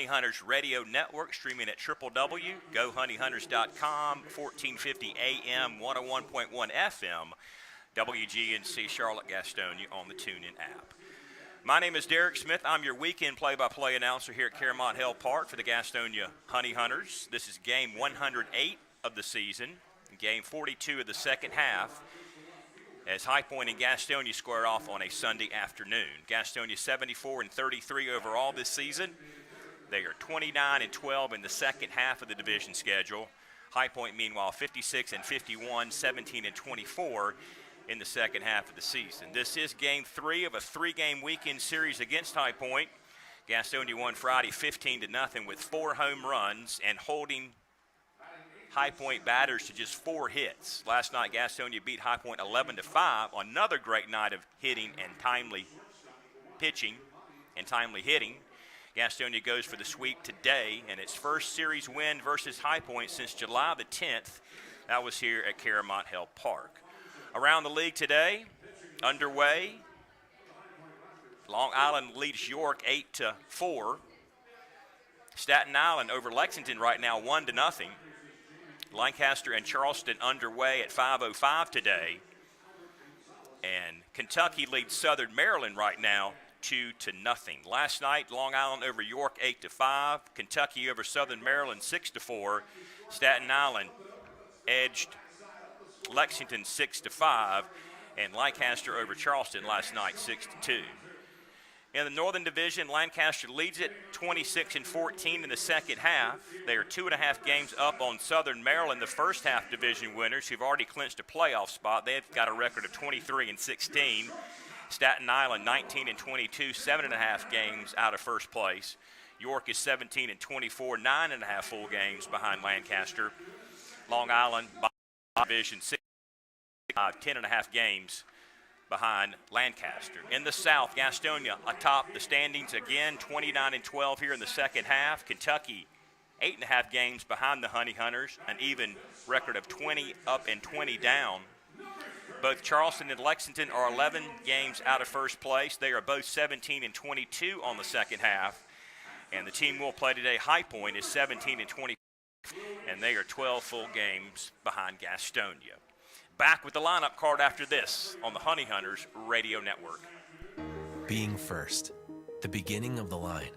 Honey Hunters Radio Network, streaming at www.gohoneyhunters.com, 1450 AM, 101.1 FM, WGNC Charlotte, Gastonia on the TuneIn app. My name is Derek Smith. I'm your weekend play-by-play announcer here at Caramont Hill Park for the Gastonia Honey Hunters. This is game 108 of the season, game 42 of the second half, as High Point and Gastonia square off on a Sunday afternoon. Gastonia 74-33 overall this season. They are 29-12 in the second half of the division schedule. High Point, meanwhile, 56-51, 17-24 in the second half of the season. This is game 3 of a 3-game weekend series against High Point. Gastonia won Friday 15-0 with 4 home runs and holding High Point batters to just 4 hits. Last night, Gastonia beat High Point 11-5 on another great night of hitting and timely pitching and timely hitting. Gastonia goes for the sweep today, and its first series win versus High Point since July the 10th. That was here at Caramont Hill Park. Around the league today, underway, Long Island leads York 8-4. Staten Island over Lexington right now 1-0. Lancaster and Charleston underway at 5:05 today. And Kentucky leads Southern Maryland right now 2-0. Last night, Long Island over York 8-5. Kentucky over Southern Maryland 6-4. Staten Island edged Lexington 6-5, and Lancaster over Charleston last night 6-2. In the Northern Division, Lancaster leads it 26-14 in the second half. They are 2.5 games up on Southern Maryland, the first half division winners, who've already clinched a playoff spot. They've got a record of 23-16. Staten Island 19-22, 7.5 games out of first place. York is 17-24, 9.5 full games behind Lancaster. Long Island Division 6, 10.5 games behind Lancaster. In the South, Gastonia atop the standings again, 29-12 here in the second half. Kentucky 8.5 games behind the Honey Hunters, an even record of 20 up and 20 down. Both Charleston and Lexington are 11 games out of first place. They are both 17-22 on the second half. And the team we'll play today, High Point, is 17-20. And they are 12 full games behind Gastonia. Back with the lineup card after this on the Honey Hunters Radio Network. Being first, the beginning of the line.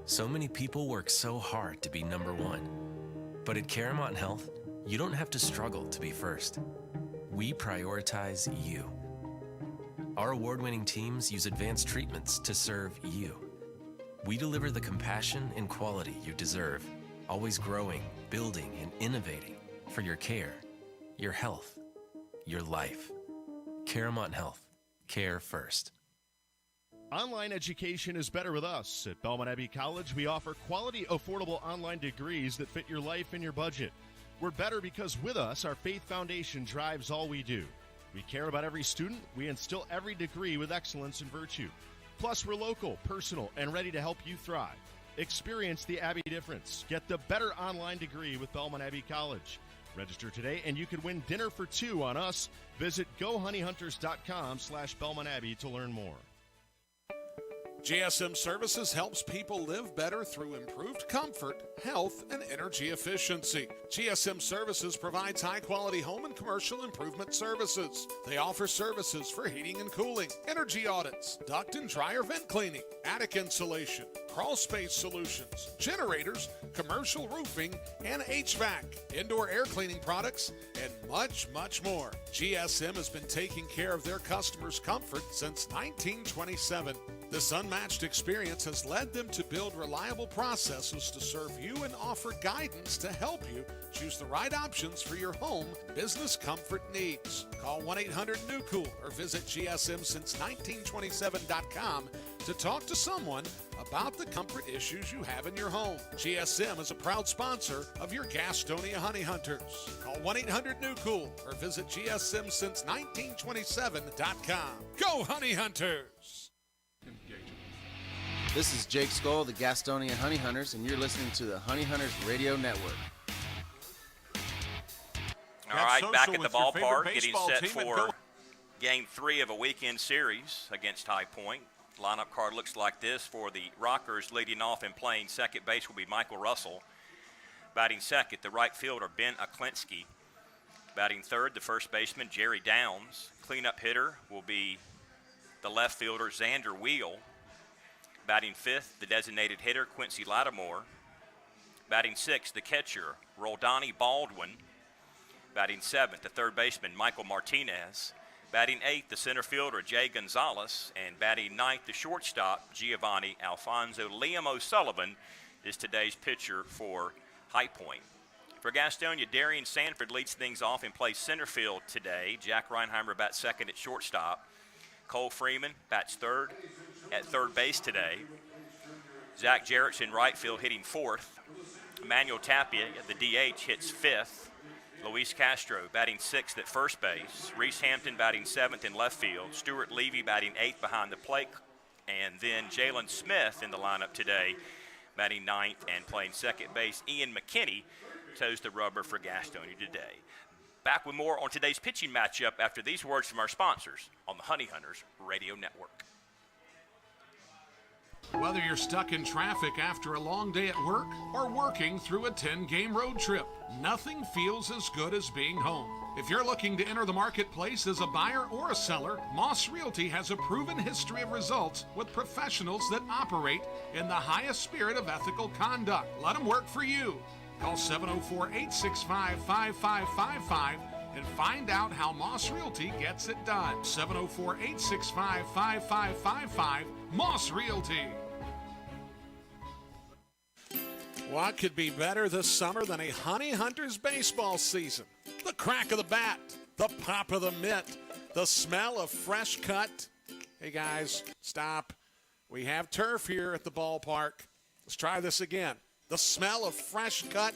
So many people work so hard to be number one. But at Caramont Health, you don't have to struggle to be first. We prioritize you. Our award-winning teams use advanced treatments to serve you. We deliver the compassion and quality you deserve, always growing, building, and innovating for your care, your health, your life. Caramont Health. Care first. Online education is better with us. At Belmont Abbey College, we offer quality, affordable online degrees that fit your life and your budget. We're better because with us, our faith foundation drives all we do. We care about every student. We instill every degree with excellence and virtue. Plus, we're local, personal, and ready to help you thrive. Experience the Abbey difference. Get the better online degree with Belmont Abbey College. Register today, and you can win dinner for 2 on us. Visit GoHoneyHunters.com/Belmont Abbey to learn more. GSM Services helps people live better through improved comfort, health, and energy efficiency. GSM Services provides high-quality home and commercial improvement services. They offer services for heating and cooling, energy audits, duct and dryer vent cleaning, attic insulation, crawl space solutions, generators, commercial roofing, and HVAC, indoor air cleaning products, and much, much more. GSM has been taking care of their customers' comfort since 1927. This unmatched experience has led them to build reliable processes to serve you and offer guidance to help you choose the right options for your home business comfort needs. Call 1-800-NEW-COOL or visit GSM-since-1927.com to talk to someone about the comfort issues you have in your home. GSM is a proud sponsor of your Gastonia Honey Hunters. Call 1-800-NEW-COOL or visit GSM-since-1927.com. Go Honey Hunters! This is Jake Skoll, the Gastonia Honey Hunters, and you're listening to the Honey Hunters Radio Network. All right, back at the ballpark, getting set for Game 3 of a weekend series against High Point. Lineup card looks like this for the Rockers. Leading off and playing second base will be Michael Russell. Batting second, the right fielder, Ben Aklinski. Batting third, the first baseman, Jerry Downs. Cleanup hitter will be the left fielder, Xander Wheel. Batting fifth, the designated hitter, Quincy Lattimore. Batting sixth, the catcher, Roldani Baldwin. Batting seventh, the third baseman, Michael Martinez. Batting eighth, the center fielder, Jay Gonzalez. And batting ninth, the shortstop, Giovanni Alfonso. Liam O'Sullivan is today's pitcher for High Point. For Gastonia, Darian Sanford leads things off and plays center field today. Jack Reinheimer bats second at shortstop. Cole Freeman bats third at third base today. Zach Jarrett's in right field hitting fourth. Emmanuel Tapia at the DH hits fifth. Luis Castro batting sixth at first base. Reese Hampton batting seventh in left field. Stuart Levy batting eighth behind the plate. And then Jalen Smith in the lineup today, batting ninth and playing second base. Ian McKinney toes the rubber for Gastonia today. Back with more on today's pitching matchup after these words from our sponsors on the Honey Hunters Radio Network. Whether you're stuck in traffic after a long day at work or working through a 10-game road trip, nothing feels as good as being home. If you're looking to enter the marketplace as a buyer or a seller, Moss Realty has a proven history of results with professionals that operate in the highest spirit of ethical conduct. Let them work for you. Call 704-865-5555 and find out how Moss Realty gets it done. 704-865-5555, Moss Realty. What could be better this summer than a Honey Hunters baseball season? The crack of the bat, the pop of the mitt, the smell of fresh cut. Hey guys, stop. We have turf here at the ballpark. Let's try this again. The smell of fresh cut.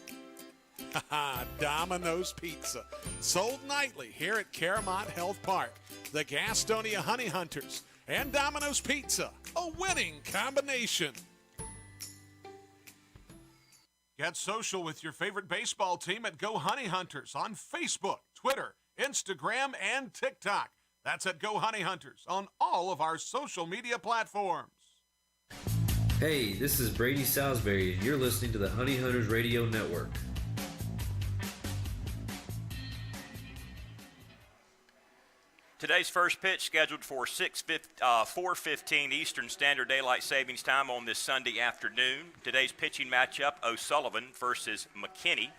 Domino's Pizza. Sold nightly here at Caramont Health Park. The Gastonia Honey Hunters and Domino's Pizza. A winning combination. Get social with your favorite baseball team at Go Honey Hunters on Facebook, Twitter, Instagram, and TikTok. That's at Go Honey Hunters on all of our social media platforms. Hey, this is Brady Salisbury, and you're listening to the Honey Hunters Radio Network. Today's first pitch scheduled for 4:15 Eastern Standard Daylight Savings Time on this Sunday afternoon. Today's pitching matchup, O'Sullivan versus McKinney.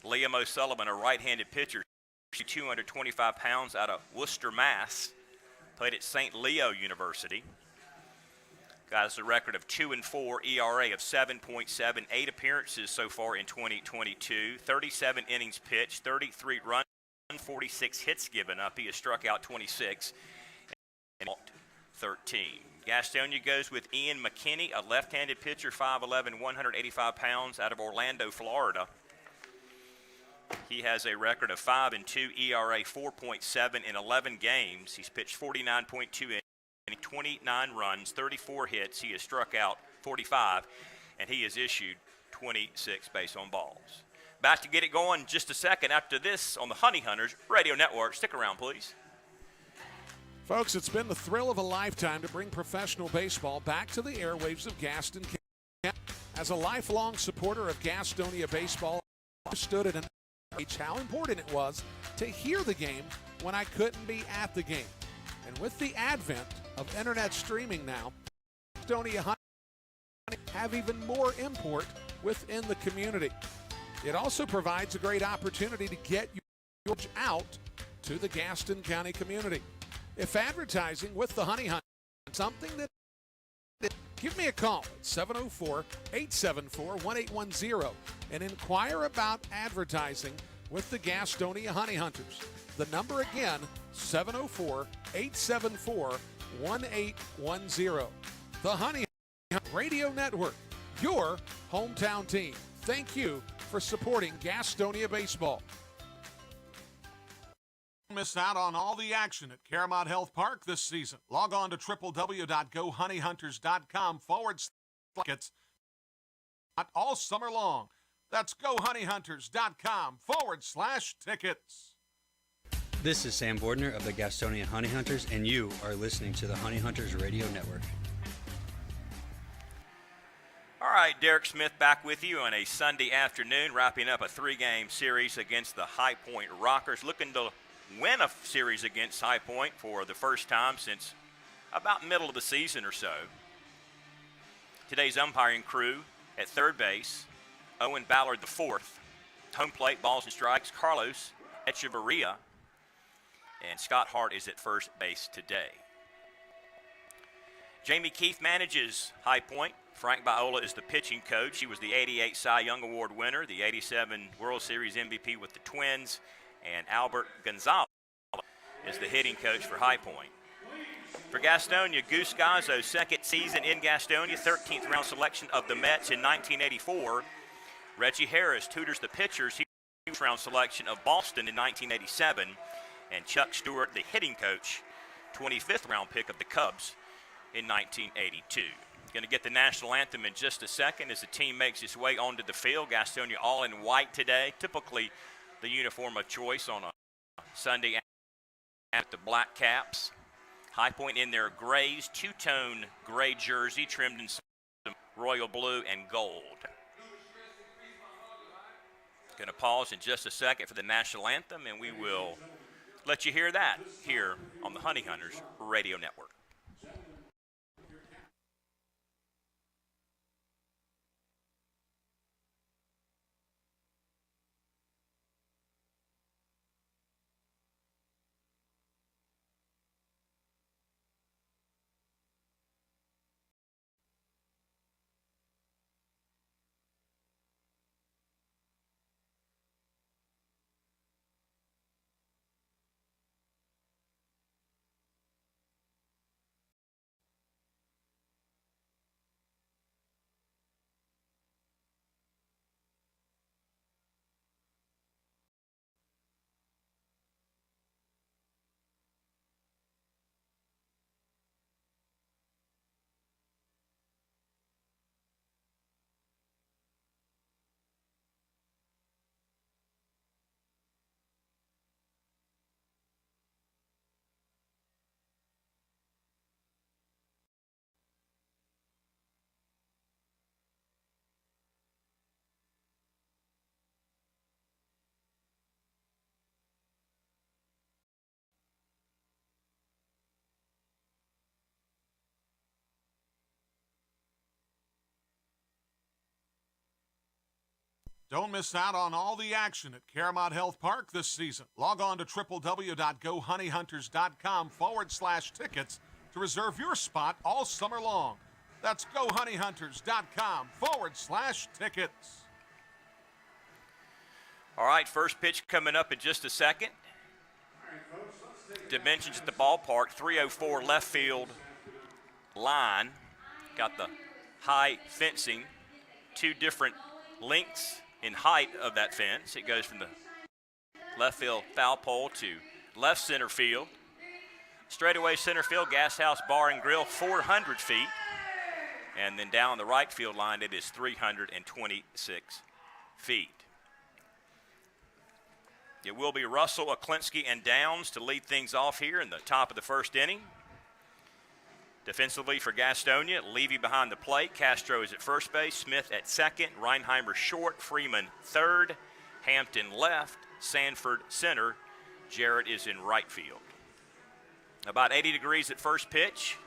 Liam O'Sullivan, a right-handed pitcher, 225 pounds, out of Worcester, Mass. Played at St. Leo University. Got a record of 2-4, ERA of 7.7, 8 appearances so far in 2022, 37 innings pitched, 33 runs, 46 hits given up. He has struck out 26 and walked 13. Gastonia goes with Ian McKinney, a left-handed pitcher, 5'11", 185 pounds, out of Orlando, Florida. He has a record of 5-2, ERA 4.7 in 11 games. He's pitched 49.2 innings, 29 runs, 34 hits. He has struck out 45, and he has issued 26 base on balls. About to get it going just a second after this on the Honey Hunters Radio Network. Stick around, please. Folks, it's been the thrill of a lifetime to bring professional baseball back to the airwaves of Gaston County. As a lifelong supporter of Gastonia baseball, I understood at an age how important it was to hear the game when I couldn't be at the game. And with the advent of internet streaming now, Gastonia Honey have even more import within the community. It also provides a great opportunity to get your out to the Gaston County community. If advertising with the Honey Hunt is something that, give me a call at 704-874-1810 and inquire about advertising with the Gastonia Honey Hunters. The number again, 704-874-1810. The Honey Hunt Radio Network, your hometown team. Thank you for supporting Gastonia baseball. Miss out on all the action at Caramont Health Park this season. Log on to www.gohoneyhunters.com/tickets all summer long. That's gohoneyhunters.com/tickets. This is Sam Bordner of the Gastonia Honey Hunters, and you are listening to the Honey Hunters Radio Network. All right, Derek Smith back with you on a Sunday afternoon, wrapping up a 3-game series against the High Point Rockers, looking to win a series against High Point for the first time since about middle of the season or so. Today's umpiring crew at third base, Owen Ballard the fourth. Home plate, balls and strikes, Carlos Echeverria. And Scott Hart is at first base today. Jamie Keefe manages High Point. Frank Biola is the pitching coach. He was the 88 Cy Young Award winner, the 87 World Series MVP with the Twins, and Albert Gonzalez is the hitting coach for High Point. For Gastonia, Goose Gazzo's second season in Gastonia, 13th round selection of the Mets in 1984. Reggie Harris tutors the pitchers. He was round selection of Boston in 1987. And Chuck Stewart, the hitting coach, 25th round pick of the Cubs in 1982. Going to get the national anthem in just a second as the team makes its way onto the field. Gastonia all in white today, typically the uniform of choice on a Sunday at the black caps. High Point in their grays, two-tone gray jersey trimmed in some royal blue and gold. Going to pause in just a second for the national anthem, and we will let you hear that here on the Honey Hunters Radio Network. Don't miss out on all the action at Caramount Health Park this season. Log on to www.gohoneyhunters.com/tickets to reserve your spot all summer long. That's gohoneyhunters.com/tickets. All right, first pitch coming up in just a second. Dimensions at the ballpark, 304 left field line. Got the high fencing, two different lengths in height of that fence. It goes from the left field foul pole to left center field. Straightaway center field, Gas House Bar and Grill, 400 feet. And then down the right field line, it is 326 feet. It will be Russell, Aklinski, and Downs to lead things off here in the top of the first inning. Defensively for Gastonia, Levy behind the plate. Castro is at first base. Smith at second. Reinheimer short. Freeman third. Hampton left. Sanford center. Jarrett is in right field. About 80 degrees at first pitch.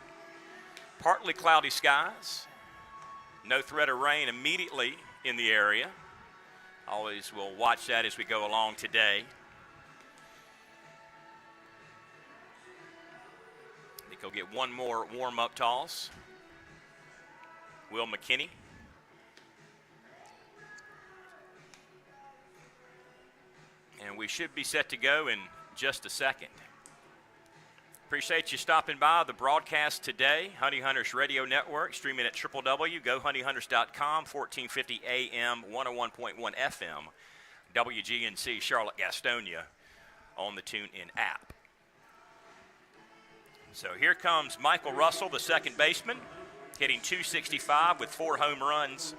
Partly cloudy skies. No threat of rain immediately in the area. Always will watch that as we go along today. I think he'll get one more warm-up toss. Will McKinney. And we should be set to go in just a second. Appreciate you stopping by the broadcast today. Honey Hunters Radio Network, streaming at www.gohoneyhunters.com, 1450 AM, 101.1 FM, WGNC, Charlotte, Gastonia, on the TuneIn app. So here comes Michael Russell, the second baseman, hitting .265 with 4 home runs.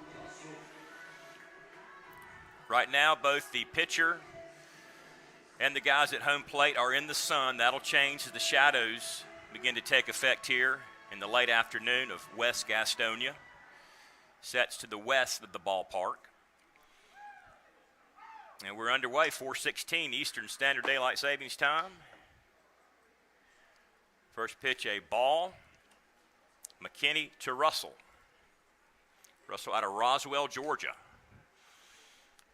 Right now, both the pitcher And the guys at home plate are in the sun. That'll change as the shadows begin to take effect here in the late afternoon of West Gastonia. Sets to the west of the ballpark. And we're underway, 4:16 Eastern Standard Daylight Savings Time. First pitch, a ball. McKinney to Russell. Russell out of Roswell, Georgia.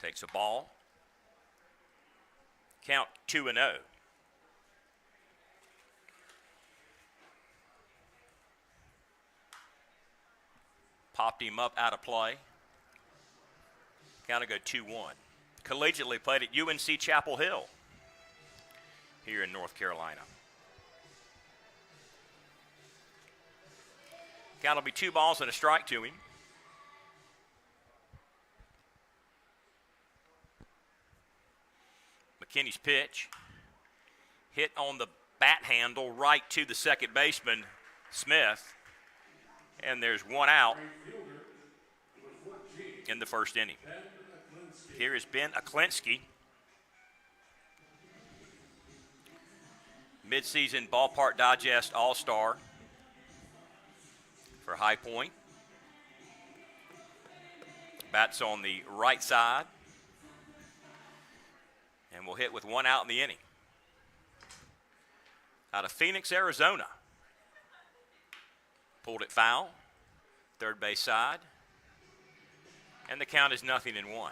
Takes a ball. Count 2-0. Popped him up out of play. Count to go 2-1. Collegiately played at UNC Chapel Hill here in North Carolina. Count will be 2 balls and a strike to him. McKinney's pitch. Hit on the bat handle right to the second baseman, Smith. And there's 1 out in the first inning. Here is Ben Aklinski. Midseason Ballpark Digest All-Star for High Point. Bats on the right side. And will hit with 1 out in the inning. Out of Phoenix, Arizona. Pulled it foul. Third base side. And the count is 0-1.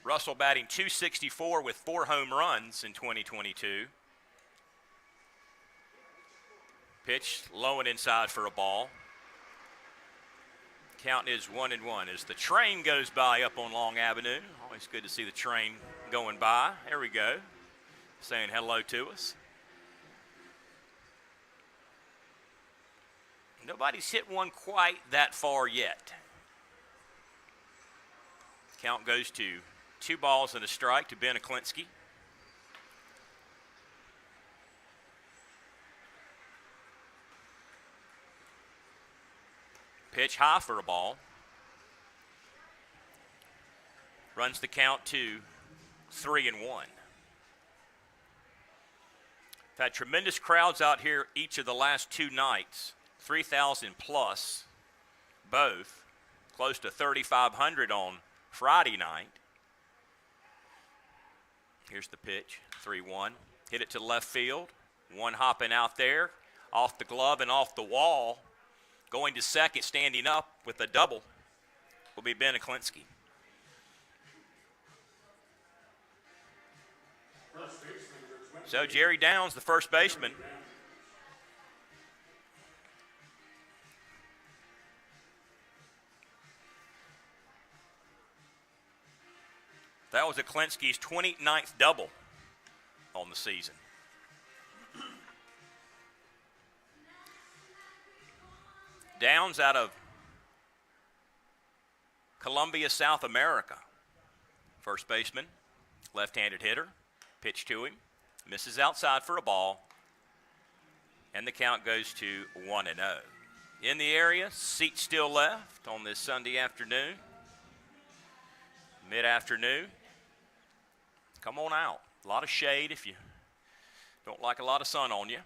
Russell batting .264 with 4 home runs in 2022. Pitch low and inside for a ball. Count is 1-1 as the train goes by up on Long Avenue. Always good to see the train going by. There we go. Saying hello to us. Nobody's hit one quite that far yet. Count goes to 2 balls and a strike to Ben Aklinski. Pitch high for a ball. Runs the count to 3-1. Had tremendous crowds out here each of the last 2 nights. 3,000 plus, both. Close to 3,500 on Friday night. Here's the pitch, 3-1. Hit it to left field. 1 hopping out there, off the glove and off the wall. Going to second, standing up with a double, will be Ben Aklinski. So Jerry Downs, the first baseman. That was Aklinski's 29th double on the season. Downs out of Columbia, South America. First baseman, left-handed hitter. Pitch to him. Misses outside for a ball. And the count goes to 1-0. In the area, seats still left on this Sunday afternoon. Mid-afternoon. Come on out. A lot of shade if you don't like a lot of sun on you.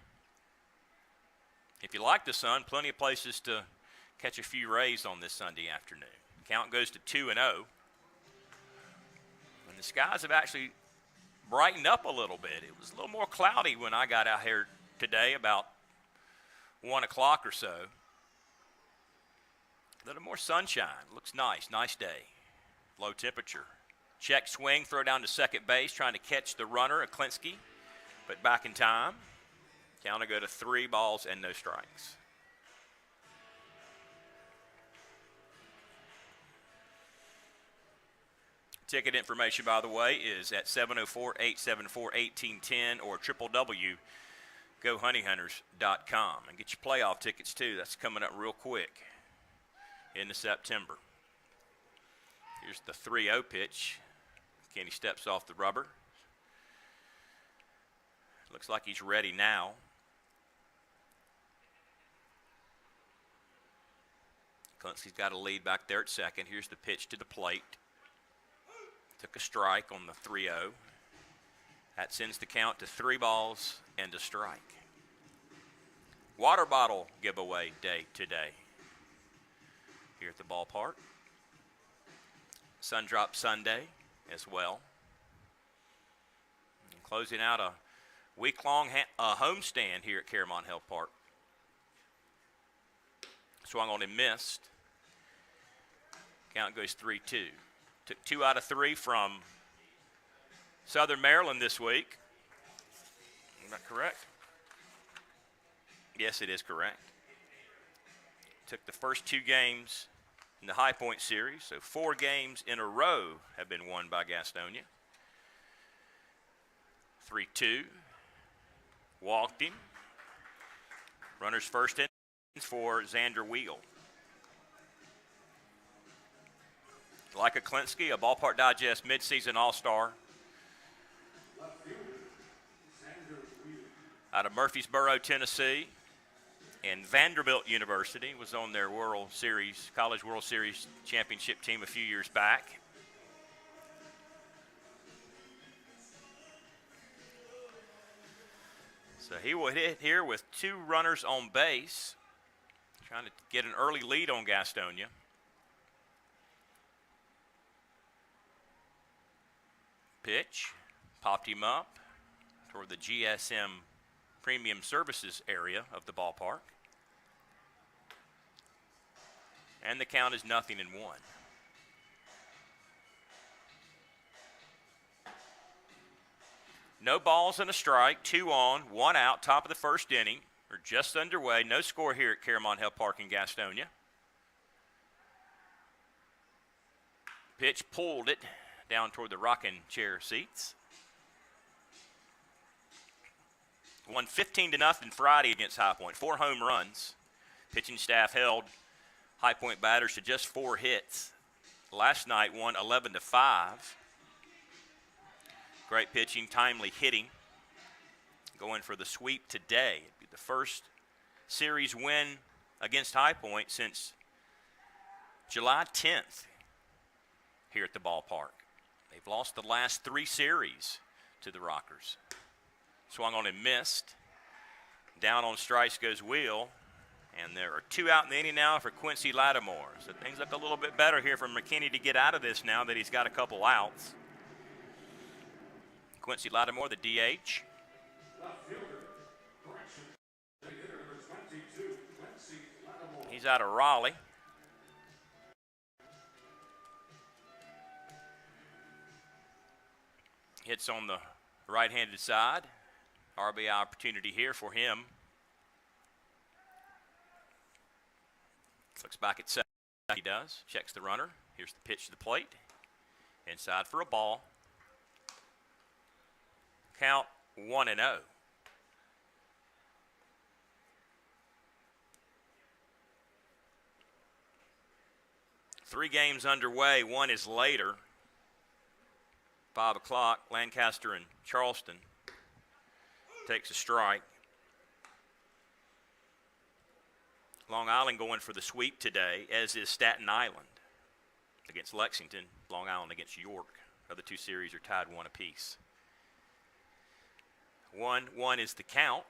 If you like the sun, plenty of places to catch a few rays on this Sunday afternoon. Count goes to 2-0. And the skies have actually brightened up a little bit. It was a little more cloudy when I got out here today, about 1 o'clock or so. A little more sunshine. Looks nice. Nice day. Low temperature. Check swing, throw down to second base, trying to catch the runner, Aklinski, but back in time. Count to go to 3 balls and no strikes. Ticket information, by the way, is at 704-874-1810 or www.gohoneyhunters.com. And get your playoff tickets, too. That's coming up real quick into September. Here's the 3-0 pitch. Kenny steps off the rubber. Looks like he's ready now. Clancy's got a lead back there at second. Here's the pitch to the plate. Took a strike on the 3-0. That sends the count to 3 balls and a strike. Water bottle giveaway day today here at the ballpark. SUNDROP Sunday as well. And closing out a week-long homestand here at Caramont Health Park. Swung on and missed. Count goes 3-2. Took 2 out of 3 from Southern Maryland this week. Is that correct? Yes, it is correct. Took the first 2 games in the High Point series, so 4 games in a row have been won by Gastonia. 3-2. Walked him. Runners first in for Xander Wheel. Like a Klinsky, a Ballpark Digest midseason All-Star. Out of Murfreesboro, Tennessee. And Vanderbilt University was on their World Series, College World Series championship team a few years back. So he will hit here with 2 runners on base, trying to get an early lead on Gastonia. Pitch, popped him up toward the GSM Premium Services area of the ballpark. And the count is 0-1. No balls and a strike, 2 on, 1 out, top of the first inning. We're just underway. No score here at Caramont Health Park in Gastonia. Pitch pulled it down toward the rocking chair seats. Won 15-0 Friday against High Point. 4 home runs. Pitching staff held High Point batters to just 4 hits. Last night won 11-5. Great pitching, timely hitting. Going for the sweep today. It'd be the first series win against High Point since July 10th here at the ballpark. They've lost the last 3 series to the Rockers. Swung on and missed. Down on strikes goes Wheel. And there are 2 out in the inning now for Quincy Lattimore. So things look a little bit better here for McKinney to get out of this now that he's got a couple outs. Quincy Lattimore, the DH. He's out of Raleigh. Hits on the right-handed side. RBI opportunity here for him. Looks back at second. He does. Checks the runner. Here's the pitch to the plate. Inside for a ball. Count 1-0. Three games underway. 1 is later. 5 o'clock. Lancaster and Charleston. Takes a strike. Long Island going for the sweep today, as is Staten Island against Lexington. Long Island against York. The other 2 series are tied 1 apiece. 1-1 is the count.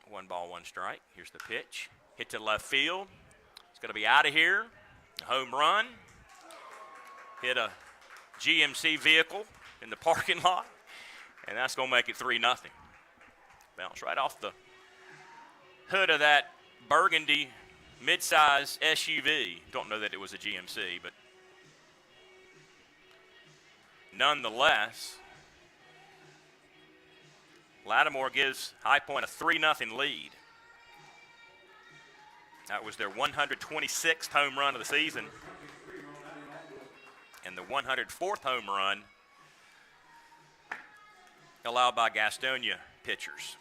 1 ball, 1 strike. Here's the pitch. Hit to left field. It's going to be out of here. A home run. Hit a GMC vehicle in the parking lot. And that's going to make it 3-0. Bounce right off the hood of that burgundy midsize SUV. Don't know that it was a GMC, but nonetheless, Lattimore gives High Point a 3-0 lead. That was their 126th home run of the season and the 104th home run allowed by Gastonia pitchers.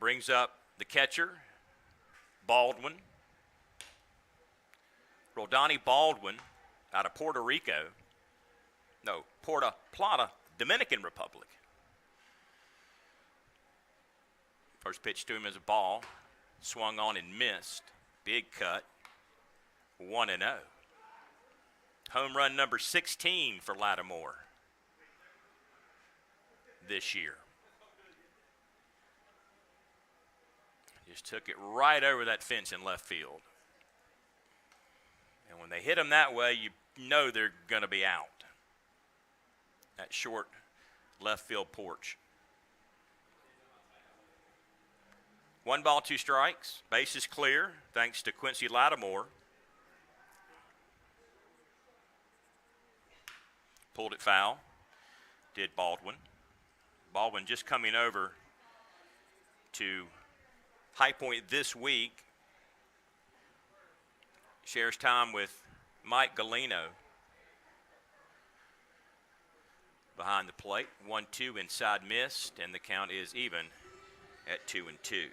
Brings up the catcher, Baldwin. Rodani Baldwin out of Puerto Rico. No, Puerto Plata, Dominican Republic. First pitch to him is a ball. Swung on and missed. Big cut. 1-0. Home run number 16 for Lattimore this year. Just took it right over that fence in left field. And when they hit him that way, you know they're going to be out. That short left field porch. 1 ball, 2 strikes. Base is clear thanks to Quincy Lattimore. Pulled it foul. Did Baldwin. Baldwin just coming over to High Point this week. Shares time with Mike Galeno behind the plate. 1-2 inside missed, and the count is even at 2-2.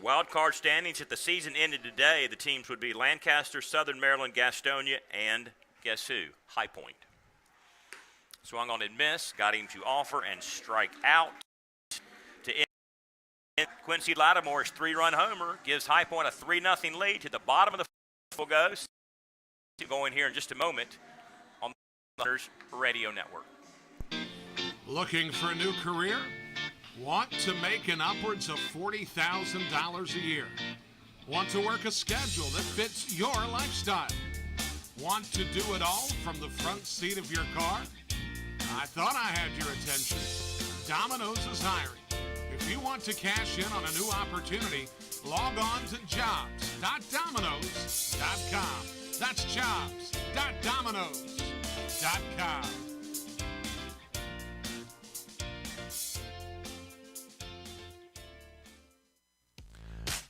Wild card standings at the season ended today. The teams would be Lancaster, Southern Maryland, Gastonia, and guess who? High Point. Swung on and missed, got him to offer and strike out. To end, Quincy Lattimore's 3-run homer gives High Point a 3-0 lead to the bottom of the full goes. Going here in just a moment on the Hunters Radio Network. Looking for a new career? Want to make an upwards of $40,000 a year? Want to work a schedule that fits your lifestyle? Want to do it all from the front seat of your car? I thought I had your attention. Domino's is hiring. If you want to cash in on a new opportunity, log on to jobs.domino's.com. That's jobs.domino's.com.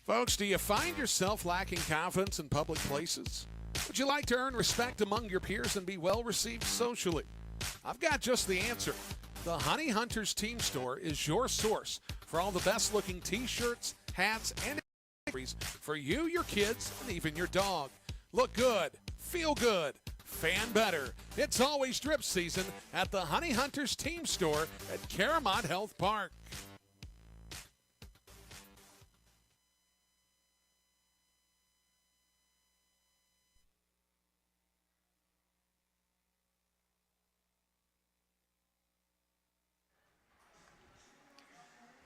Folks, do you find yourself lacking confidence in public places? Would you like to earn respect among your peers and be well received socially? I've got just the answer. The Honey Hunters Team Store is your source for all the best looking t-shirts, hats, and accessories for you, your kids, and even your dog. Look good, feel good, fan better. It's always drip season at the Honey Hunters Team Store at Caramont Health Park.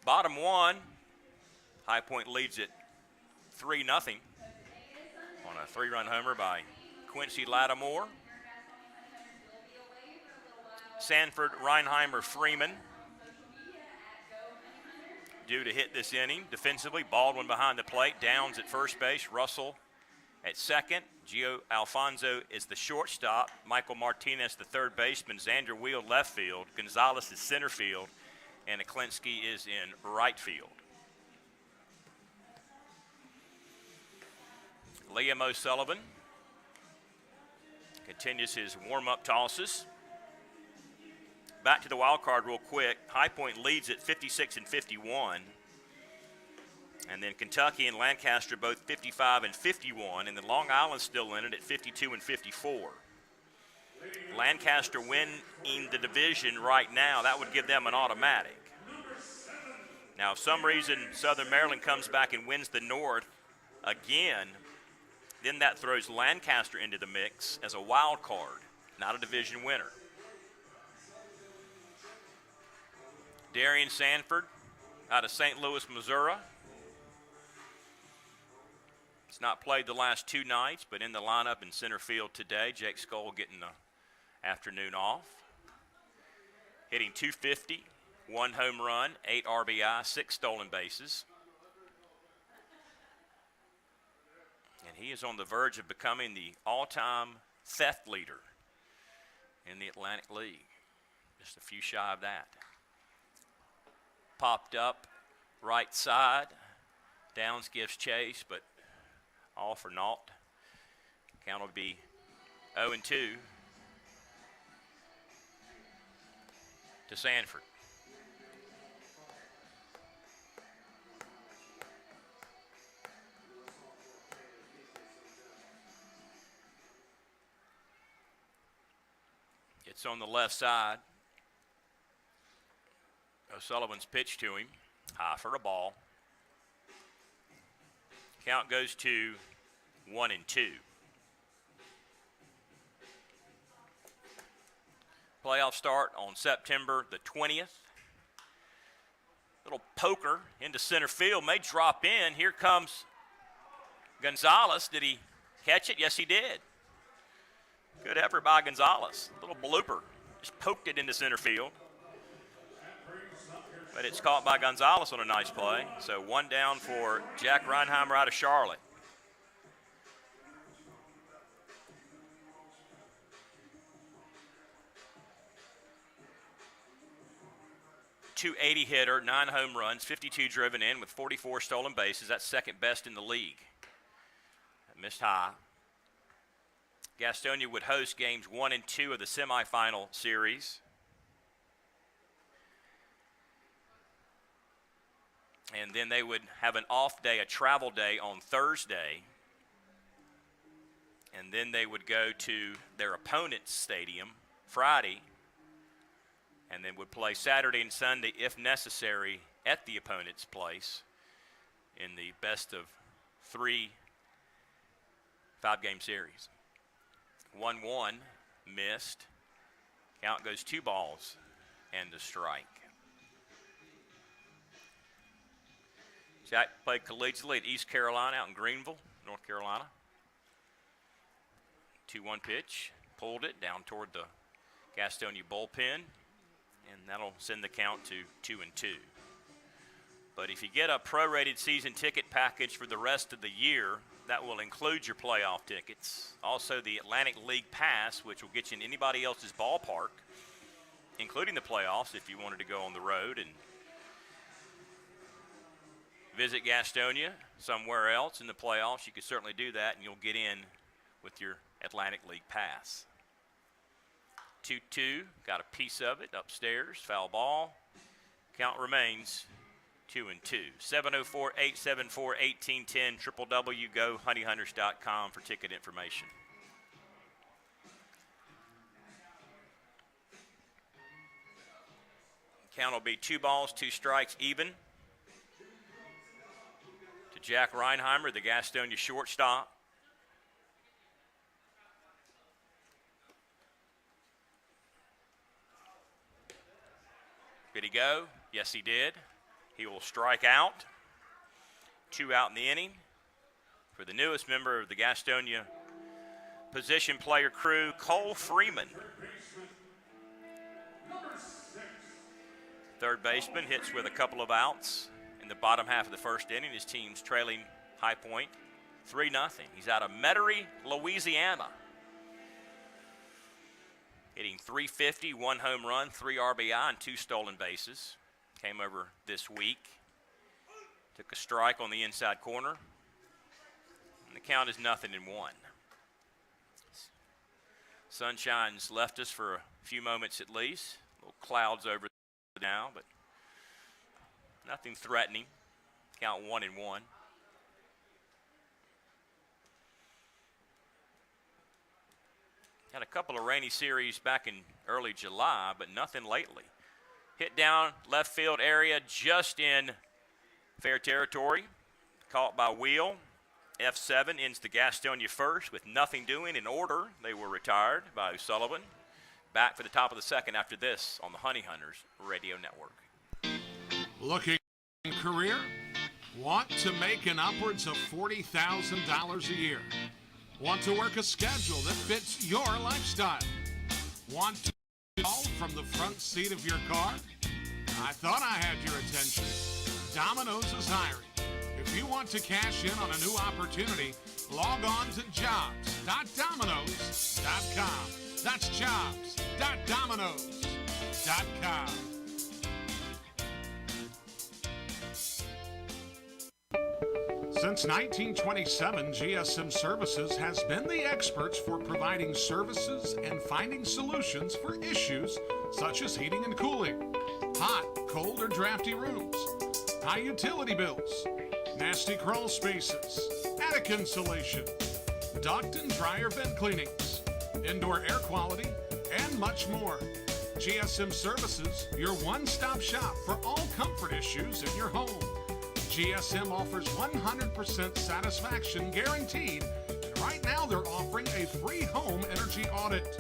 Bottom 1, High Point leads it 3-0 on a 3-run homer by Quincy Lattimore. Sanford, Reinheimer, Freeman due to hit this inning. Defensively, Baldwin behind the plate, Downs at first base, Russell at second. Gio Alfonso is the shortstop. Michael Martinez, the third baseman. Xander Wheel, left field. Gonzalez is center field. And Aklinski is in right field. Liam O'Sullivan continues his warm-up tosses. Back to the wild card real quick. High Point leads at 56 and 51. And then Kentucky and Lancaster both 55 and 51. And then Long Island still in it at 52 and 54. Lancaster winning the division right now, that would give them an automatic. Now, if some reason Southern Maryland comes back and wins the North again, then that throws Lancaster into the mix as a wild card, not a division winner. Darian Sanford out of St. Louis, Missouri. He's not played the last 2 nights, but in the lineup in center field today. Jake Skull getting the afternoon off. Hitting .250, 1 home run, 8 RBI, 6 stolen bases. And he is on the verge of becoming the all-time theft leader in the Atlantic League. Just a few shy of that. Popped up, right side. Downs gives chase, but all for naught. Count will be 0-2 to Sanford. It's on the left side. O'Sullivan's pitch to him. High for a ball. Count goes to 1-2. Playoff start on September the 20th. Little poker into center field, may drop in. Here comes Gonzalez. Did he catch it? Yes, he did. Good effort by Gonzalez. Little blooper. Just poked it into center field. But it's caught by Gonzalez on a nice play. So one down for Jack Reinheimer out of Charlotte. .280 hitter, 9 home runs, 52 driven in with 44 stolen bases. That's second best in the league. That missed high. Gastonia would host games 1 and 2 of the semifinal series. And then they would have an off day, a travel day on Thursday. And then they would go to their opponent's stadium Friday. And then would play Saturday and Sunday, if necessary, at the opponent's place in the best of 3 5-game series. 1-1, missed. Count goes 2 balls and a strike. Jack played collegiately at East Carolina out in Greenville, North Carolina. 2-1 pitch, pulled it down toward the Gastonia bullpen. And that'll send the count to 2-2. But if you get a prorated season ticket package for the rest of the year, that will include your playoff tickets. Also the Atlantic League Pass, which will get you in anybody else's ballpark, including the playoffs if you wanted to go on the road and visit Gastonia somewhere else in the playoffs. You could certainly do that, and you'll get in with your Atlantic League Pass. 2-2, got a piece of it upstairs, foul ball. Count remains 2-2. 704-874-1810, www.gohoneyhunters.com for ticket information. Count will be 2 balls, 2 strikes, even. To Jack Reinheimer, the Gastonia shortstop. Did he go? Yes, he did. He will strike out. 2 out in the inning for the newest member of the Gastonia position player crew, Cole Freeman. Third baseman hits with a couple of outs in the bottom half of the first inning. His team's trailing High Point 3-0. He's out of Metairie, Louisiana. Hitting .350, 1 home run, 3 RBI, and 2 stolen bases. Came over this week. Took a strike on the inside corner. And the count is 0-1. Sunshine's left us for a few moments at least. Little clouds over now, but nothing threatening. Count 1-1. Had a couple of rainy series back in early July, but nothing lately. Hit down left field area just in fair territory. Caught by Wheel. F7 ends the Gastonia first with nothing doing. In order, they were retired by O'Sullivan. Back for the top of the second after this on the Honey Hunters Radio Network. Looking career? Want to make an upwards of $40,000 a year? Want to work a schedule that fits your lifestyle? Want to call from the front seat of your car? I thought I had your attention. Domino's is hiring. If you want to cash in on a new opportunity, log on to jobs.domino's.com. That's jobs.domino's.com. Since 1927, GSM Services has been the experts for providing services and finding solutions for issues such as heating and cooling, hot, cold, or drafty rooms, high utility bills, nasty crawl spaces, attic insulation, duct and dryer vent cleanings, indoor air quality, and much more. GSM Services, your one-stop shop for all comfort issues in your home. GSM offers 100% satisfaction guaranteed, and right now they're offering a free home energy audit.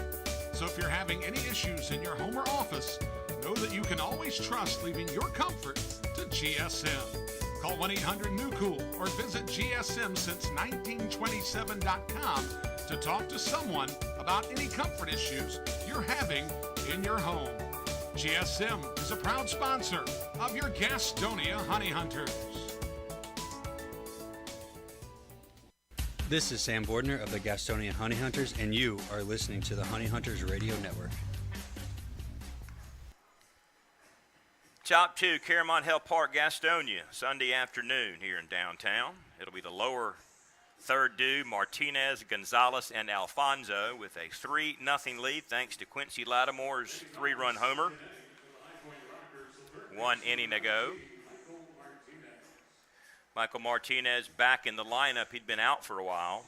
So if you're having any issues in your home or office, know that you can always trust leaving your comfort to GSM. Call 1-800-NEW-COOL or visit GSMsince1927.com to talk to someone about any comfort issues you're having in your home. GSM is a proud sponsor of your Gastonia Honey Hunters. This is Sam Bordner of the Gastonia Honey Hunters, and you are listening to the Honey Hunters Radio Network. Top 2, Caramont Hill Park, Gastonia, Sunday afternoon here in downtown. It'll be the lower third due, Martinez, Gonzalez, and Alfonso with a 3-0 lead thanks to Quincy Lattimore's 3-run homer. 1 inning ago. Michael Martinez back in the lineup. He'd been out for a while.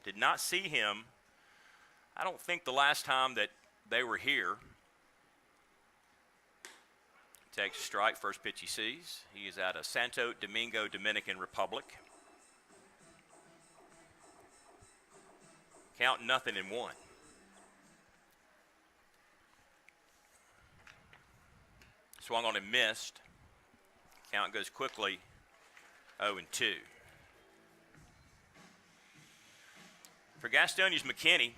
Did not see him, I don't think, the last time that they were here. Takes a strike, first pitch he sees. He is out of Santo Domingo, Dominican Republic. Count 0-1. Swung on and missed. Count goes quickly 0-2. For Gastonia's McKinney,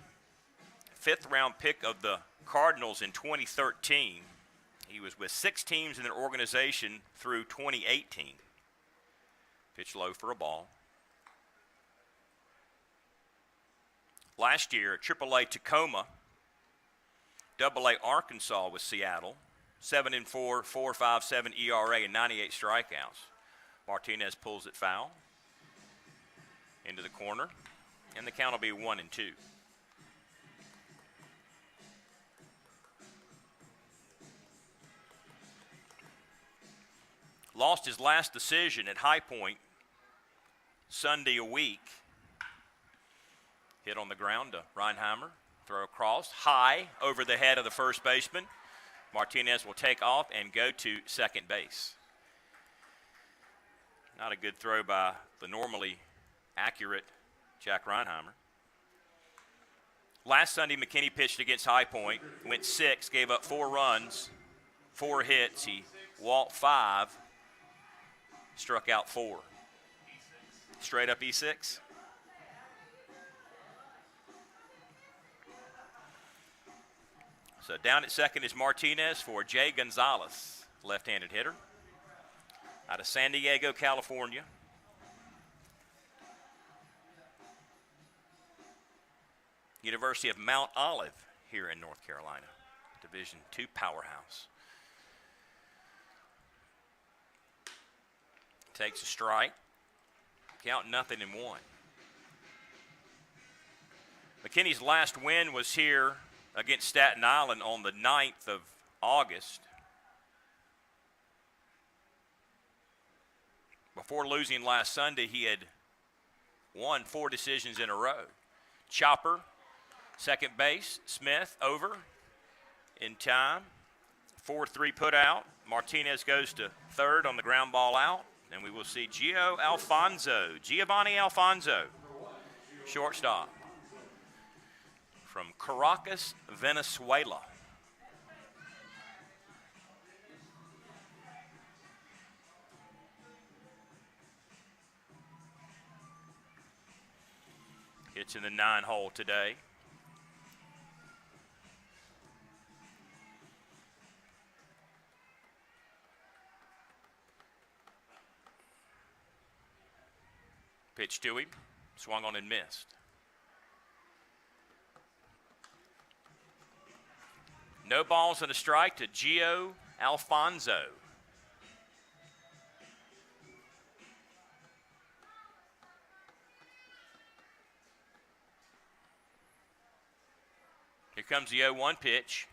5th round pick of the Cardinals in 2013. He was with 6 teams in their organization through 2018. Pitch low for a ball. Last year at AAA Tacoma, AA Arkansas with Seattle, 7-4, 4.57 ERA and 98 strikeouts. Martinez pulls it foul into the corner, and the count will be 1-2. Lost his last decision at High Point Sunday a week. Hit on the ground to Reinheimer. Throw across, high over the head of the first baseman. Martinez will take off and go to second base. Not a good throw by the normally accurate Jack Reinheimer. Last Sunday, McKinney pitched against High Point, went 6, gave up 4 runs, 4 hits. He walked 5, struck out 4. Straight up E6. So down at second is Martinez for Jay Gonzalez, left-handed hitter out of San Diego, California. University of Mount Olive here in North Carolina, Division II powerhouse. Takes a strike. Count 0-1. McKinney's last win was here against Staten Island on the 9th of August. Before losing last Sunday, he had won 4 decisions in a row. Chopper, second base, Smith over in time. 4-3 put out. Martinez goes to third on the ground ball out. And we will see Giovanni Alfonso, shortstop from Caracas, Venezuela. Hits in the 9-hole today. Pitch to him, swung on and missed. No balls and a strike to Gio Alfonso. Here comes the 0-1 pitch.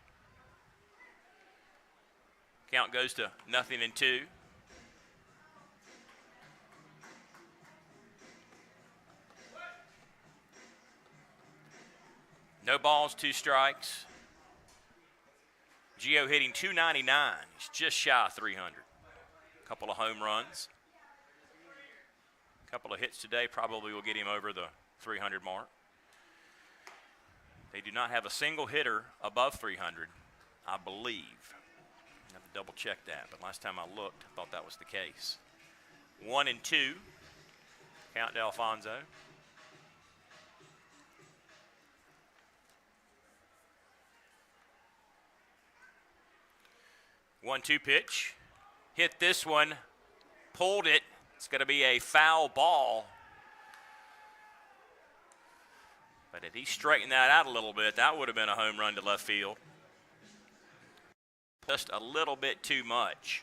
Count goes to 0-2. No balls, 2 strikes. Gio hitting .299. He's just shy of 300. A couple of home runs. A couple of hits today probably will get him over the 300 mark. They do not have a single hitter above 300, I believe. I have to double check that, but last time I looked, I thought that was the case. 1 and 2. Count to Alfonso. One-two pitch. Hit this one. Pulled it. It's going to be a foul ball. But if he straightened that out a little bit, that would have been a home run to left field. Just a little bit too much.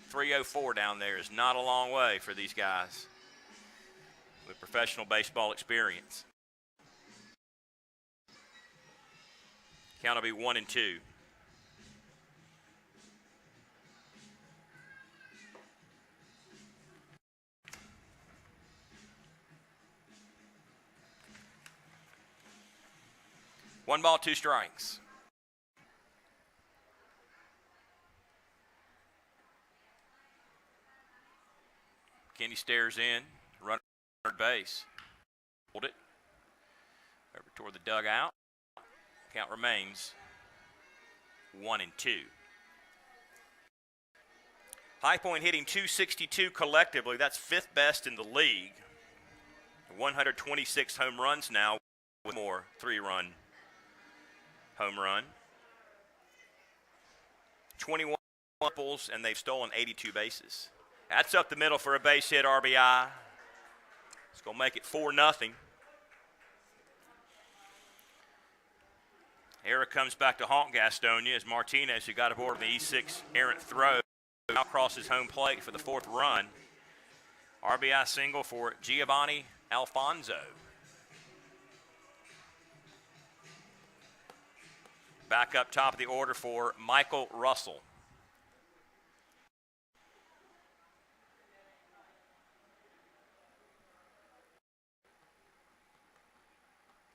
304 down there is not a long way for these guys with professional baseball experience. Count will be 1 and 2. One ball, two strikes. Kenny stares in, runner third base. Hold it. Over toward the dugout. Count remains 1 and 2. High Point hitting .262 collectively. That's 5th best in the league. 126 home runs now with more 3-run home run. 21 triples, and they've stolen 82 bases. That's up the middle for a base hit RBI. It's going to make it 4-0. Error comes back to haunt Gastonia as Martinez, who got aboard the E6 errant throw, now crosses home plate for the 4th run. RBI single for Giovanni Alfonso. Back up top of the order for Michael Russell.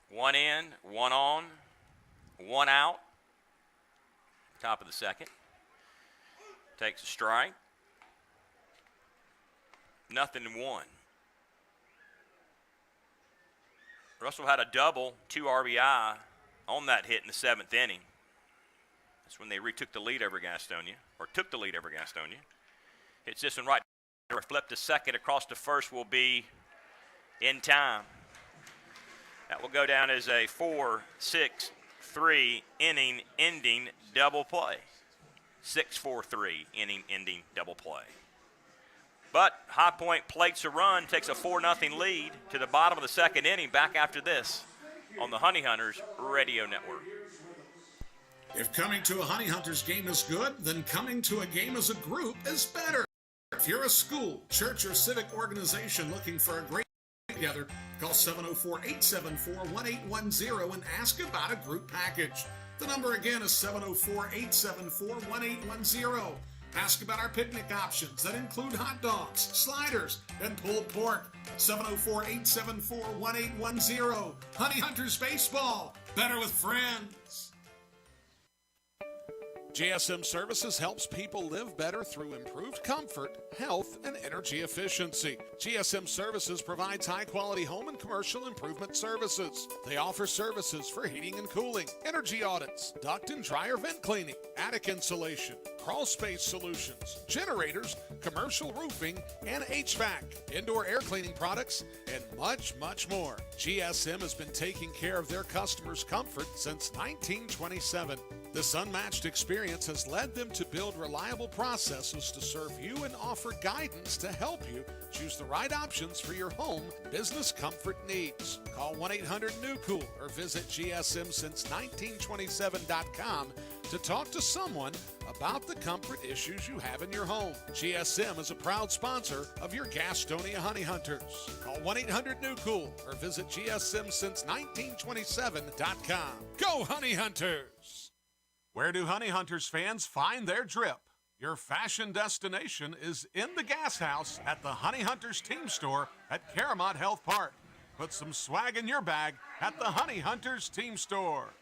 One in, one on, one out. Top of the 2nd. Takes a strike. 0-1. Russell had a double, 2 RBI on that hit in the 7th inning. That's when they retook the lead over Gastonia, or took the lead over Gastonia. Hits this one right, flip to second, across to first will be in time. That will go down as a 4-6-3 inning ending double play. 6-4-3 inning ending double play. But High Point plates a run, takes a 4-0 lead to the bottom of the 2nd inning. Back after this on the Honey Hunters Radio Network. If coming to a Honey Hunters game is good, then coming to a game as a group is better. If you're a school, church, or civic organization looking for a great together, call 704-874-1810 and ask about a group package. The number again is 704-874-1810. Ask about our picnic options that include hot dogs, sliders, and pulled pork. 704-874-1810. Honey Hunters Baseball. Better with friends. GSM Services helps people live better through improved comfort, health, and energy efficiency. GSM Services provides high-quality home and commercial improvement services. They offer services for heating and cooling, energy audits, duct and dryer vent cleaning, attic insulation, crawl space solutions, generators, commercial roofing, and HVAC, indoor air cleaning products, and much, much more. GSM has been taking care of their customers' comfort since 1927. This unmatched experience has led them to build reliable processes to serve you and offer guidance to help you choose the right options for your home business comfort needs. Call 1-800-NEW-COOL or visit GSM-since-1927.com to talk to someone about the comfort issues you have in your home. GSM is a proud sponsor of your Gastonia Honey Hunters. Call 1-800-NEW-COOL or visit GSM-since-1927.com. Go Honey Hunters! Where do Honey Hunters fans find their drip? Your fashion destination is in the Gas House at the Honey Hunters Team Store at Caramont Health Park. Put some swag in your bag at the Honey Hunters Team Store.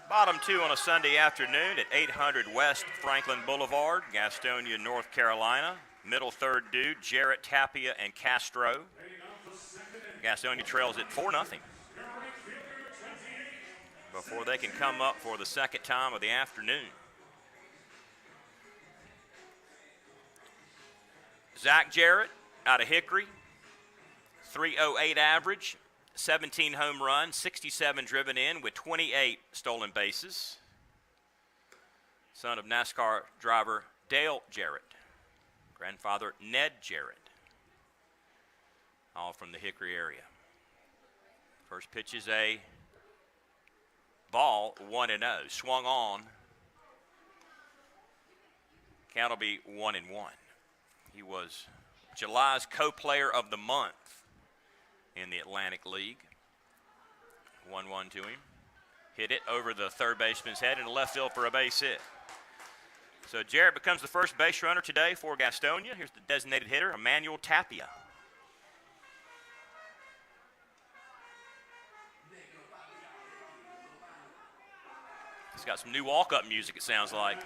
Bottom two on a Sunday afternoon at 800 West Franklin Boulevard, Gastonia, North Carolina. Middle third due, Jarrett, Tapia, and Castro. Gastonia trails at 4-0 before they can come up for the second time of the afternoon. Zach Jarrett out of Hickory, 308 average, 17 home runs, 67 driven in with 28 stolen bases. Son of NASCAR driver Dale Jarrett, grandfather Ned Jarrett, all from the Hickory area. First pitch is a ball, 1-0. Swung on. Count will be 1-1. He was July's co-player of the month in the Atlantic League. 1-1 to him. Hit it over the third baseman's head in the left field for a base hit. So Jarrett becomes the first base runner today for Gastonia. Here's the designated hitter, Emmanuel Tapia. He's got some new walk-up music, it sounds like.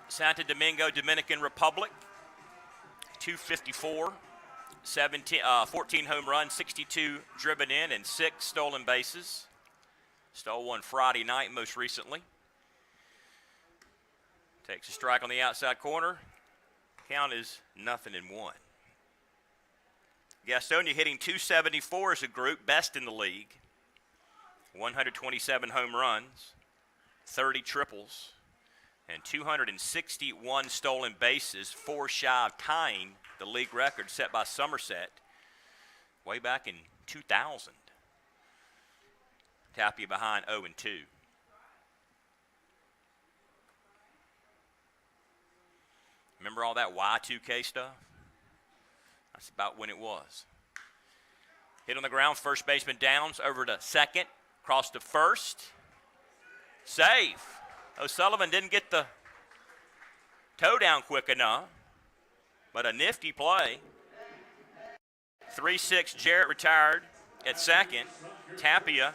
Santo Domingo, Dominican Republic, 254, 14 home runs, 62 driven in, and 6 stolen bases. Stole one Friday night most recently. Takes a strike on the outside corner. Count is 0-1. Gastonia hitting 274 as a group, best in the league. 127 home runs, 30 triples, and 261 stolen bases, 4 shy of tying the league record set by Somerset way back in 2000. Tapia behind 0-2. Remember all that Y2K stuff? That's about when it was. Hit on the ground, first baseman Downs over to second, across to first. Save. O'Sullivan didn't get the toe down quick enough, but a nifty play. 3-6, Jarrett retired at second. Tapia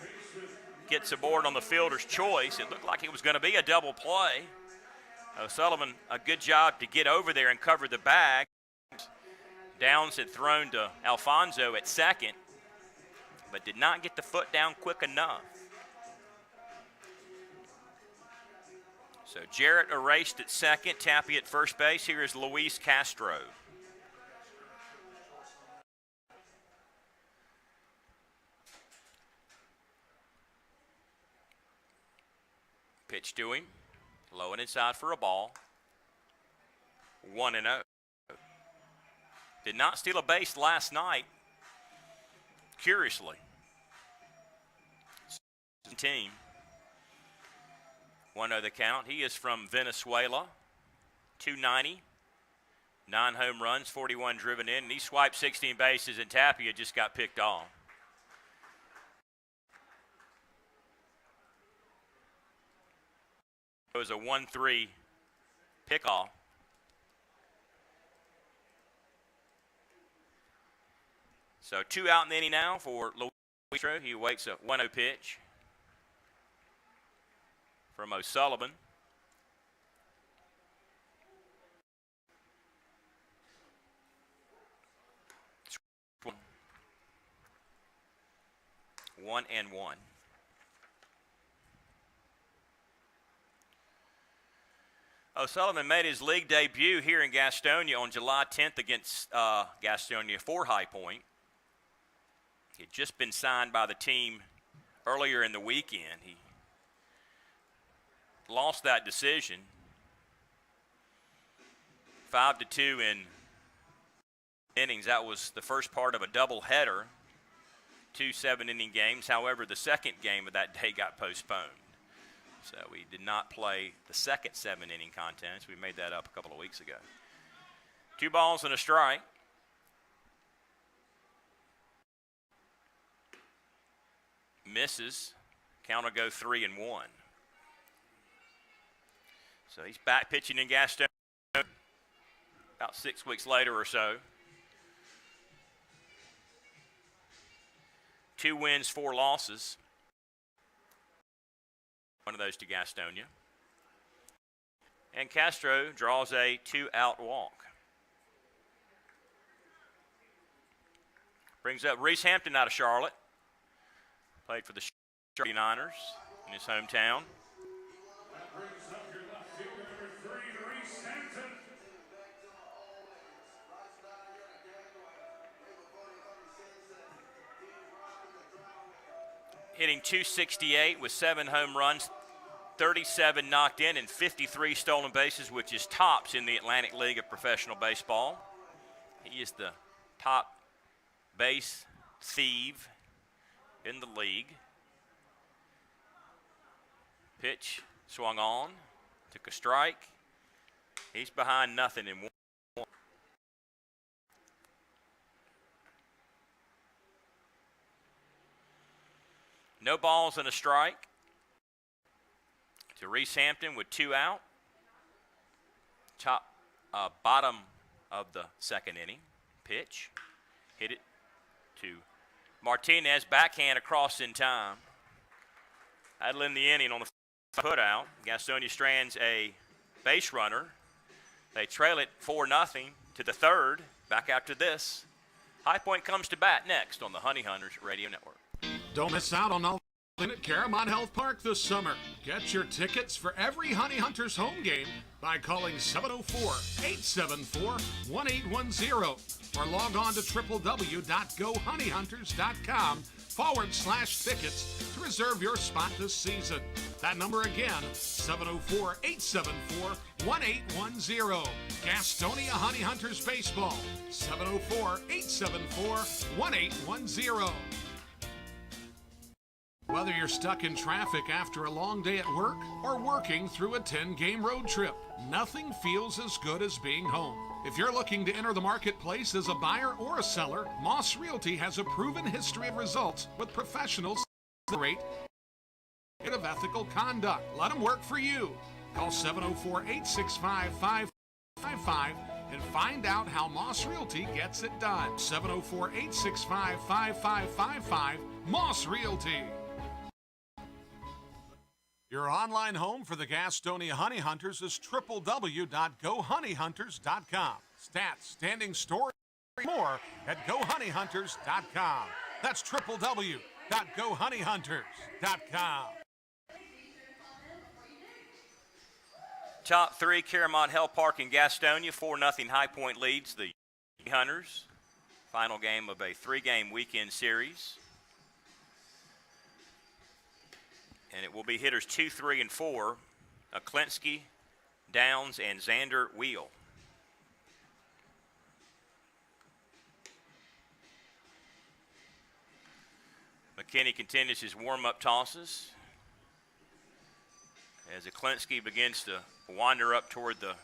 gets aboard on the fielder's choice. It looked like it was going to be a double play. O'Sullivan, a good job to get over there and cover the bag. Downs had thrown to Alfonso at second, but did not get the foot down quick enough. So Jarrett erased at second, Tapia at first base. Here is Luis Castro. Pitch to him, low and inside for a ball. 1-0. Did not steal a base last night, curiously. Team. 1-0 the count. He is from Venezuela. 290. 9 home runs, 41 driven in. And he swiped 16 bases, and Tapia just got picked off. It was a 1-3 pickoff. So 2 out in the inning now for Luis. He waits a 1-0 pitch from O'Sullivan. One and one. O'Sullivan made his league debut here in Gastonia on July 10th against Gastonia for High Point. He had just been signed by the team earlier in the weekend. He lost that decision 5-2 in innings. That was the first part of a doubleheader, 2 7-inning games. However, the second game of that day got postponed. So we did not play the second 7-inning contest. We made that up a couple of weeks ago. 2 balls and a strike. Misses. Count will go 3-1. So he's back pitching in Gastonia. about 6 weeks later or so. 2 wins, 4 losses. One of those to Gastonia. And Castro draws a 2-out walk. Brings up Reese Hampton out of Charlotte. Played for the 49ers in his hometown. That brings up your left fielder, number 3, Reese Hampton. Hitting .268 with 7 home runs, 37 knocked in, and 53 stolen bases, which is tops in the Atlantic League of Professional Baseball. He is the top base thief in the league. Pitch swung on, took a strike. He's behind nothing in 1. No balls and a strike to Reese Hampton with 2 out. Bottom of the 2nd inning. Pitch. Hit it to Martinez. Backhand across in time. That'll end the inning on the put out. Gastonia strands a base runner. They trail it 4-0 to the 3rd. Back after this. High Point comes to bat next on the Honey Hunters Radio Network. Don't miss out on all at Caramont Health Park this summer. Get your tickets for every Honey Hunters home game by calling 704-874-1810 or log on to www.gohoneyhunters.com/tickets to reserve your spot this season. That number again, 704-874-1810. Gastonia Honey Hunters Baseball, 704-874-1810. Whether you're stuck in traffic after a long day at work or working through a 10-game road trip, nothing feels as good as being home. If you're looking to enter the marketplace as a buyer or a seller, Moss Realty has a proven history of results with professionals that rate of ethical conduct. Let them work for you. Call 704-865-5555 and find out how Moss Realty gets it done. 704-865-5555, Moss Realty. Your online home for the Gastonia Honey Hunters is www.gohoneyhunters.com. Stats, standing stories, more at gohoneyhunters.com. That's www.gohoneyhunters.com. Top 3, Caramont Health Park in Gastonia. 4-0 High Point leads the Hunters. Final game of a 3-game weekend series. And it will be hitters 2, 3, and 4, Aklinsky, Downs, and Xander Wheel. McKinney continues his warm-up tosses as Aklinsky begins to wander up toward the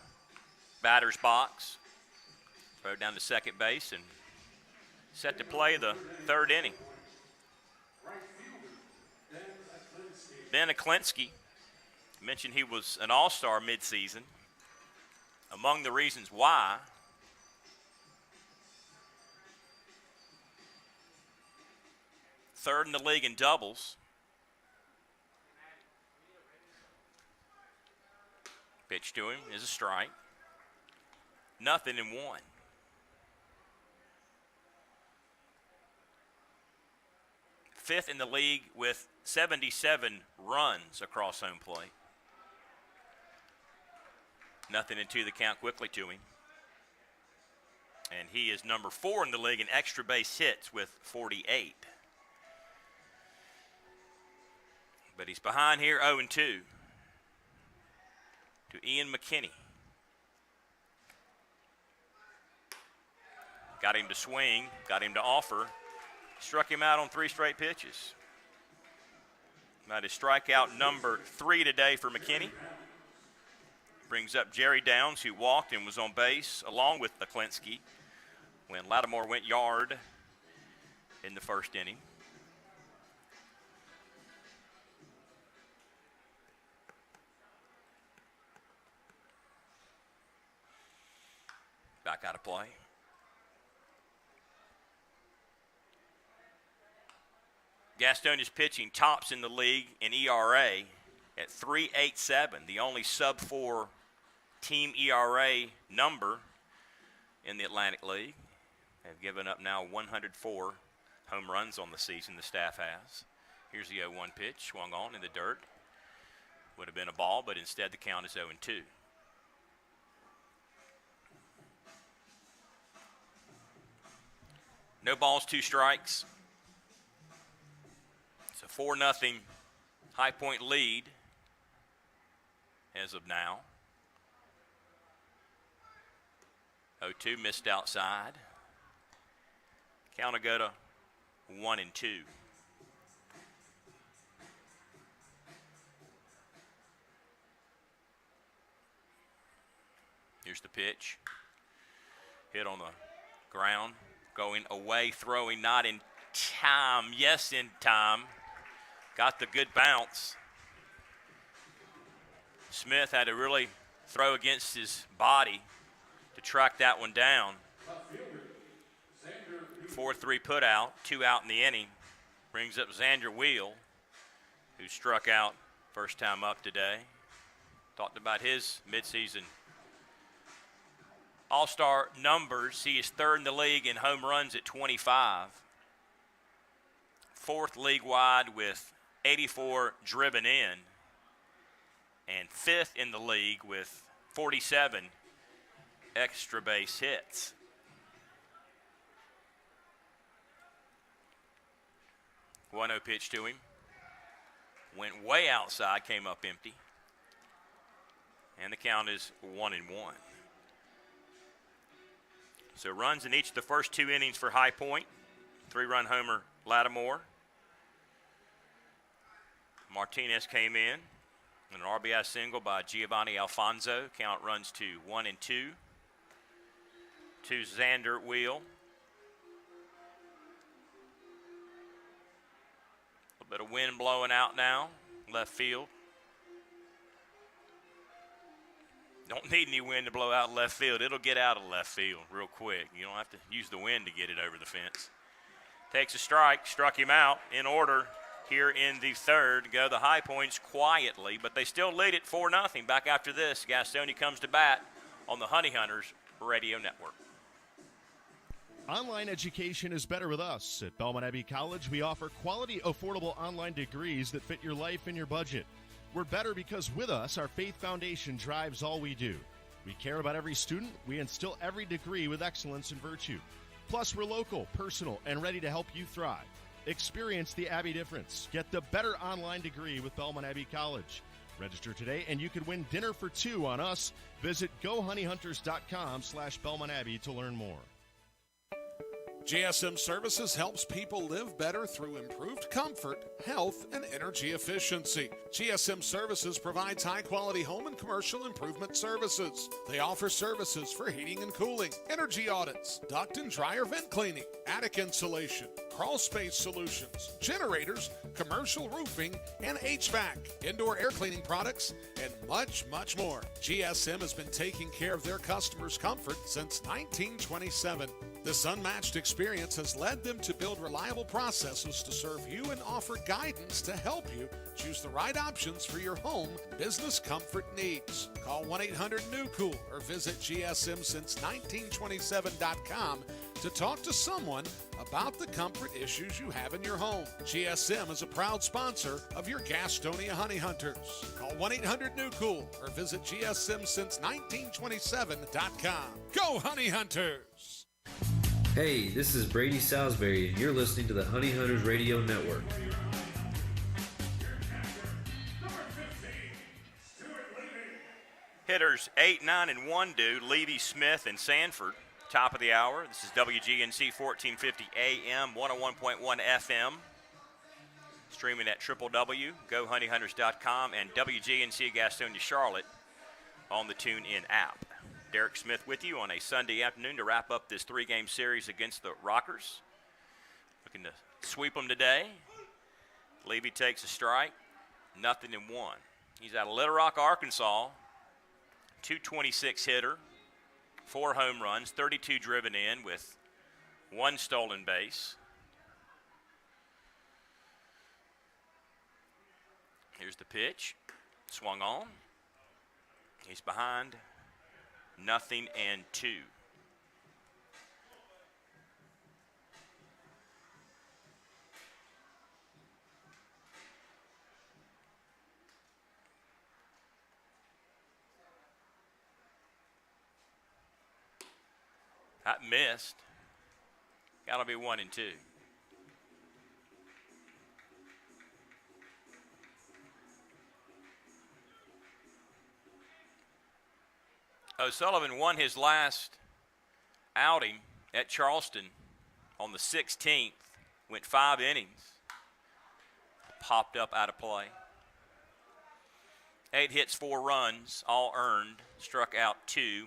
batter's box. Throw down to second base and set to play the 3rd inning. Ben Aklinsky, mentioned he was an all-star midseason. Among the reasons why, third in the league in doubles. Pitch to him is a strike. 0-1. Fifth in the league with 77 runs across home plate. 0-2 the count quickly to him. And he is number 4 in the league in extra base hits with 48. But he's behind here 0-2 to Ian McKinney. Got him to swing, got him to offer. Struck him out on 3 straight pitches. That is strikeout number 3 today for McKinney. Brings up Jerry Downs, who walked and was on base along with Aklinsky when Lattimore went yard in the 1st inning. back out of play. Gastonia's pitching tops in the league in ERA at 3.87, the only sub-4 team ERA number in the Atlantic League. They've given up now 104 home runs on the season, the staff has. Here's the 0-1 pitch, swung on in the dirt. Would have been a ball, but instead the count is 0-2. No balls, 2 strikes. It's a 4-0 High Point lead as of now. 0-2 missed outside. Count will go to 1-2. Here's the pitch. Hit on the ground. Going away, throwing not in time. Yes, in time. Got the good bounce. Smith had to really throw against his body to track that one down. 4-3 put out, 2 out in the inning. Brings up Xander Wheel, who struck out first time up today. Talked about his midseason All-Star numbers. He is 3rd in the league in home runs at 25. 4th league-wide with 84 driven in. And 5th in the league with 47 extra base hits. One 0 pitch to him. Went way outside, came up empty. And the count is 1-1. So runs in each of the first 2 innings for High Point. 3-run homer Lattimore. Martinez came in. An RBI single by Giovanni Alfonso. Count runs to 1-2. To Xander Wheel. A little bit of wind blowing out now. Left field. Don't need any wind to blow out left field. It'll get out of left field real quick. You don't have to use the wind to get it over the fence. Takes a strike. Struck him out in order here in the 3rd. Go the High Points quietly, but they still lead it 4-0. Back after this, Gastonia comes to bat on the Honey Hunters Radio Network. Online education is better with us. At Belmont Abbey College, we offer quality, affordable online degrees that fit your life and your budget. We're better because with us, our faith foundation drives all we do. We care about every student. We instill every degree with excellence and virtue. Plus, we're local, personal, and ready to help you thrive. Experience the Abbey difference. Get the better online degree with Belmont Abbey College. Register today, and you could win dinner for 2 on us. Visit GoHoneyHunters.com/Belmont Abbey to learn more. GSM Services helps people live better through improved comfort, health, and energy efficiency. GSM Services provides high-quality home and commercial improvement services. They offer services for heating and cooling, energy audits, duct and dryer vent cleaning, attic insulation, crawl space solutions, generators, commercial roofing, and HVAC, indoor air cleaning products, and much, much more. GSM has been taking care of their customers' comfort since 1927. This unmatched experience has led them to build reliable processes to serve you and offer guidance to help you choose the right options for your home business comfort needs. Call 1-800-NEW-COOL or visit GSMsince1927.com to talk to someone about the comfort issues you have in your home. GSM is a proud sponsor of your Gastonia Honey Hunters. Call 1-800-NEW-COOL or visit GSMsince1927.com. Go Honey Hunters! Hey, this is Brady Salisbury, and you're listening to the Honey Hunters Radio Network. Hitters 8, 9, and 1 do. Levy, Smith, and Sanford. Top of the hour. This is WGNC 1450 AM, 101.1 FM. Streaming at www.gohoneyhunters.com and WGNC Gastonia Charlotte on the TuneIn app. Derek Smith with you on a Sunday afternoon to wrap up this 3-game series against the Rockers. Looking to sweep them today. Levy takes a strike. 0-1. He's out of Little Rock, Arkansas. 226 hitter. 4 home runs, 32 driven in with 1 stolen base. Here's the pitch. Swung on. He's behind. 0-2. That missed. Got to be 1-2. O'Sullivan won his last outing at Charleston on the 16th, went 5 innings, popped up out of play. 8 hits, 4 runs, all earned, struck out 2,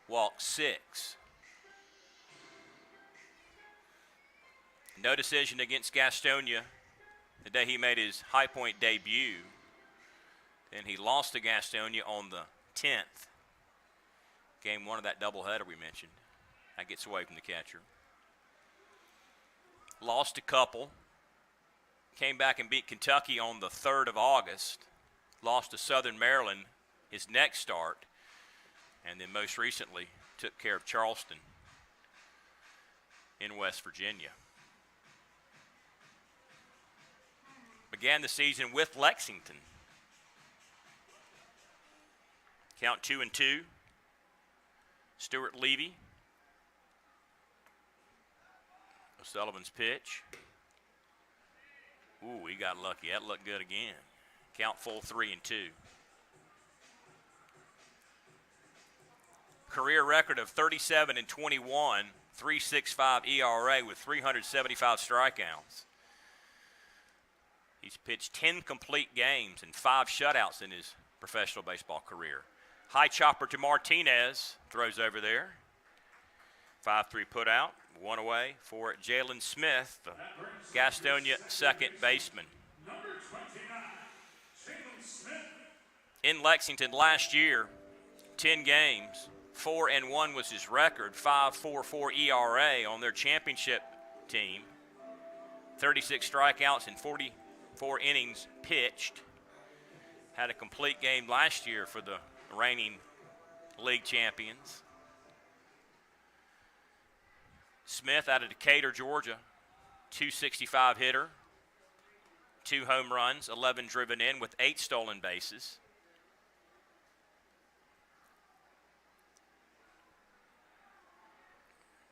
walked 6. No decision against Gastonia the day he made his High Point debut. And he lost to Gastonia on the 10th. Game 1 of that doubleheader we mentioned. That gets away from the catcher. Lost a couple. Came back and beat Kentucky on the 3rd of August. Lost to Southern Maryland his next start. And then most recently took care of Charleston in West Virginia. Began the season with Lexington. Count 2-2. Stuart Levy. O'Sullivan's pitch. Ooh, he got lucky. That looked good again. Count full 3-2. Career record of 37-21, 3.65 ERA with 375 strikeouts. He's pitched 10 complete games and 5 shutouts in his professional baseball career. High chopper to Martinez, throws over there. 5-3 put out, 1 away for Jalen Smith, the Gastonia second baseman. In Lexington last year, 10 games, 4-1 was his record, 5.44 ERA on their championship team. 36 strikeouts and 44 innings pitched. Had a complete game last year for the reigning league champions. Smith out of Decatur, Georgia, 265 hitter, 2 home runs, 11 driven in with 8 stolen bases.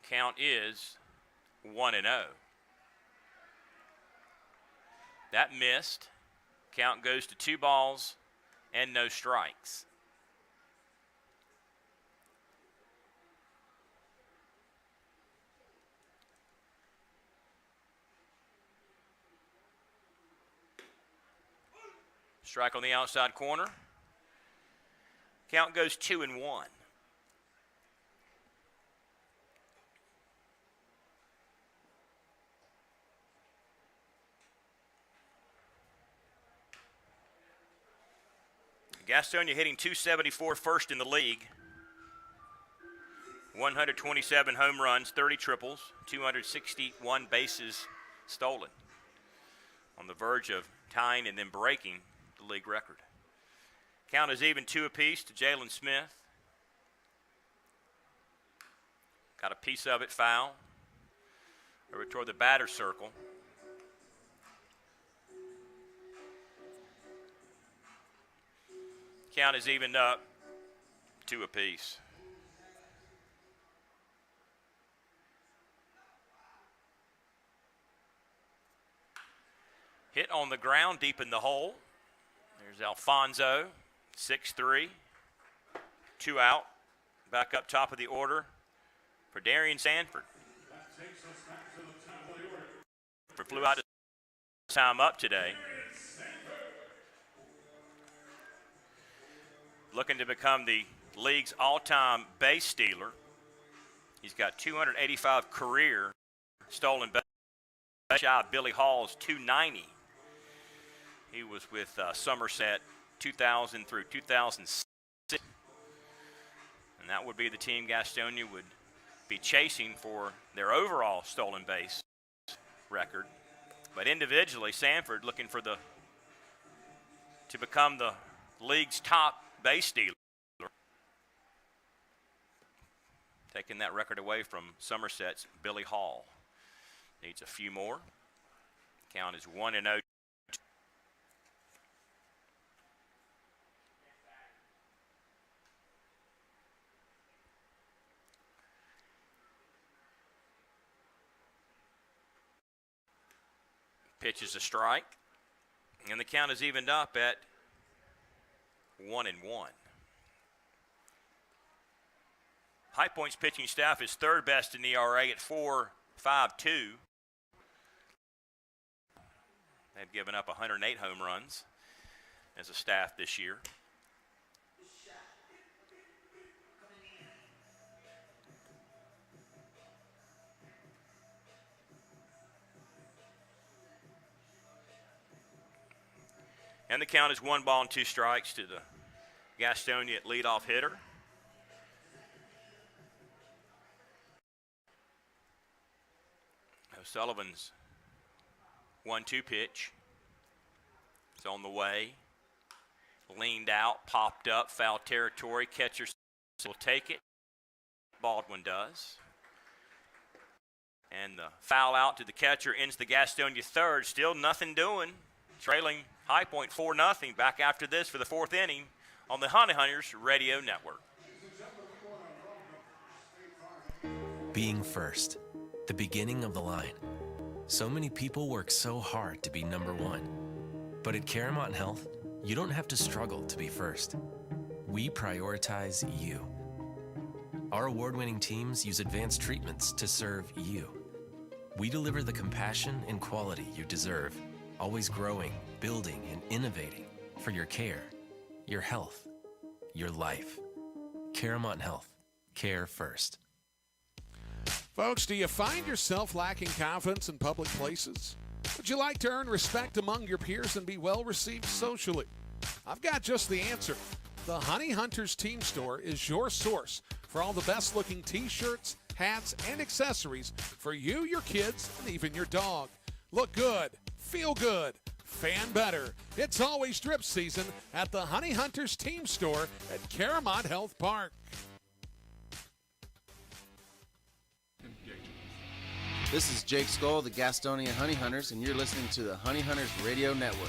Count is 1-0. That missed. Count goes to 2 balls and no strikes. Strike on the outside corner. Count goes 2-1. Gastonia hitting .274, first in the league. 127 home runs, 30 triples, 261 bases stolen. On the verge of tying and then breaking the league record. Count is even 2 apiece to Jalen Smith. Got a piece of it foul. Over toward the batter's circle. Count is evened up 2 apiece. Hit on the ground deep in the hole. There's Alfonso, 6-3. 2 out. Back up top of the order for Darian Sanford. That takes us back to the top of the order. Flew out to time up today. Looking to become the league's all-time base stealer. He's got 285 career stolen base, shy of Billy Hall's 290. He was with Somerset 2000 through 2006. And that would be the team Gastonia would be chasing for their overall stolen base record. But individually, Sanford looking for to become the league's top base stealer. Taking that record away from Somerset's Billy Hall. Needs a few more. Count is 1-0. Pitch is a strike. And the count is evened up at 1-1. High Point's pitching staff is third best in ERA at 4.52. They've given up 108 home runs as a staff this year. And the count is 1-2 strikes to the Gastonia leadoff hitter. O'Sullivan's 1-2 pitch. It's on the way. Leaned out, popped up, foul territory. Catcher will take it. Baldwin does. And the foul out to the catcher ends the Gastonia third. Still nothing doing. Trailing High Point 4-0. Back after this for the fourth inning on the Honey Hunters Radio Network. Being first, the beginning of the line. So many people work so hard to be number one. But at Caramont Health, you don't have to struggle to be first. We prioritize you. Our award-winning teams use advanced treatments to serve you. We deliver the compassion and quality you deserve, always growing, building, and innovating for your care, your health, your life. Caramont Health. Care first. Folks, do you find yourself lacking confidence in public places? Would you like to earn respect among your peers and be well received socially? I've got just the answer. The Honey Hunters Team Store is your source for all the best looking t-shirts, hats, and accessories for you, your kids, and even your dog. Look good, feel good, fan better. It's always drip season at the Honey Hunters Team Store at Caramont Health Park. This is Jake Skoll, the Gastonia Honey Hunters, and you're listening to the Honey Hunters Radio Network.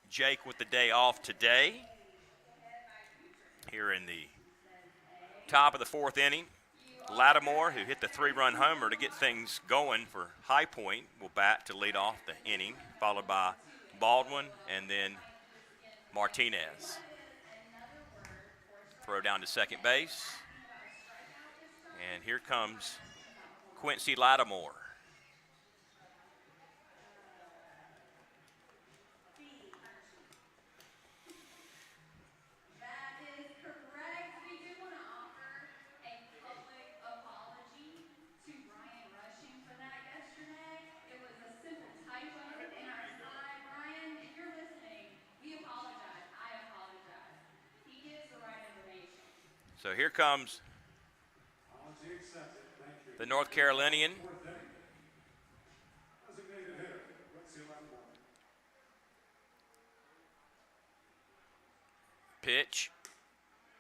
Jake with the day off today. Here in the top of the fourth inning, Lattimore, who hit the 3-run homer to get things going for High Point, will bat to lead off the inning, followed by Baldwin and then Martinez. Throw down to second base. And here comes Quincy Lattimore. That is correct. We do want to offer a public apology to Brian Rushing for that yesterday. It was a simple typo in our slide. Brian, if you're listening, we apologize. I apologize. He gives the right information. So here comes the North Carolinian. Pitch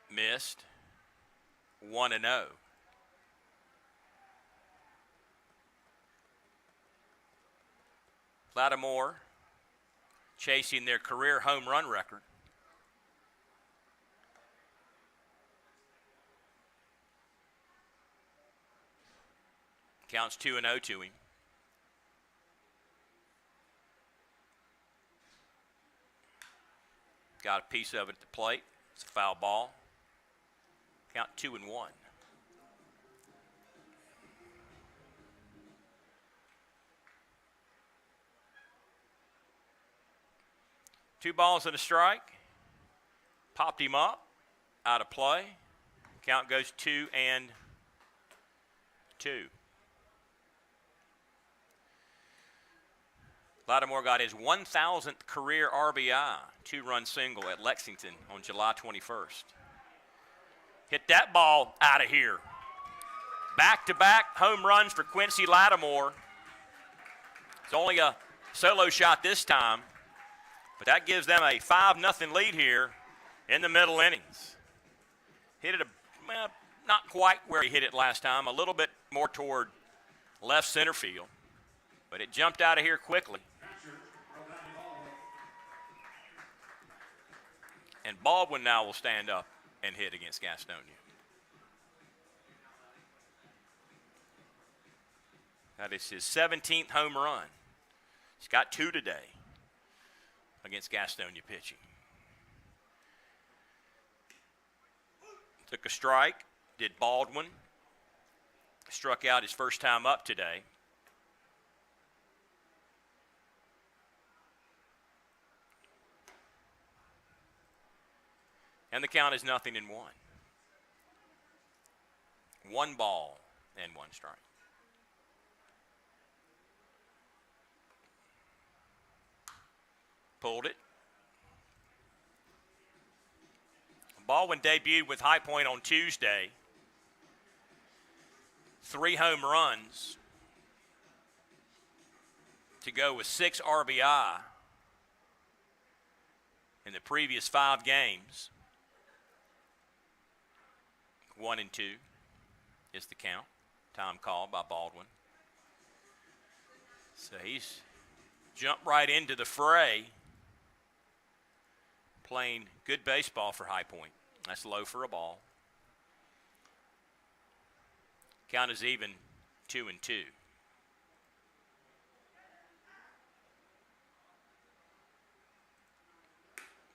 missed. 1-0. Lattimore chasing their career home run record. Counts 2-0 to him. Got a piece of it at the plate. It's a foul ball. Count 2-1. Two balls and a strike. Popped him up. Out of play. Count goes 2-2. Lattimore got his 1,000th career RBI, two-run single at Lexington on July 21st. Hit that ball out of here. Back-to-back home runs for Quincy Lattimore. It's only a solo shot this time, but that gives them a 5-0 lead here in the middle innings. Hit it not quite where he hit it last time, a little bit more toward left center field, but it jumped out of here quickly. And Baldwin now will stand up and hit against Gastonia. That is his 17th home run. He's got 2 today against Gastonia pitching. Took a strike, did Baldwin. Struck out his first time up today. And the count is 0-1. 1 ball and 1 strike. Pulled it. Baldwin debuted with High Point on Tuesday. 3 home runs to go with 6 RBI in the previous 5 games. 1 and 2 is the count. Time called by Baldwin. So he's jumped right into the fray, playing good baseball for High Point. That's low for a ball. Count is even 2 and 2.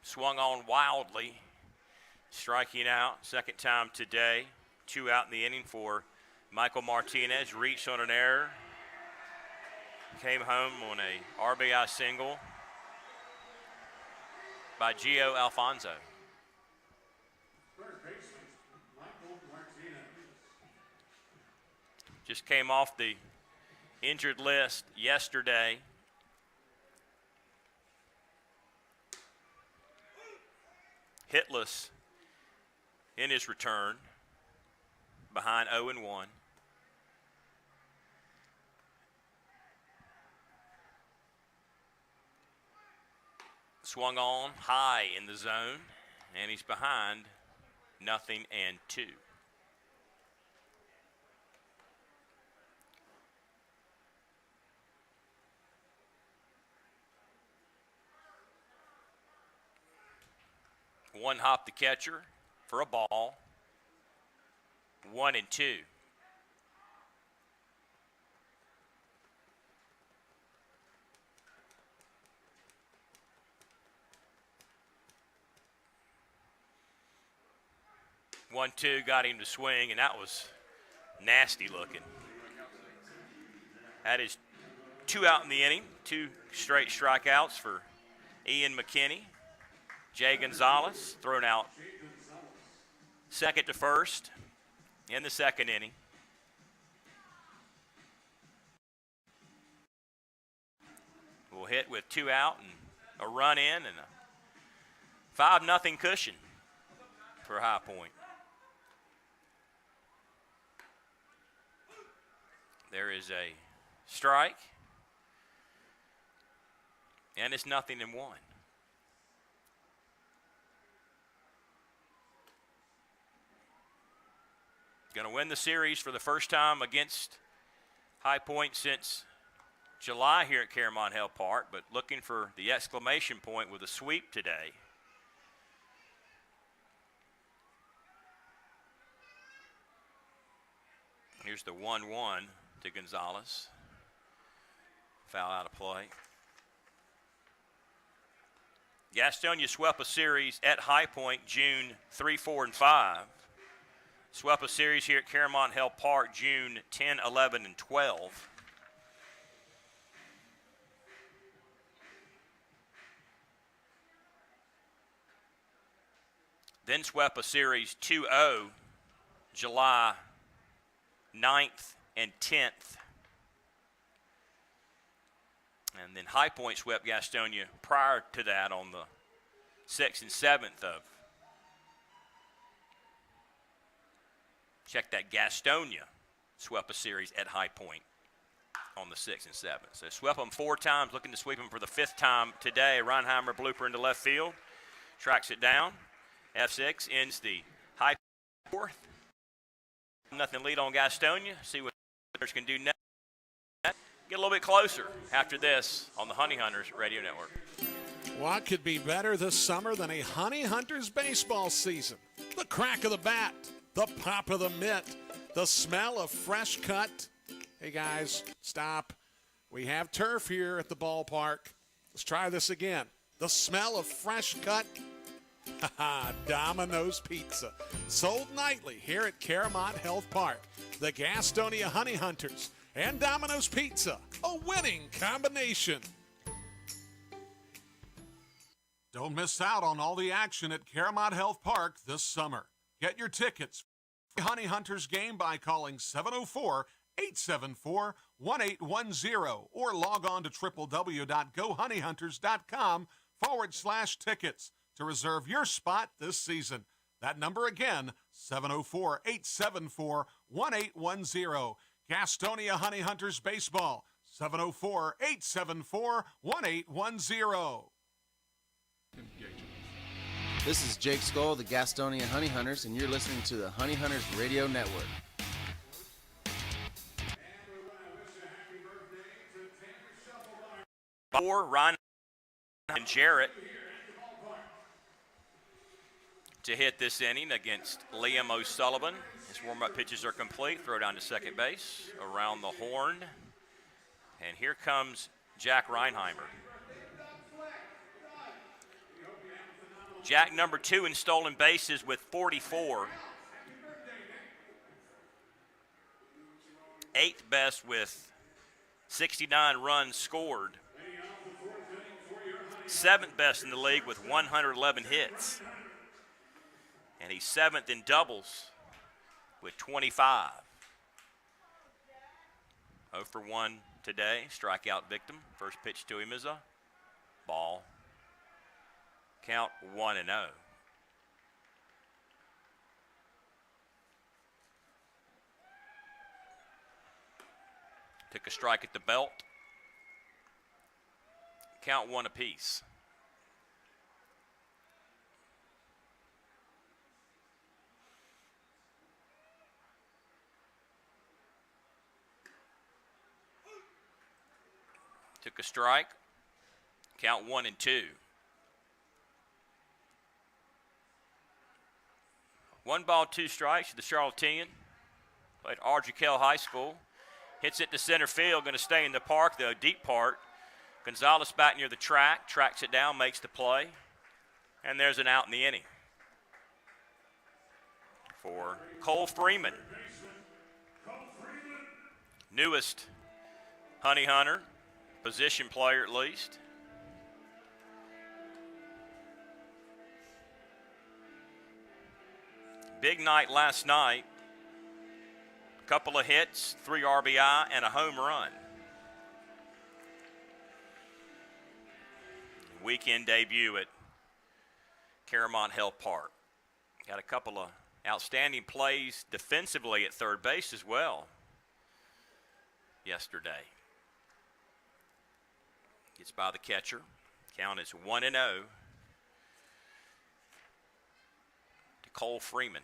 Swung on wildly, striking out second time today. 2 out in the inning for Michael Martinez. Reached on an error. Came home on a RBI single by Gio Alfonso. Just came off the injured list yesterday. Hitless in his return, behind 0-1. Swung on high in the zone, and he's behind 0-2. One hop the catcher for a ball. 1 and 2. One, 2 got him to swing, and that was nasty looking. That is 2 out in the inning. 2 straight strikeouts for Ian McKinney. Jay Gonzalez thrown out second to first in the second inning. We'll hit with 2 out and a run in and a 5-0 cushion for High Point. There is a strike, and it's 0-1. Going to win the series for the first time against High Point since July here at Caramont Hill Park, but looking for the exclamation point with a sweep today. Here's the 1-1 to Gonzalez. Foul out of play. Gastonia swept a series at High Point June 3, 4, and 5. Swept a series here at Caramont Hill Park June 10, 11, and 12. Then swept a series 2-0 July 9th and 10th. And then High Point swept Gastonia prior to that on the 6th and 7th of. Check that, Gastonia swept a series at High Point on the 6th and 7th. So swept them 4 times, looking to sweep them for the 5th time today. Reinheimer blooper into left field, tracks it down. F6 ends the High 4th. Nothing lead on Gastonia. See what the Hunters can do next. Get a little bit closer after this on the Honey Hunters Radio Network. What could be better this summer than a Honey Hunters baseball season? The crack of the bat, the pop of the mitt, the smell of fresh cut. Hey guys, stop. We have turf here at the ballpark. Let's try this again. The smell of fresh cut. Domino's Pizza. Sold nightly here at Caramont Health Park. The Gastonia Honey Hunters and Domino's Pizza, a winning combination. Don't miss out on all the action at Caramont Health Park this summer. Get your tickets for the Honey Hunters game by calling 704-874-1810 or log on to www.gohoneyhunters.com/tickets to reserve your spot this season. That number again, 704-874-1810. Gastonia Honey Hunters Baseball, 704-874-1810. This is Jake Skoll, the Gastonia Honey Hunters, and you're listening to the Honey Hunters Radio Network. For Ron and Jarrett to hit this inning against Liam O'Sullivan. His warm-up pitches are complete. Throw down to second base, around the horn. And here comes Jack Reinheimer. Jack number 2 in stolen bases with 44. 8th best with 69 runs scored. 7th best in the league with 111 hits. And he's 7th in doubles with 25. 0 for 1 today, strikeout victim. First pitch to him is a ball. Count 1-0. Took a strike at the belt. Count 1 apiece. Took a strike. Count 1 and 2. 1 ball, 2 strikes to the Charlatan. Played Ardrey High School. Hits it to center field. Going to stay in the park, though, deep part. Gonzalez back near the track. Tracks it down, makes the play. And there's an out in the inning for Cole Freeman. Newest Honey Hunter. Position player at least. Big night last night. Couple of hits, 3 RBI, and a home run. Weekend debut at Caramont Health Park. Got a couple of outstanding plays defensively at third base as well yesterday. Gets by the catcher. Count is 1-0 to Cole Freeman.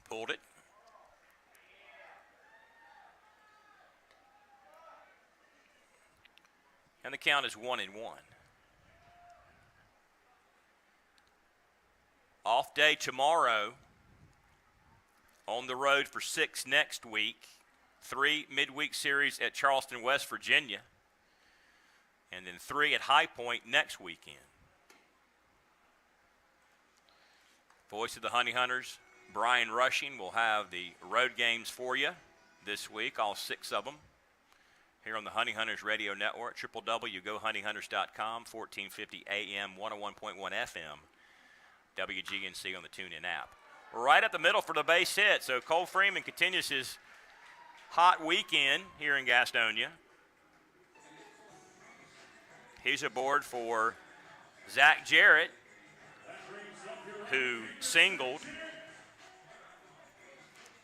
Pulled it. And the count is 1-1. Off day tomorrow. On the road for 6 next week. 3 midweek series at Charleston, West Virginia. And then 3 at High Point next weekend. Voice of the Honey Hunters, Brian Rushing, will have the road games for you this week, all 6 of them, here on the Honey Hunters Radio Network, www.gohoneyhunters.com, 1450 AM, 101.1 FM, WGNC on the TuneIn app. right up the middle for the base hit. So Cole Freeman continues his hot weekend here in Gastonia. He's aboard for Zach Jarrett, who singled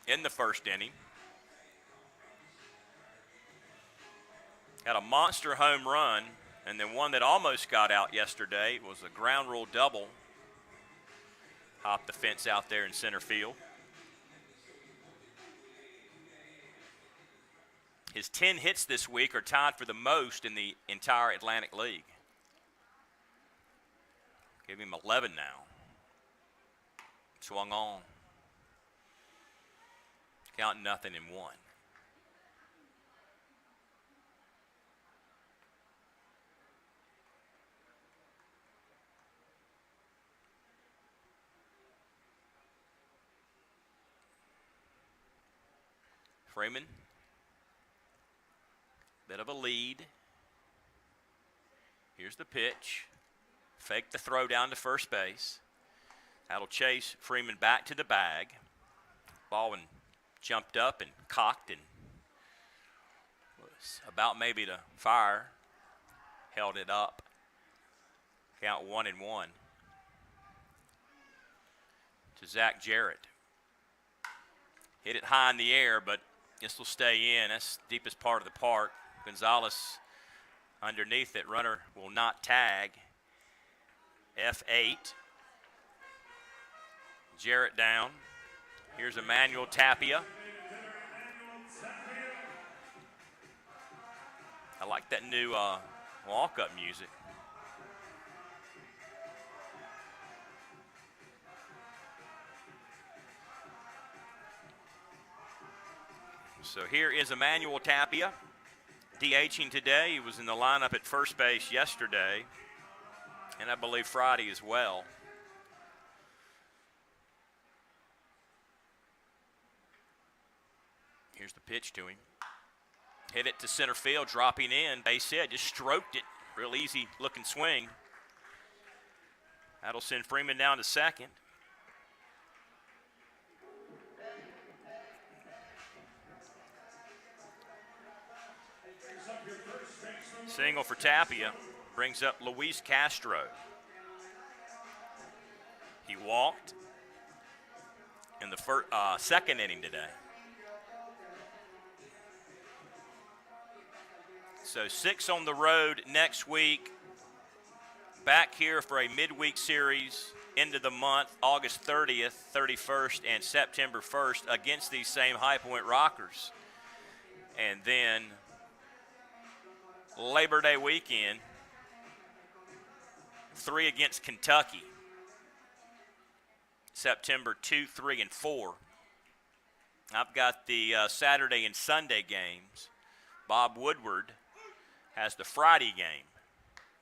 in the first inning. Had a monster home run, and then one that almost got out yesterday was a ground rule double. Hopped the fence out there in center field. His 10 hits this week are tied for the most in the entire Atlantic League. Give him 11 now. Swung on. Count nothing in one. Freeman, bit of a lead. Here's the pitch. Fake the throw down to first base. That'll chase Freeman back to the bag. Baldwin jumped up and cocked and was about maybe to fire. Held it up. Count 1-1 to Zach Jarrett. Hit it high in the air, but this will stay in. That's the deepest part of the park. Gonzalez underneath it. Runner will not tag. F8. Jarrett down. Here's Emmanuel Tapia. I like that new walk-up music. So here is Emmanuel Tapia, DHing today. He was in the lineup at first base yesterday, and I believe Friday as well. Here's the pitch to him. Hit it to center field, dropping in, base hit, just stroked it. Real easy looking swing. That'll send Freeman down to second. Single for Tapia brings up Luis Castro. He walked in the second inning today. So 6 on the road next week. Back here for a midweek series into the month, August 30th, 31st, and September 1st against these same High Point Rockers. And then Labor Day weekend, 3 against Kentucky, September 2, 3, and 4. I've got the Saturday and Sunday games. Bob Woodward has the Friday game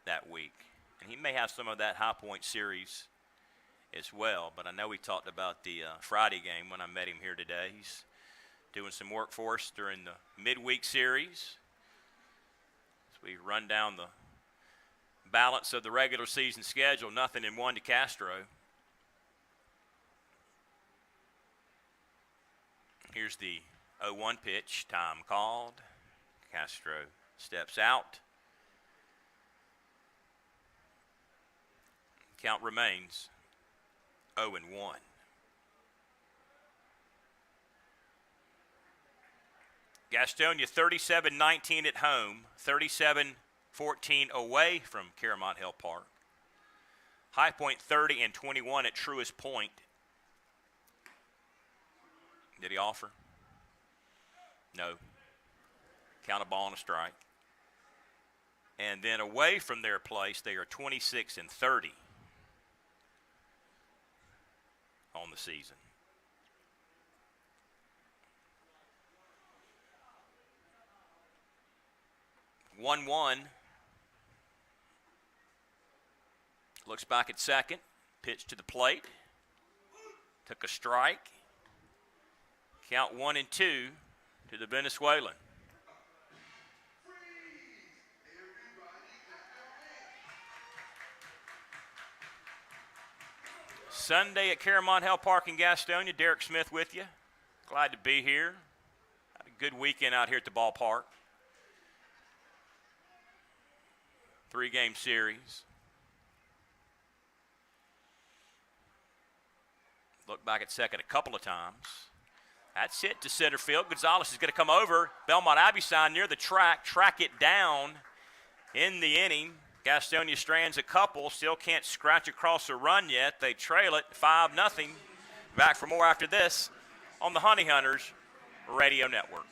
that week, and he may have some of that High Point series as well, but I know we talked about the Friday game when I met him here today. He's doing some work for us during the midweek series. We run down the balance of the regular season schedule. 0-1 to Castro. Here's the 0-1 pitch. Time called. Castro steps out. Count remains 0-1. Gastonia 37-19 at home, 37-14 away from Caramont Hill Park. High Point 30-21 at Truist Point. Did he offer? No. Count a ball and a strike. And then away from their place, they are 26-30 on the season. 1-1. Looks back at second. Pitch to the plate. Took a strike. Count 1-2 to the Venezuelan. Sunday at Caramont Health Park in Gastonia. Derek Smith with you. Glad to be here. Had a good weekend out here at the ballpark. 3-game series. Look back at second a couple of times. That's hit to center field. Gonzalez is going to come over. Belmont Abbey sign near the track it down in the inning. Gastonia strands a couple, still can't scratch across a run yet. They trail it 5-0. Back for more after this on the Honey Hunters Radio Network.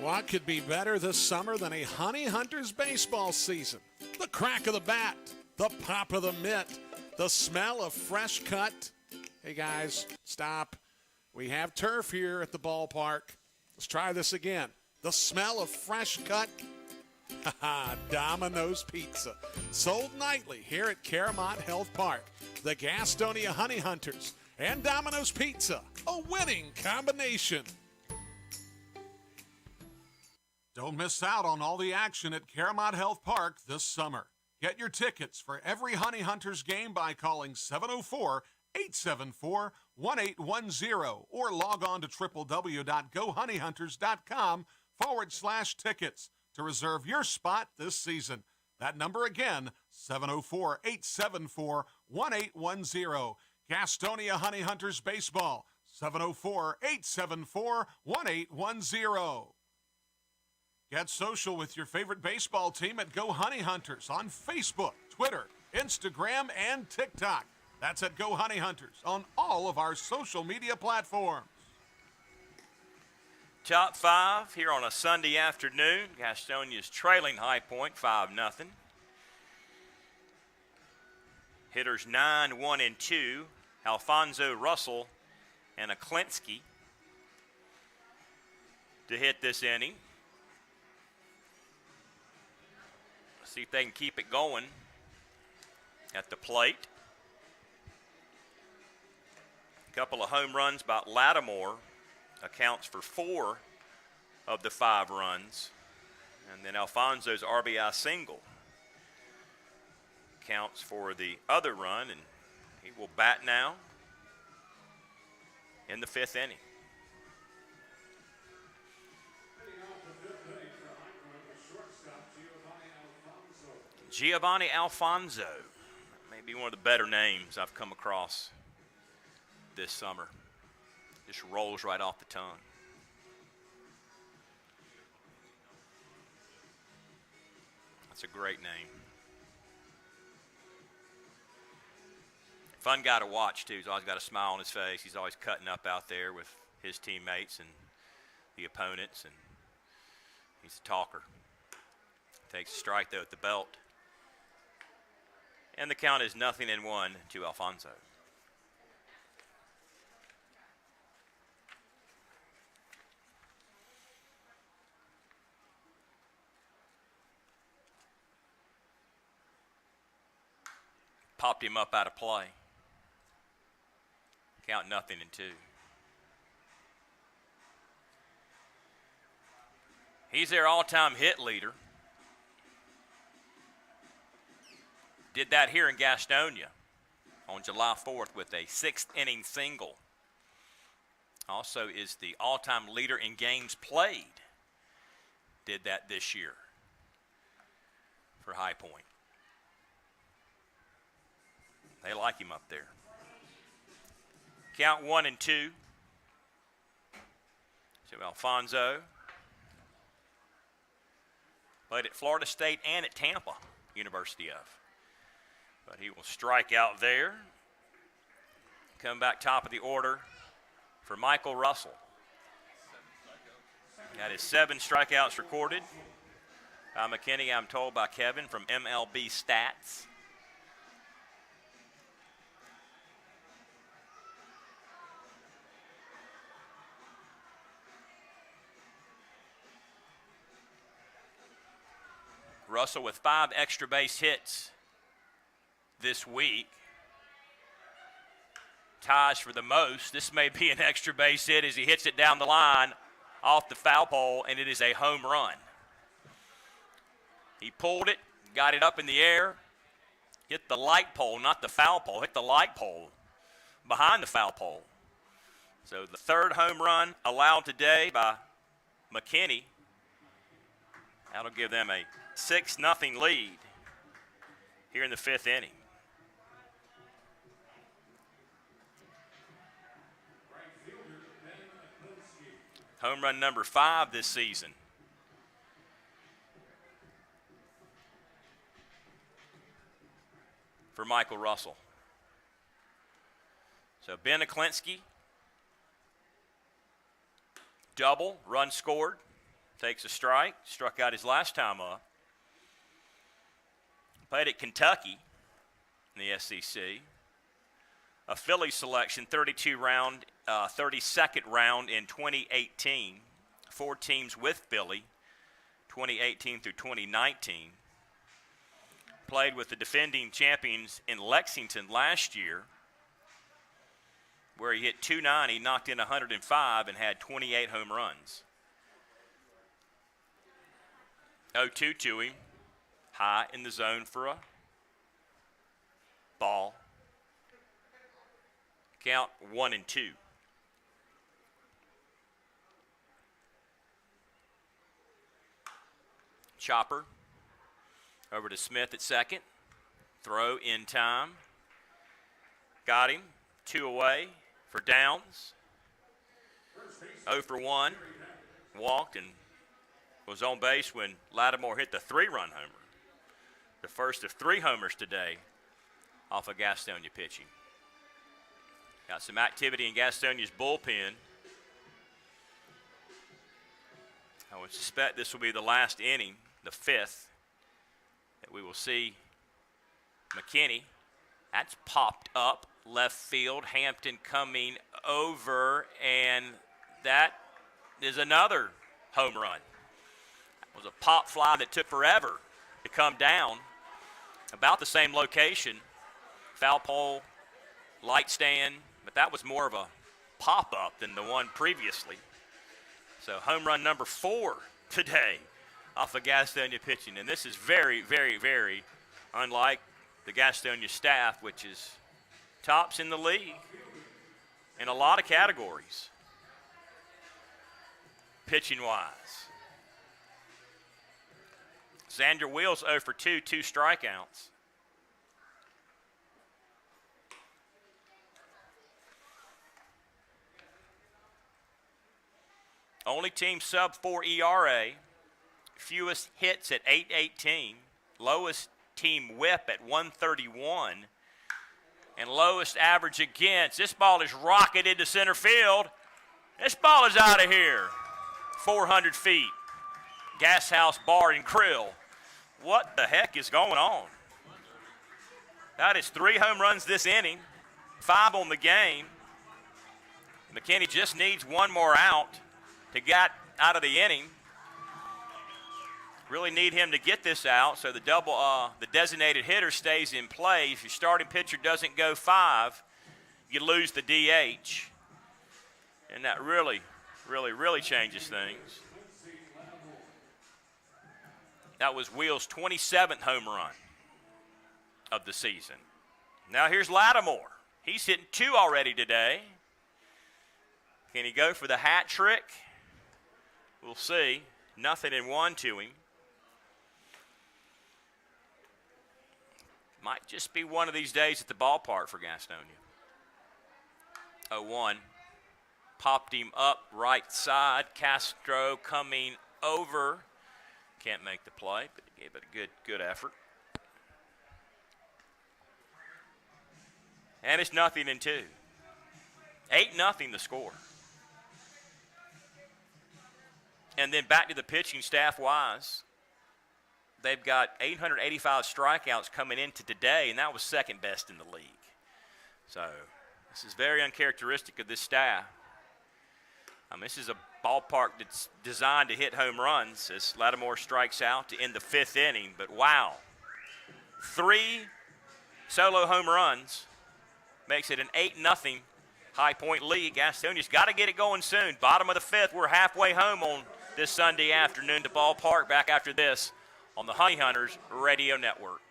What could be better this summer than a Honey Hunters baseball season? The crack of the bat, the pop of the mitt, the smell of fresh cut. Hey guys, stop. We have turf here at the ballpark. Let's try this again. The smell of fresh cut. Domino's Pizza. Sold nightly here at Caramont Health Park. The Gastonia Honey Hunters and Domino's Pizza. A winning combination. Don't miss out on all the action at Caramont Health Park this summer. Get your tickets for every Honey Hunters game by calling 704-874-1810 or log on to www.gohoneyhunters.com/tickets to reserve your spot this season. That number again, 704-874-1810. Gastonia Honey Hunters Baseball, 704-874-1810. Get social with your favorite baseball team at Go Honey Hunters on Facebook, Twitter, Instagram, and TikTok. That's at Go Honey Hunters on all of our social media platforms. Top 5 here on a Sunday afternoon. Gastonia's trailing High Point 5-0. Hitters 9, 1, and 2. Alfonso Russell and Aklinski to hit this inning. See if they can keep it going at the plate. A couple of home runs by Lattimore accounts for 4 of the 5 runs. And then Alfonso's RBI single counts for the other run, and he will bat now in the 5th inning. Giovanni Alfonso, maybe one of the better names I've come across this summer. Just rolls right off the tongue. That's a great name. Fun guy to watch, too. He's always got a smile on his face. He's always cutting up out there with his teammates and the opponents, and he's a talker. Takes a strike, though, at the belt. And the count is 0-1 to Alfonso. Popped him up out of play. Count 0-2. He's their all-time hit leader. Did that here in Gastonia on July 4th with a 6th-inning single. Also is the all-time leader in games played. Did that this year for High Point. They like him up there. Count 1-2 to Alfonso. Played at Florida State and at Tampa University of. But he will strike out there. Come back top of the order for Michael Russell. That is 7 strikeouts recorded by McKinney, I'm told by Kevin from MLB Stats. Russell with 5 extra base hits this week. Ties for the most. This may be an extra base hit as he hits it down the line off the foul pole, and it is a home run. He pulled it, got it up in the air, Hit the light pole, not the foul pole. Hit the light pole behind the foul pole. So the third home run allowed today by McKinney. That'll give them a 6-0 lead here in the fifth inning. Home run number 5 this season. For Michael Russell. So Ben Aklinski, double, run scored, takes a strike, struck out his last time up. Played at Kentucky in the SEC. A Philly selection, 32 round, 32nd round in 2018. 4 teams with Philly, 2018 through 2019. Played with the defending champions in Lexington last year, where he hit .290, knocked in 105, and had 28 home runs. 0-2 to him, high in the zone for a ball. Count 1-2. Chopper over to Smith at second. Throw in time. Got him. 2 away for Downs. 0 for 1. Walked and was on base when Lattimore hit the 3-run homer. The first of 3 homers today off of Gastonia pitching. Got some activity in Gastonia's bullpen. I would suspect this will be the last inning, the 5th, that we will see McKinney. That's popped up left field. Hampton coming over, and that is another home run. It was a pop fly that took forever to come down. About the same location. Foul pole, light stand, but that was more of a pop-up than the one previously. So home run number 4 today off of Gastonia pitching. And this is very, very, very unlike the Gastonia staff, which is tops in the league in a lot of categories, pitching-wise. Xander Wheels 0 for 2, 2 strikeouts. Only team sub-4 ERA, fewest hits at 818, lowest team whip at 131, and lowest average against. This ball is rocketed to center field. This ball is out of here. 400 feet. Gas House Bar and Grill. What the heck is going on? That is 3 home runs this inning, 5 on the game. McKinney just needs 1 more out to get out of the inning. Really need him to get this out so the designated hitter stays in play. If your starting pitcher doesn't go 5, you lose the DH. And that really, really, really changes things. That was Wheels' 27th home run of the season. Now here's Lattimore. He's hitting 2 already today. Can he go for the hat trick? We'll see. 0-1 to him. Might just be one of these days at the ballpark for Gastonia. 0-1. Popped him up right side. Castro coming over. Can't make the play, but gave it a good effort. And it's 0-2. 8-0 the score. And then back to the pitching staff-wise. They've got 885 strikeouts coming into today, and that was second best in the league. So this is very uncharacteristic of this staff. This is a ballpark that's designed to hit home runs as Lattimore strikes out to end the 5th inning. But wow, 3 solo home runs makes it an 8-0 High Point lead. Gastonia's got to get it going soon. Bottom of the 5th, we're halfway home on this Sunday afternoon to ballpark. Back after this on the Honey Hunters Radio Network.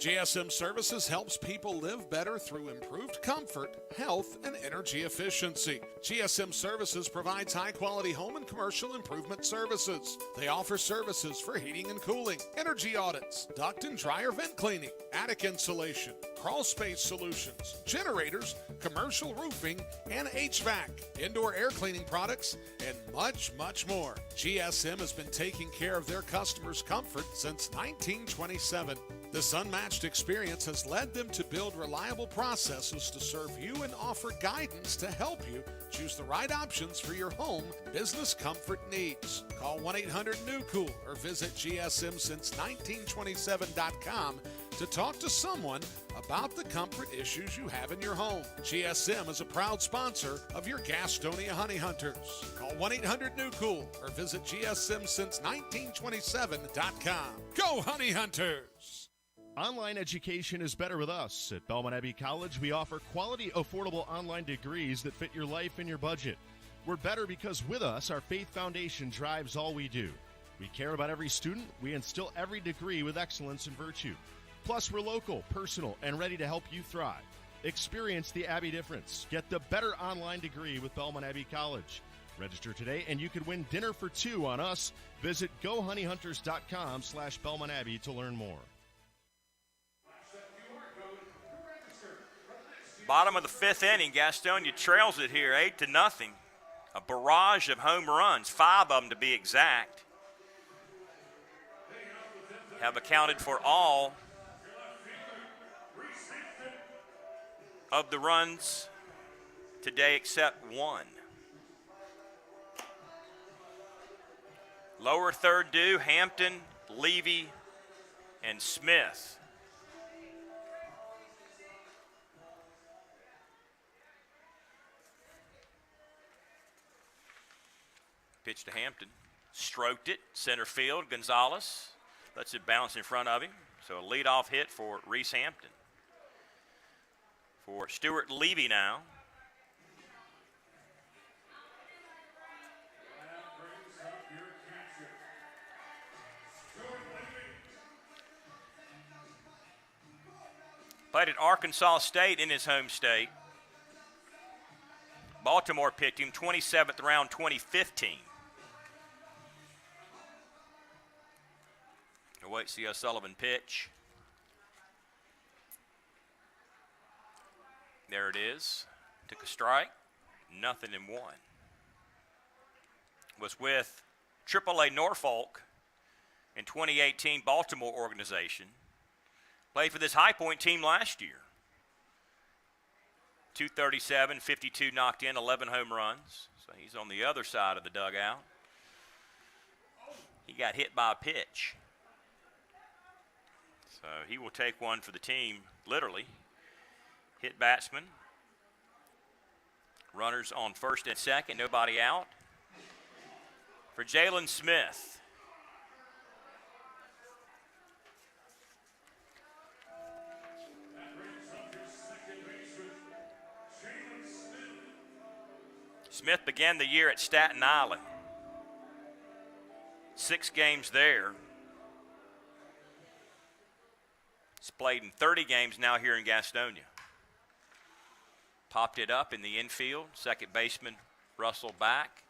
GSM Services helps people live better through improved comfort, health, and energy efficiency. GSM Services provides high-quality home and commercial improvement services. They offer services for heating and cooling, energy audits, duct and dryer vent cleaning, attic insulation, crawl space solutions, generators, commercial roofing, and HVAC, indoor air cleaning products, and much, much more. GSM has been taking care of their customers' comfort since 1927. This unmatched experience has led them to build reliable processes to serve you and offer guidance to help you choose the right options for your home business comfort needs. Call 1-800-NEW-COOL or visit gsmsince1927.com to talk to someone about the comfort issues you have in your home. GSM is a proud sponsor of your Gastonia Honey Hunters. Call 1-800-NEW-COOL or visit gsmsince1927.com. Go Honey Hunters! Online education is better with us. At Belmont Abbey College, we offer quality, affordable online degrees that fit your life and your budget. We're better because with us, our faith foundation drives all we do. We care about every student. We instill every degree with excellence and virtue. Plus, we're local, personal, and ready to help you thrive. Experience the Abbey difference. Get the better online degree with Belmont Abbey College. Register today, and you could win dinner for two on us. Visit GoHoneyHunters.com/Belmont Abbey to learn more. Bottom of the fifth inning, Gastonia trails it here 8-0. A barrage of home runs, 5 of them to be exact, have accounted for all of the runs today except one. Lower third due, Hampton, Levy, and Smith. Pitch to Hampton. Stroked it, center field. Gonzalez lets it bounce in front of him. So a leadoff hit for Reese Hampton. For Stuart Levy now. Played at Arkansas State in his home state. Baltimore picked him 27th round 2015. We'll wait to see O'Sullivan pitch. There it is. Took a strike. 0-1. Was with AAA Norfolk in 2018 Baltimore organization. Played for this High Point team last year. 237, 52 knocked in, 11 home runs. So he's on the other side of the dugout. He got hit by a pitch. So he will take one for the team, literally. Hit batsman. Runners on first and second, nobody out. For Jalen Smith. Smith began the year at Staten Island. 6 games there. He's played in 30 games now here in Gastonia. Popped it up in the infield. Second baseman Russell back.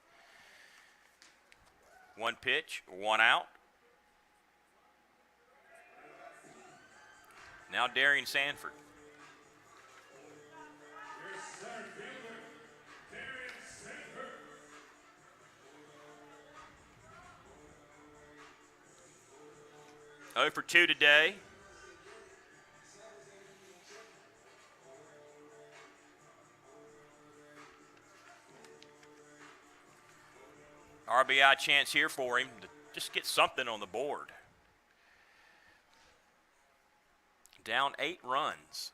1 pitch, 1 out. Now Darian Sanford. Oh for 2 today. RBI chance here for him to just get something on the board. Down 8 runs.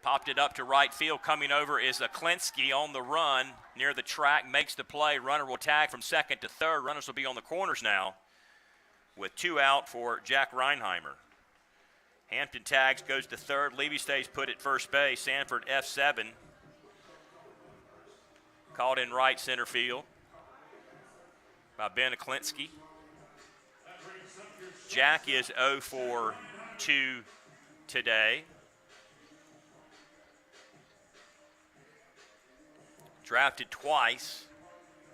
Popped it up to right field. Coming over is Aklinski on the run near the track. Makes the play. Runner will tag from second to third. Runners will be on the corners now with 2 out for Jack Reinheimer. Hampton tags, goes to third. Levy stays put at first base. Sanford F7. Called in right center field by Ben Aklinski. Jack is 0 for 2 today. Drafted twice,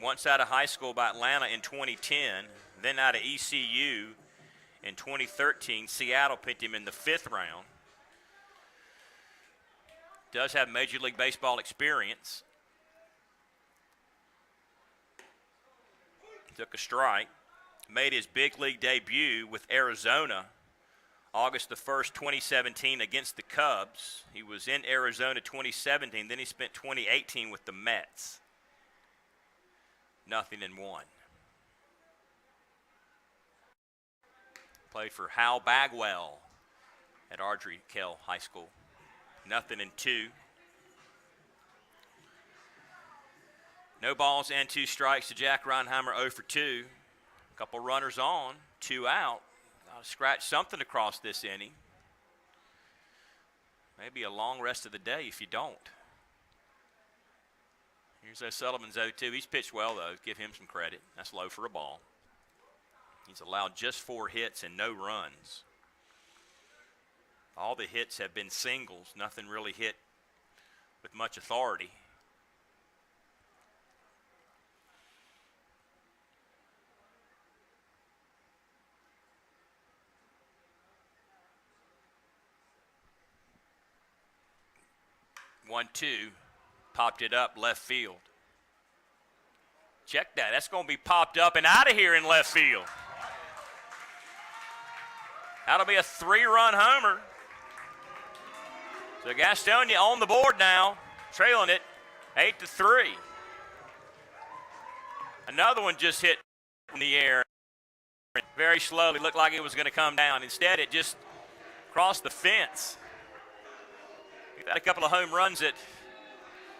once out of high school by Atlanta in 2010, then out of ECU in 2013. Seattle picked him in the 5th round. Does have Major League Baseball experience. Took a strike. Made his big league debut with Arizona August the 1st, 2017 against the Cubs. He was in Arizona 2017. Then he spent 2018 with the Mets. 0-1. Played for Hal Bagwell at Ardrey Kell High School. 0-2. No balls and 2 strikes to Jack Reinheimer, 0 for 2. Couple runners on, 2 out. Got to scratch something across this inning. Maybe a long rest of the day if you don't. Here's O'Sullivan's 0-2. He's pitched well, though. Give him some credit. That's low for a ball. He's allowed just 4 hits and no runs. All the hits have been singles. Nothing really hit with much authority. One, two, popped it up left field. Check that. That's going to be popped up and out of here in left field. That'll be a 3-run homer. So Gastonia on the board now, trailing it 8-3. Another one just hit in the air very slowly. Looked like it was going to come down. Instead, it just crossed the fence. We've had a couple of home runs that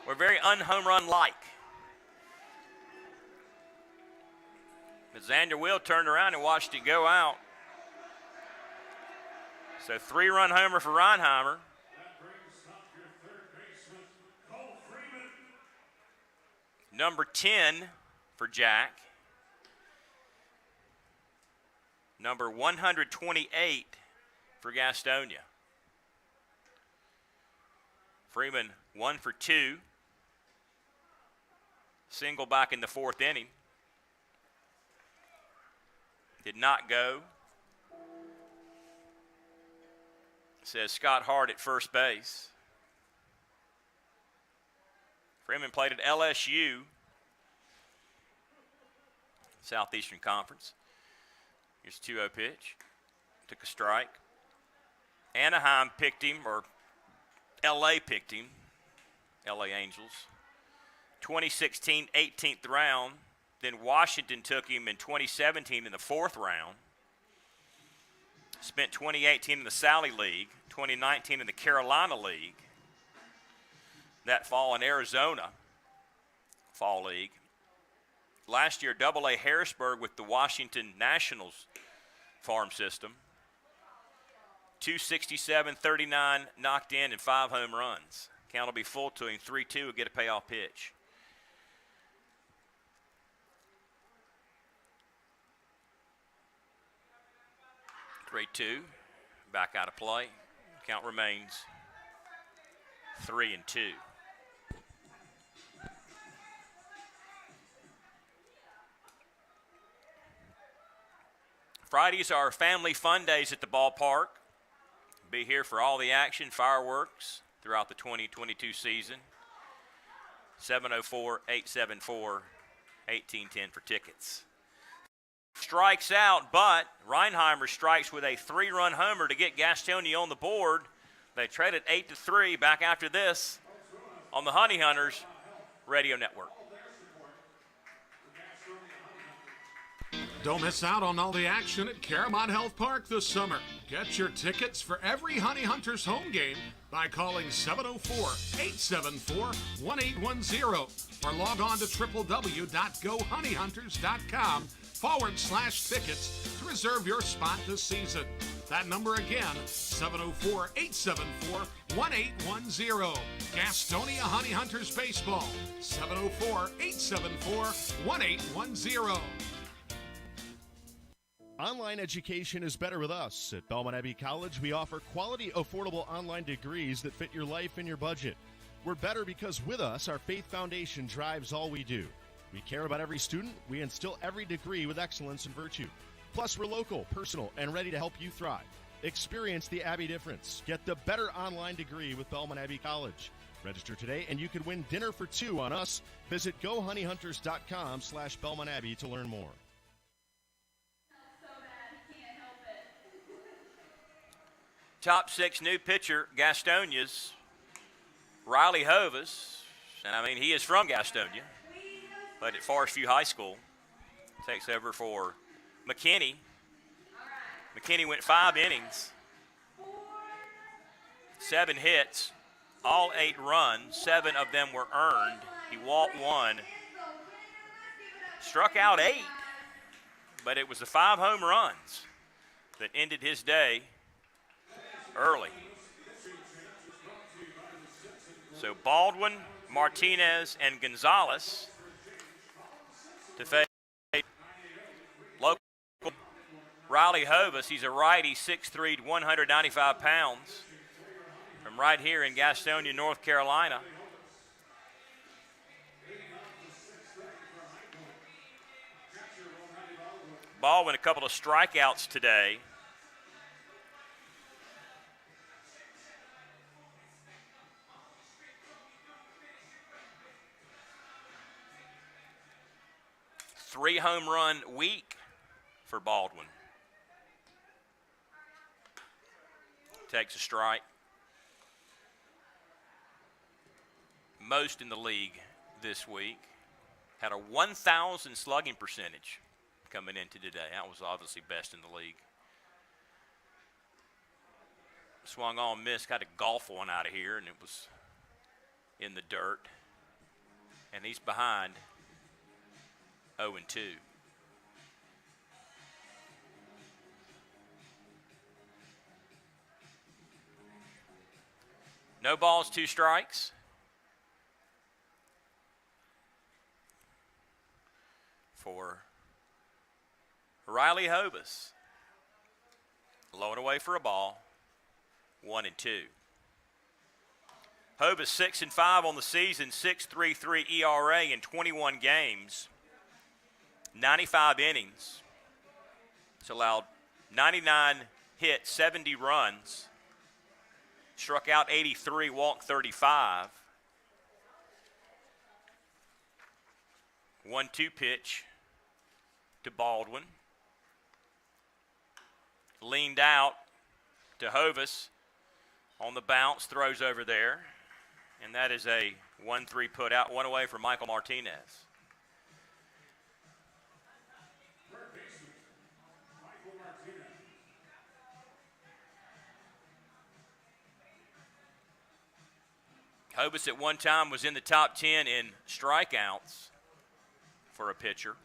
were very un-home run-like. But Xander Will turned around and watched it go out. So 3-run homer for Reinheimer. That brings up your third baseman, Cole Freeman. Number 10 for Jack. Number 128 for Gastonia. Freeman 1 for 2. Single back in the 4th inning. Did not go. Says Scott Hart at first base. Freeman played at LSU, Southeastern Conference. Here's a 2-0 pitch. Took a strike. Anaheim picked him, or LA picked him, LA Angels. 2016, 18th round. Then Washington took him in 2017 in the 4th round. Spent 2018 in the Sally League, 2019 in the Carolina League. That fall in Arizona Fall League. Last year, AA Harrisburg with the Washington Nationals farm system. 267, 39 knocked in, and 5 home runs. Count will be full to him. 3-2 will get a payoff pitch. Grade 2, back out of play. Count remains 3-2. Fridays are family fun days at the ballpark. Be here for all the action, fireworks throughout the 2022 season. 704-874-1810 for tickets. Strikes out, but Reinheimer strikes with a 3-run homer to get Gastonia on the board. They traded 8-3 back after this on the Honey Hunters Radio Network. Don't miss out on all the action at Caramont Health Park this summer. Get your tickets for every Honey Hunters home game by calling 704-874-1810 or log on to www.gohoneyhunters.com/tickets to reserve your spot this season. That number again, 704-874-1810. Gastonia Honey Hunters Baseball, 704-874-1810. Online education is better with us. At Belmont Abbey College, we offer quality, affordable online degrees that fit your life and your budget. We're better because with us, our faith foundation drives all we do. We care about every student. We instill every degree with excellence and virtue. Plus, we're local, personal, and ready to help you thrive. Experience the Abbey difference. Get the better online degree with Belmont Abbey College. Register today, and you could win dinner for two on us. Visit GoHoneyHunters.com/Belmont Abbey to learn more. Top 6 new pitcher, Gastonia's Riley Hovis. And I mean, he is from Gastonia, but at Forest View High School. Takes over for McKinney. McKinney went 5 innings, 7 hits, all 8 runs. 7 of them were earned. He walked 1, struck out 8, but it was the 5 home runs that ended his day early. So Baldwin, Martinez, and Gonzalez to face local Riley Hovis. He's a righty, 6'3", 195 pounds, from right here in Gastonia, North Carolina. Baldwin, a couple of strikeouts today. Three home run week for Baldwin. Takes a strike. Most in the league this week. Had a 1,000 slugging percentage coming into today. That was obviously best in the league. Swung on, missed, got a golf one out of here, and it was in the dirt. And he's behind 0-2. No balls, 2 strikes. For Riley Hovis. Low and away for a ball. 1-2. Hovis 6-5 on the season, 6.33 ERA in 21 games. 95 innings. It's allowed 99 hits, 70 runs. Struck out 83, walked 35. 1-2 pitch to Baldwin. Leaned out to Hovis on the bounce, throws over there. And that is a 1-3 put out, 1 away for Michael Martinez. Hovis at one time was in the top 10 in strikeouts for a pitcher.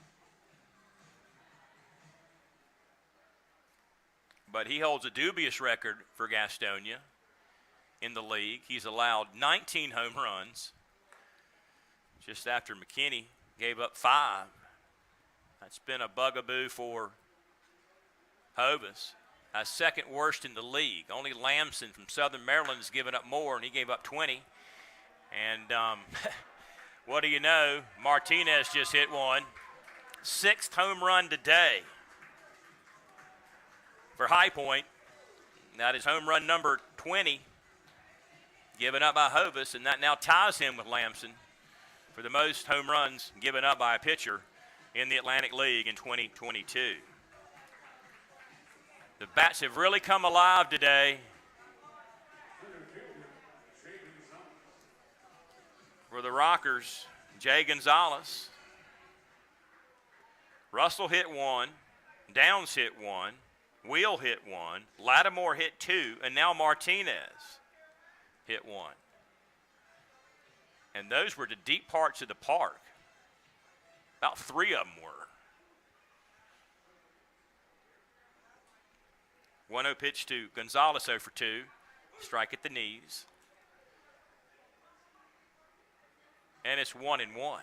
But he holds a dubious record for Gastonia in the league. He's allowed 19 home runs just after McKinney gave up 5. That's been a bugaboo for Hovis. Second worst in the league. Only Lamson from Southern Maryland has given up more, and he gave up 20. And what do you know? Martinez just hit one. 6th home run today for High Point. That is home run number 20, given up by Hovis, and that now ties him with Lamson for the most home runs given up by a pitcher in the Atlantic League in 2022. The bats have really come alive today. For the Rockers, Jay Gonzalez. Russell hit 1. Downs hit 1. Wheel hit 1. Lattimore hit 2. And now Martinez hit 1. And those were the deep parts of the park. About 3 of them were. 1-0 pitch to Gonzalez 0 for 2. Strike at the knees. And it's 1-1.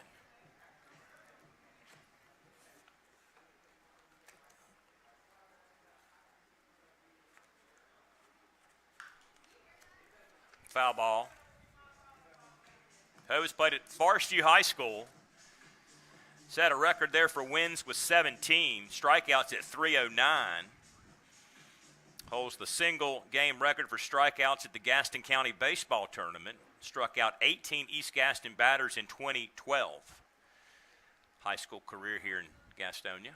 Foul ball. Hovis played at Forest View High School. Set a record there for wins with 17. Strikeouts at 309. Holds the single game record for strikeouts at the Gaston County Baseball Tournament. Struck out 18 East Gaston batters in 2012. High school career here in Gastonia.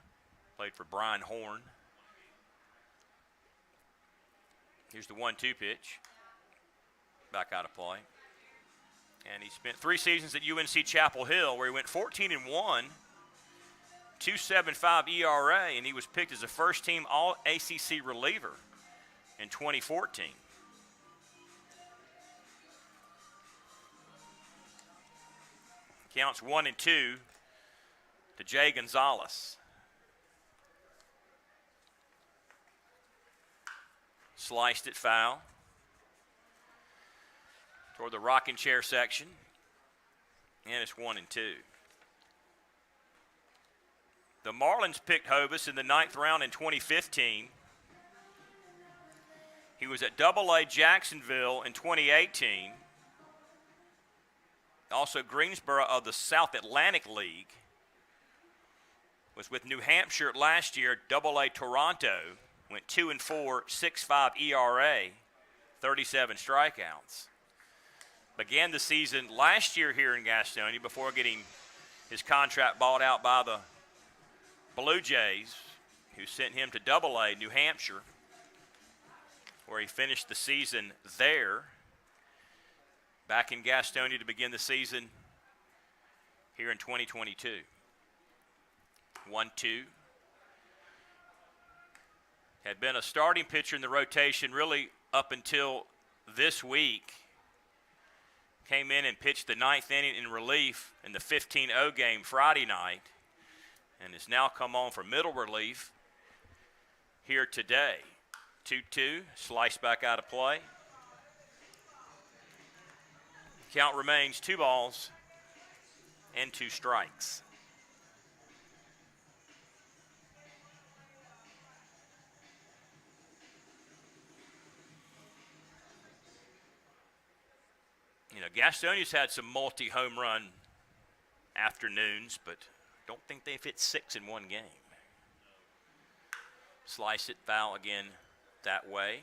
Played for Brian Horn. Here's the 1-2 pitch. Back out of play. And he spent 3 seasons at UNC Chapel Hill where he went 14-1, 2.75 ERA, and he was picked as a first-team All-ACC reliever in 2014. Counts 1-2 to Jay Gonzalez. Sliced it foul toward the rocking chair section, and it's 1-2. The Marlins picked Hovis in the 9th round in 2015. He was at AA Jacksonville in 2018. Also Greensboro of the South Atlantic League. Was with New Hampshire last year, AA Toronto. Went 2-4, 6.5 ERA, 37 strikeouts. Began the season last year here in Gastonia before getting his contract bought out by the Blue Jays, who sent him to AA New Hampshire, where he finished the season there. Back in Gastonia to begin the season here in 2022. 1-2. Had been a starting pitcher in the rotation really up until this week. Came in and pitched the 9th inning in relief in the 15-0 game Friday night, and has now come on for middle relief here today. 2-2, sliced back out of play. Count remains 2 balls and 2 strikes. You know, Gastonia's had some multi-home run afternoons, but don't think they've hit 6 in one game. Slice it foul again that way.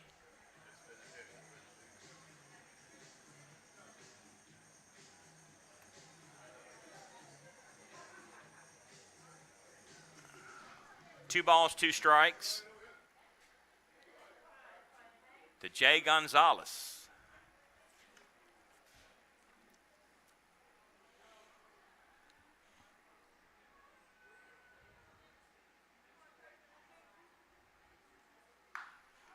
Two balls, 2 strikes to Jay Gonzalez.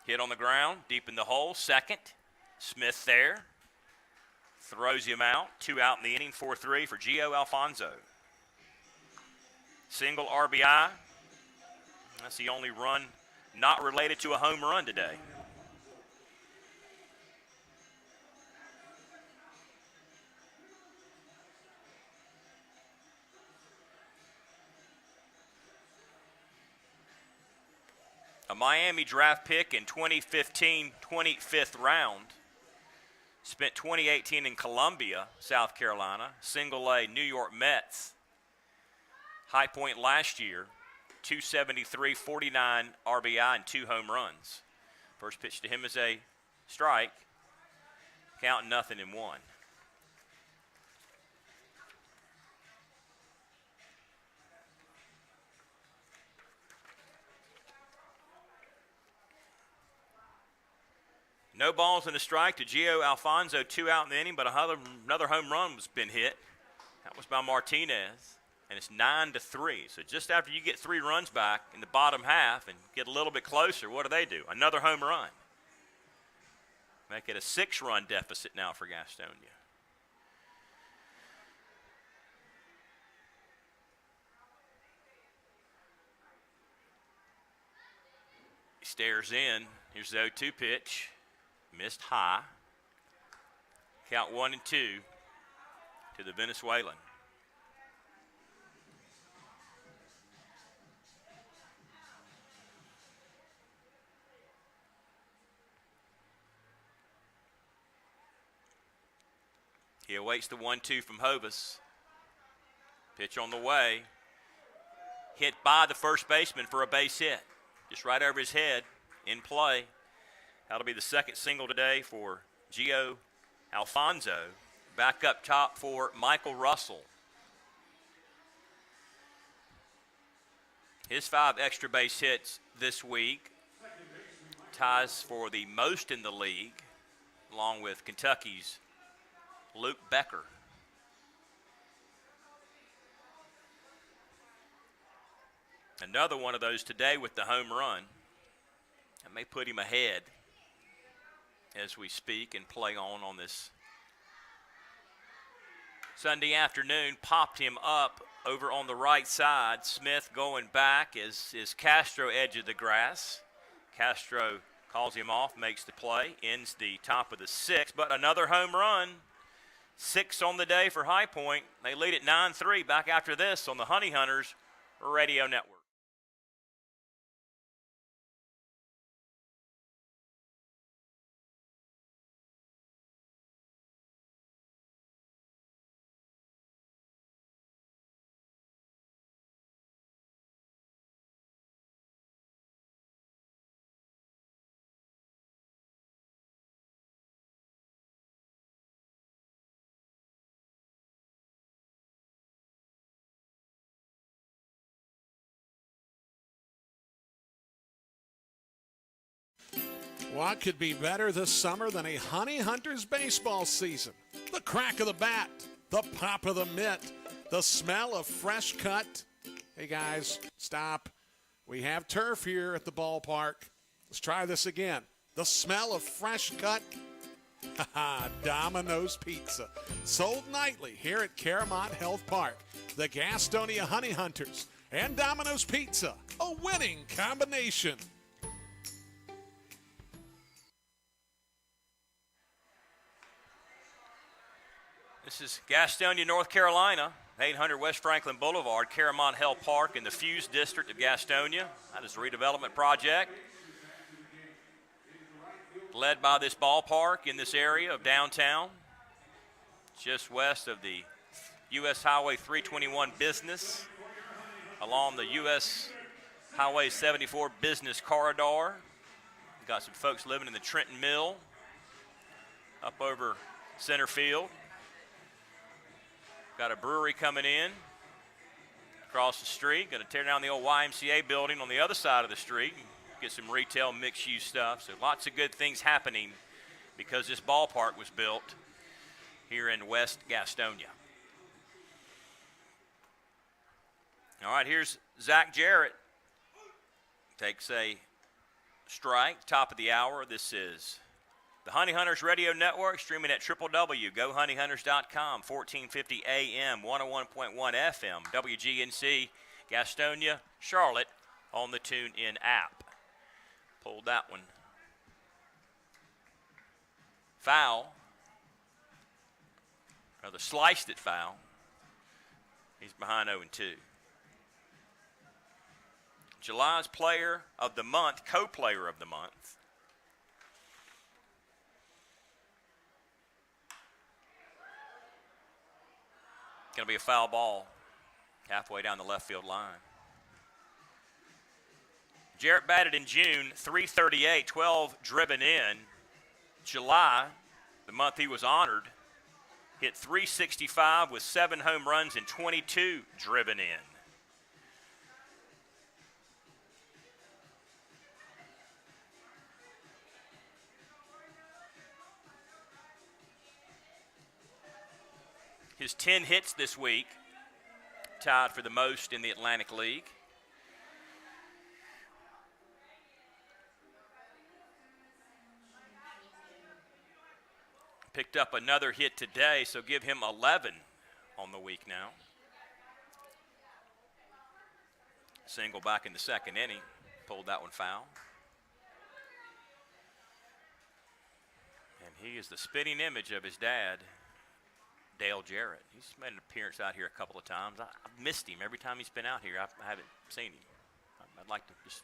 Hit on the ground, deep in the hole, second. Smith there. Throws him out. 2 out in the inning, 4-3 for Gio Alfonso. Single RBI. That's the only run not related to a home run today. A Miami draft pick in 2015, 25th round. Spent 2018 in Columbia, South Carolina. Single A New York Mets. High point last year, 273, 49 RBI, and 2 home runs. First pitch to him is a strike. Count 0-1. No balls and a strike to Gio Alfonso, 2 out in the inning, but another home run was been hit. That was by Martinez, and it's 9-3. So just after you get 3 runs back in the bottom half and get a little bit closer, what do? Another home run. Make it a 6-run deficit now for Gastonia. He stares in. Here's the 0-2 pitch. Missed high. Count 1-2 to the Venezuelan. He awaits the 1-2 from Hovis. Pitch on the way. Hit by the first baseman for a base hit. Just right over his head, in play. That'll be the second single today for Gio Alfonso. Back up top for Michael Russell. His 5 extra base hits this week ties for the most in the league, along with Kentucky's Luke Becker. Another one of those today with the home run. That may put him ahead as we speak and play on this Sunday afternoon. Popped him up over on the right side. Smith going back as Castro edges the grass. Castro calls him off, makes the play, ends the top of the 6th, but another home run. 6 on the day for High Point. They lead at 9-3. Back after this on the Honey Hunters Radio Network. What could be better this summer than a Honey Hunters baseball season? The crack of the bat, the pop of the mitt, the smell of fresh cut. Hey guys, stop. We have turf here at the ballpark. Let's try this again. The smell of fresh cut. Domino's Pizza. Sold nightly here at Caramont Health Park. The Gastonia Honey Hunters and Domino's Pizza. A winning combination. This is Gastonia, North Carolina, 800 West Franklin Boulevard, Caramont Health Park in the Fuse District of Gastonia. That is a redevelopment project led by this ballpark in this area of downtown, just west of the U.S. Highway 321 business, along the U.S. Highway 74 business corridor. We've got some folks living in the Trenton Mill up over center field. Got a brewery coming in across the street. Going to tear down the old YMCA building on the other side of the street and get some retail mixed-use stuff. So lots of good things happening because this ballpark was built here in West Gastonia. All right, here's Zach Jarrett. Takes a strike, top of the hour. This is the Honey Hunters Radio Network, streaming at www.gohoneyhunters.com, 1450 AM, 101.1 FM, WGNC, Gastonia, Charlotte, on the TuneIn app. Pulled that one. Foul. Rather sliced it foul. He's behind 0-2. July's Player of the Month, Co-Player of the Month. Going to be a foul ball halfway down the left field line. Jarrett batted in June, .338, 12 driven in. July, the month he was honored, hit .365 with 7 home runs and 22 driven in. His 10 hits this week, tied for the most in the Atlantic League. Picked up another hit today, so give him 11 on the week now. Single back in the second inning, pulled that one foul. And he is the spitting image of his dad, Dale Jarrett. He's made an appearance out here a couple of times. I've missed him every time he's been out here. I haven't seen him. I'd like to just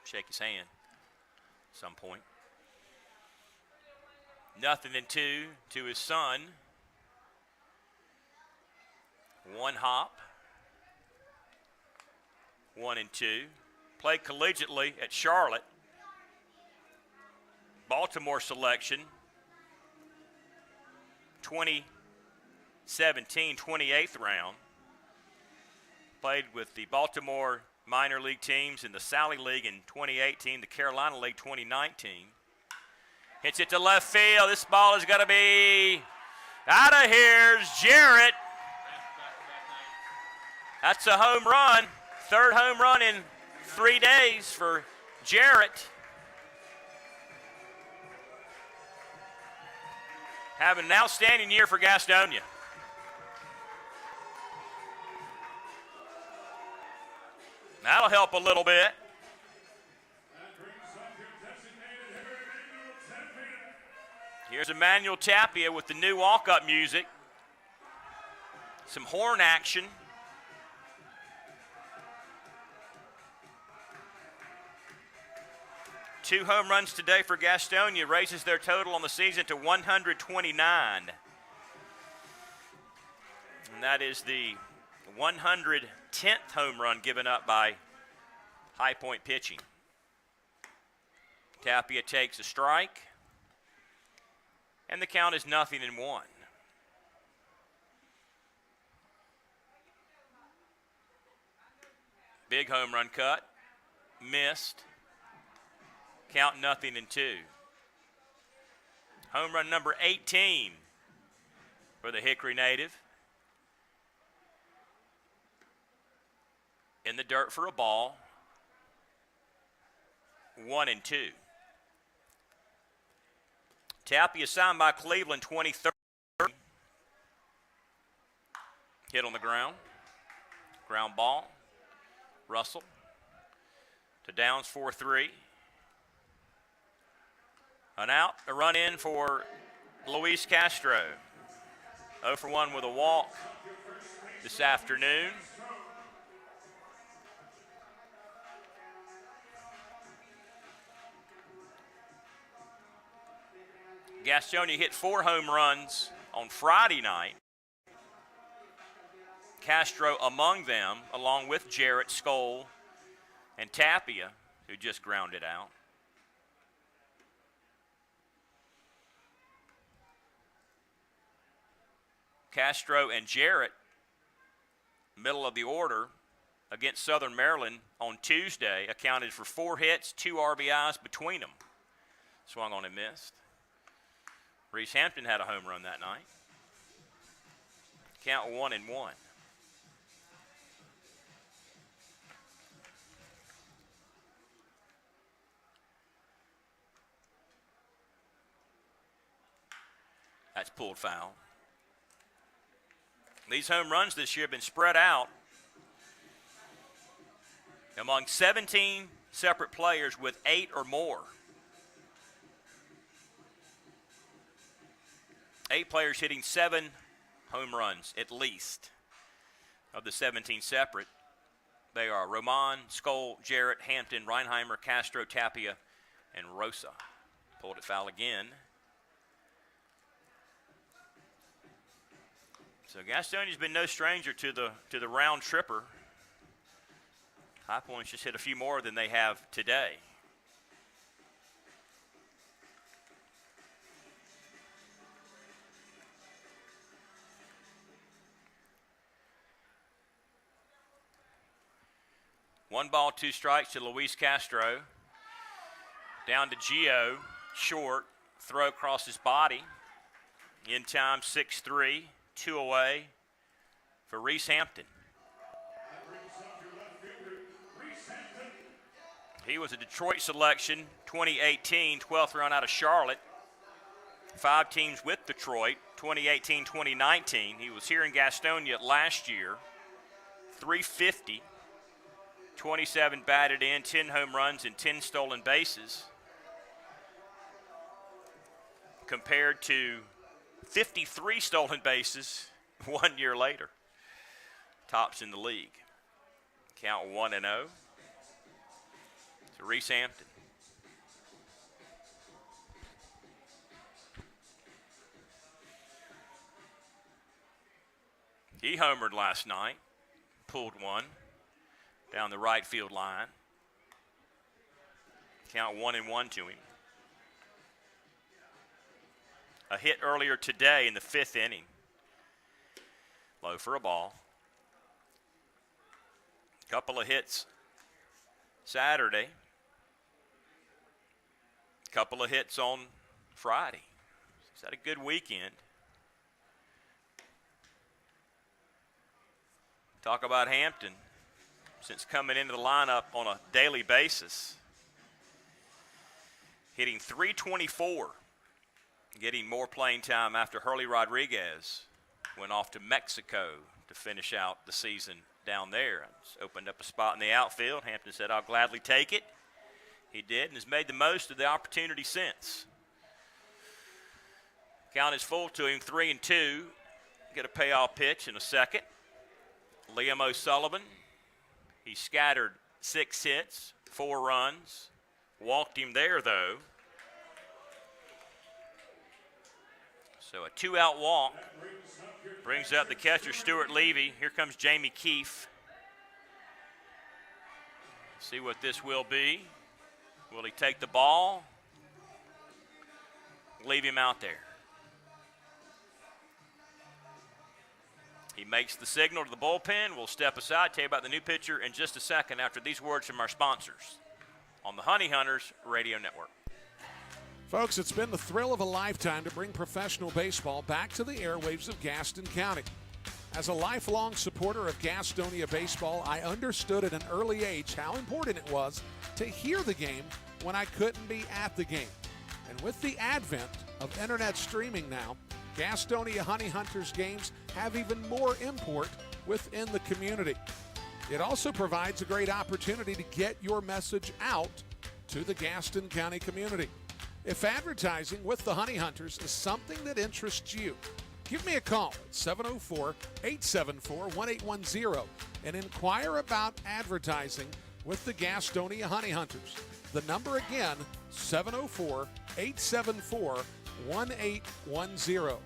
shake his hand at some point. 0-2 to his son, One hop. 1-2. Played collegiately at Charlotte. Baltimore selection. 2017, 28th round. Played with the Baltimore minor league teams in the Sally League in 2018, the Carolina League 2019. Hits it to left field. This ball is going to be out of here. Jarrett. That's a home run. Third home run in 3 days for Jarrett. Having an outstanding year for Gastonia. That'll help a little bit. Here's Emmanuel Tapia with the new walk-up music. Some horn action. Two home runs today for Gastonia, raises their total on the season to 129. And that is the 110th home run given up by High Point pitching. Tapia takes a strike, and the count is 0-1. Big home run cut, missed. Count 0-2. Home run number 18 for the Hickory native. In the dirt for a ball. 1-2. Tapia signed by Cleveland 2030. Hit on the ground. Ground ball. Russell to Downs 4-3. An out, a run in for Luis Castro. 0 for 1 with a walk this afternoon. Gastonia hit 4 home runs on Friday night. Castro among them, along with Jarrett, Skoll, and Tapia, who just grounded out. Castro and Jarrett, middle of the order, against Southern Maryland on Tuesday, accounted for 4 hits, 2 RBIs between them. Swung on and missed. Reese Hampton had a home run that night. Count 1-1. That's pulled foul. These home runs this year have been spread out among 17 separate players with 8 or more. 8 players hitting 7 home runs at least. Of the 17 separate, they are Roman, Skoll, Jarrett, Hampton, Reinheimer, Castro, Tapia, and Rosa. Pulled it foul again. So Gastonia's been no stranger to the round tripper. High Point's just hit a few more than they have today. One ball, 2 strikes to Luis Castro. Down to Gio, short, throw across his body. In time, 6-3. 2 away for Reese Hampton. He was a Detroit selection, 2018, 12th round out of Charlotte. 5 teams with Detroit, 2018, 2019. He was here in Gastonia last year. 350, 27 batted in, 10 home runs, and 10 stolen bases. Compared to 53 stolen bases 1 year later. Tops in the league. Count 1-0. To Reese Hampton. He homered last night, pulled one down the right field line. Count 1-1 to him. A hit earlier today in the 5th inning. Low for a ball. Couple of hits Saturday. Couple of hits on Friday. He's had a good weekend. Talk about Hampton since coming into the lineup on a daily basis. Hitting .324, getting more playing time after Hurley Rodriguez went off to Mexico to finish out the season down there. It's opened up a spot in the outfield. Hampton said, "I'll gladly take it." He did and has made the most of the opportunity since. Count is full to him, 3-2. Get a payoff pitch in a second. Liam O'Sullivan, he scattered 6 hits, 4 runs. Walked him there, though. So a 2-out walk brings up the catcher, Stuart Levy. Here comes Jamie Keefe. See what this will be. Will he take the ball? Leave him out there. He makes the signal to the bullpen. We'll step aside, tell you about the new pitcher in just a second after these words from our sponsors on the Honey Hunters Radio Network. Folks, it's been the thrill of a lifetime to bring professional baseball back to the airwaves of Gaston County. As a lifelong supporter of Gastonia baseball, I understood at an early age how important it was to hear the game when I couldn't be at the game. And with the advent of internet streaming now, Gastonia Honey Hunters games have even more import within the community. It also provides a great opportunity to get your message out to the Gaston County community. If advertising with the Honey Hunters is something that interests you, give me a call at 704-874-1810 and inquire about advertising with the Gastonia Honey Hunters. The number again, 704-874-1810.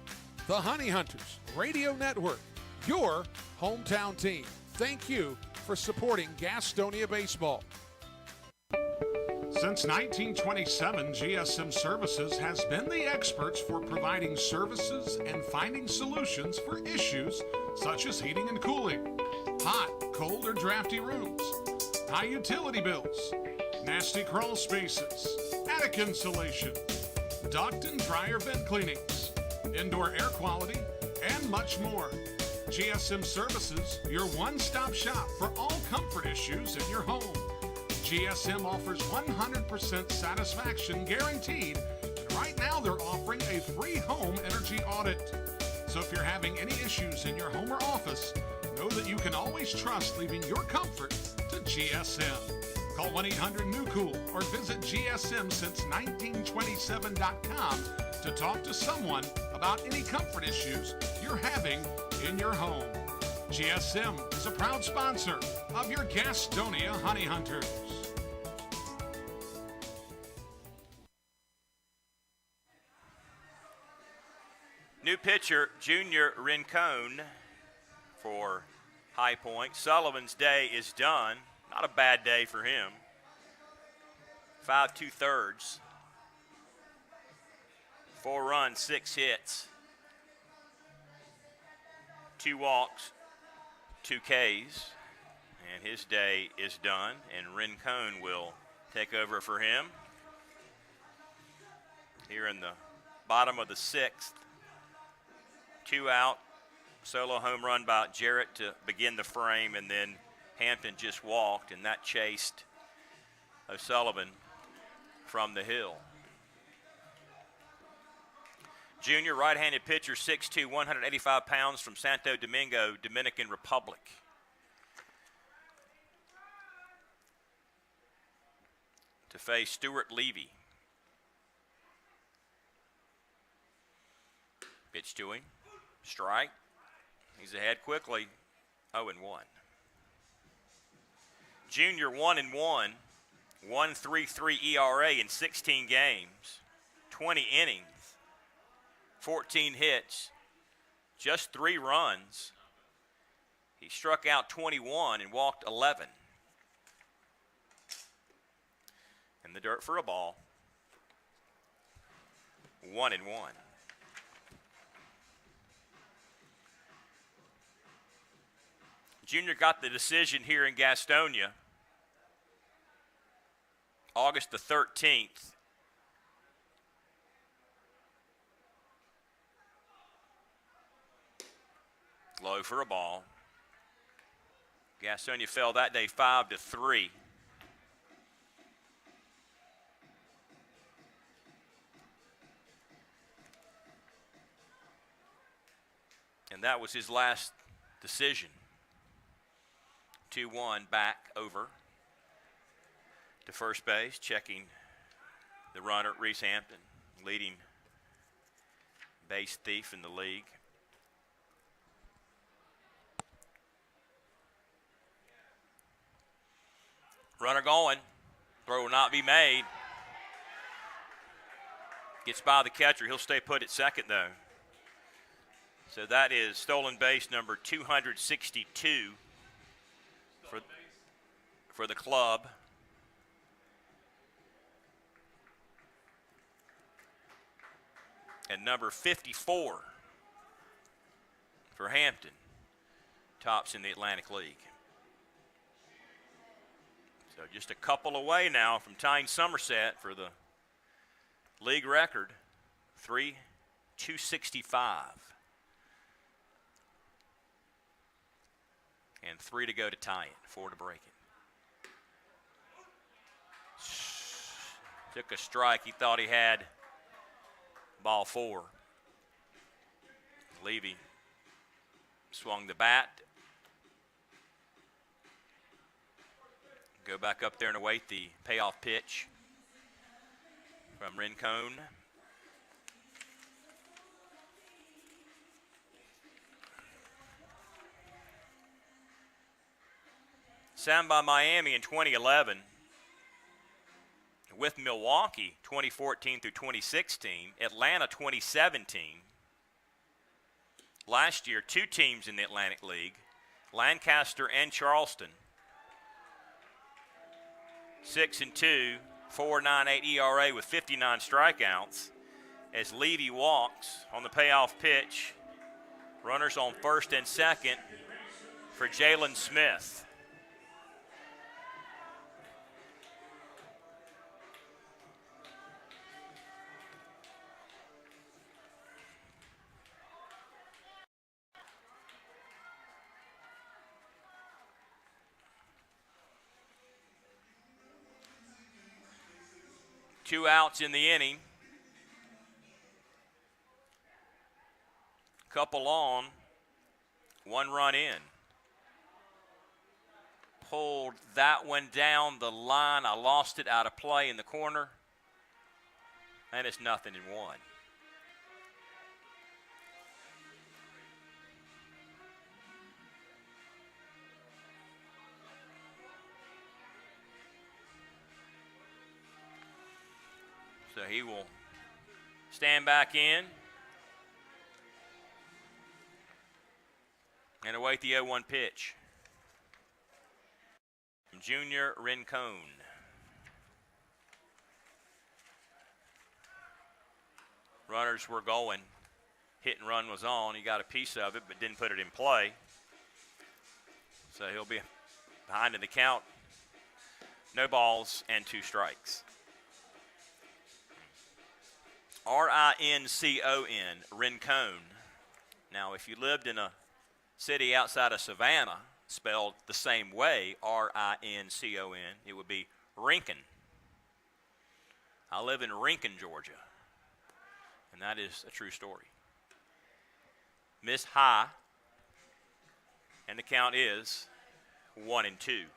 The Honey Hunters Radio Network, your hometown team. Thank you for supporting Gastonia baseball. Since 1927, GSM Services has been the experts for providing services and finding solutions for issues such as heating and cooling, hot, cold, or drafty rooms, high utility bills, nasty crawl spaces, attic insulation, duct and dryer vent cleanings, indoor air quality, and much more. GSM Services, your one-stop shop for all comfort issues in your home. GSM offers 100% satisfaction guaranteed, and right now they're offering a free home energy audit. So if you're having any issues in your home or office, know that you can always trust leaving your comfort to GSM. Call 1-800-NEW-COOL or visit GSMsince1927.com to talk to someone about any comfort issues you're having in your home. GSM is a proud sponsor of your Gastonia Honey Hunters. New pitcher, Junior Rincon for High Point. Sullivan's day is done. Not a bad day for him. 5 2/3. 4 runs, 6 hits. 2 walks, 2 Ks. And his day is done. And Rincon will take over for him. Here in the bottom of the 6th. 2 out. Solo home run by Jarrett to begin the frame, and then Hampton just walked, and that chased O'Sullivan from the hill. Junior, right-handed pitcher, 6'2", 185 pounds from Santo Domingo, Dominican Republic. To face Stuart Levy. Pitch to him. Strike. He's ahead quickly. 0-1. Junior 1-1. 1.33 ERA in 16 games. 20 innings. 14 hits. Just 3 runs. He struck out 21 and walked 11. In the dirt for a ball. 1-1. Junior got the decision here in Gastonia August the 13th. Low for a ball. Gastonia fell that day 5-3. And that was his last decision. 2-1 back over to first base, checking the runner, Reese Hampton, leading base thief in the league. Runner going. Throw will not be made. Gets by the catcher. He'll stay put at second, though. So that is stolen base number 262 for the club. And number 54 for Hampton. Tops in the Atlantic League. So just a couple away now from tying Somerset for the league record, 3,265. And 3 to go to tie it, 4 to break it. Took a strike. He thought he had ball 4. Levy swung the bat. Go back up there and await the payoff pitch from Rincon. Signed by Miami in 2011. With Milwaukee 2014 through 2016. Atlanta 2017. Last year, 2 teams in the Atlantic League. Lancaster and Charleston. 6-2, 4.98 ERA with 59 strikeouts. As Levy walks on the payoff pitch, runners on first and second for Jalen Smith. Two outs in the inning. Couple on, 1 run in. Pulled that one down the line. I lost it out of play in the corner. And it's 0-1. So he will stand back in and await the 0-1 pitch from Junior Rincon. Runners were going. Hit and run was on. He got a piece of it but didn't put it in play. So he'll be behind in the count. No balls and 2 strikes. R-I-N-C-O-N, Rincon. Now, if you lived in a city outside of Savannah, spelled the same way, R-I-N-C-O-N, it would be Rincon. I live in Rincon, Georgia, and that is a true story. Miss high, and the count is 1-2.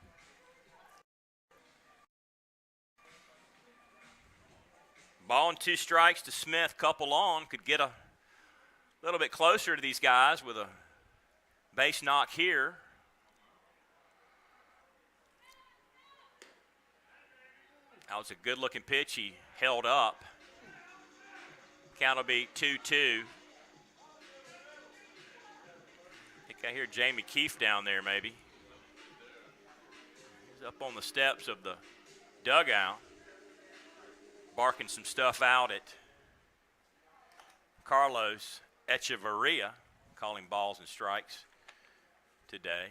Ball and 2 strikes to Smith. Couple on. Could get a little bit closer to these guys with a base knock here. That was a good-looking pitch. He held up. Count will be 2-2. I hear Jamie Keefe down there maybe. He's up on the steps of the dugout, barking some stuff out at Carlos Echeverria, calling balls and strikes today.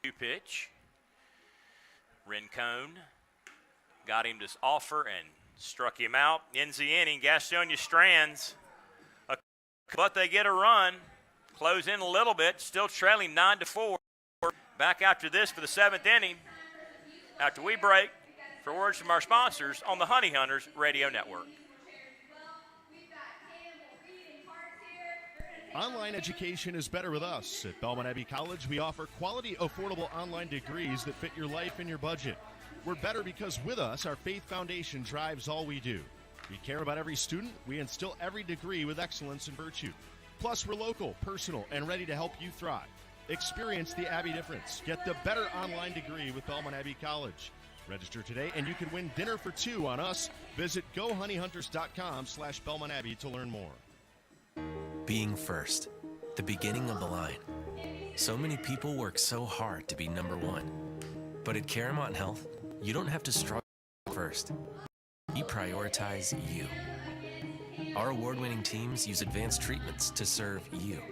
2-pitch. Rincon got him to offer and struck him out. Ends the inning. Gastonia strands, but they get a run. Close in a little bit, still trailing 9-4. Back after this for the 7th inning. After we break, for words from our sponsors on the Honey Hunters Radio Network. Online education is better with us. At Belmont Abbey College, we offer quality, affordable online degrees that fit your life and your budget. We're better because with us, our faith foundation drives all we do. We care about every student. We instill every degree with excellence and virtue. Plus, we're local, personal, and ready to help you thrive. Experience the Abbey difference. Get the better online degree with Belmont Abbey College. Register today, and you can win dinner for 2 on us. Visit GoHoneyHunters.com/Belmont Abbey to learn more. Being first, the beginning of the line. So many people work so hard to be number one. But at Caramont Health, you don't have to struggle first. We prioritize you. Our award-winning teams use advanced treatments to serve you.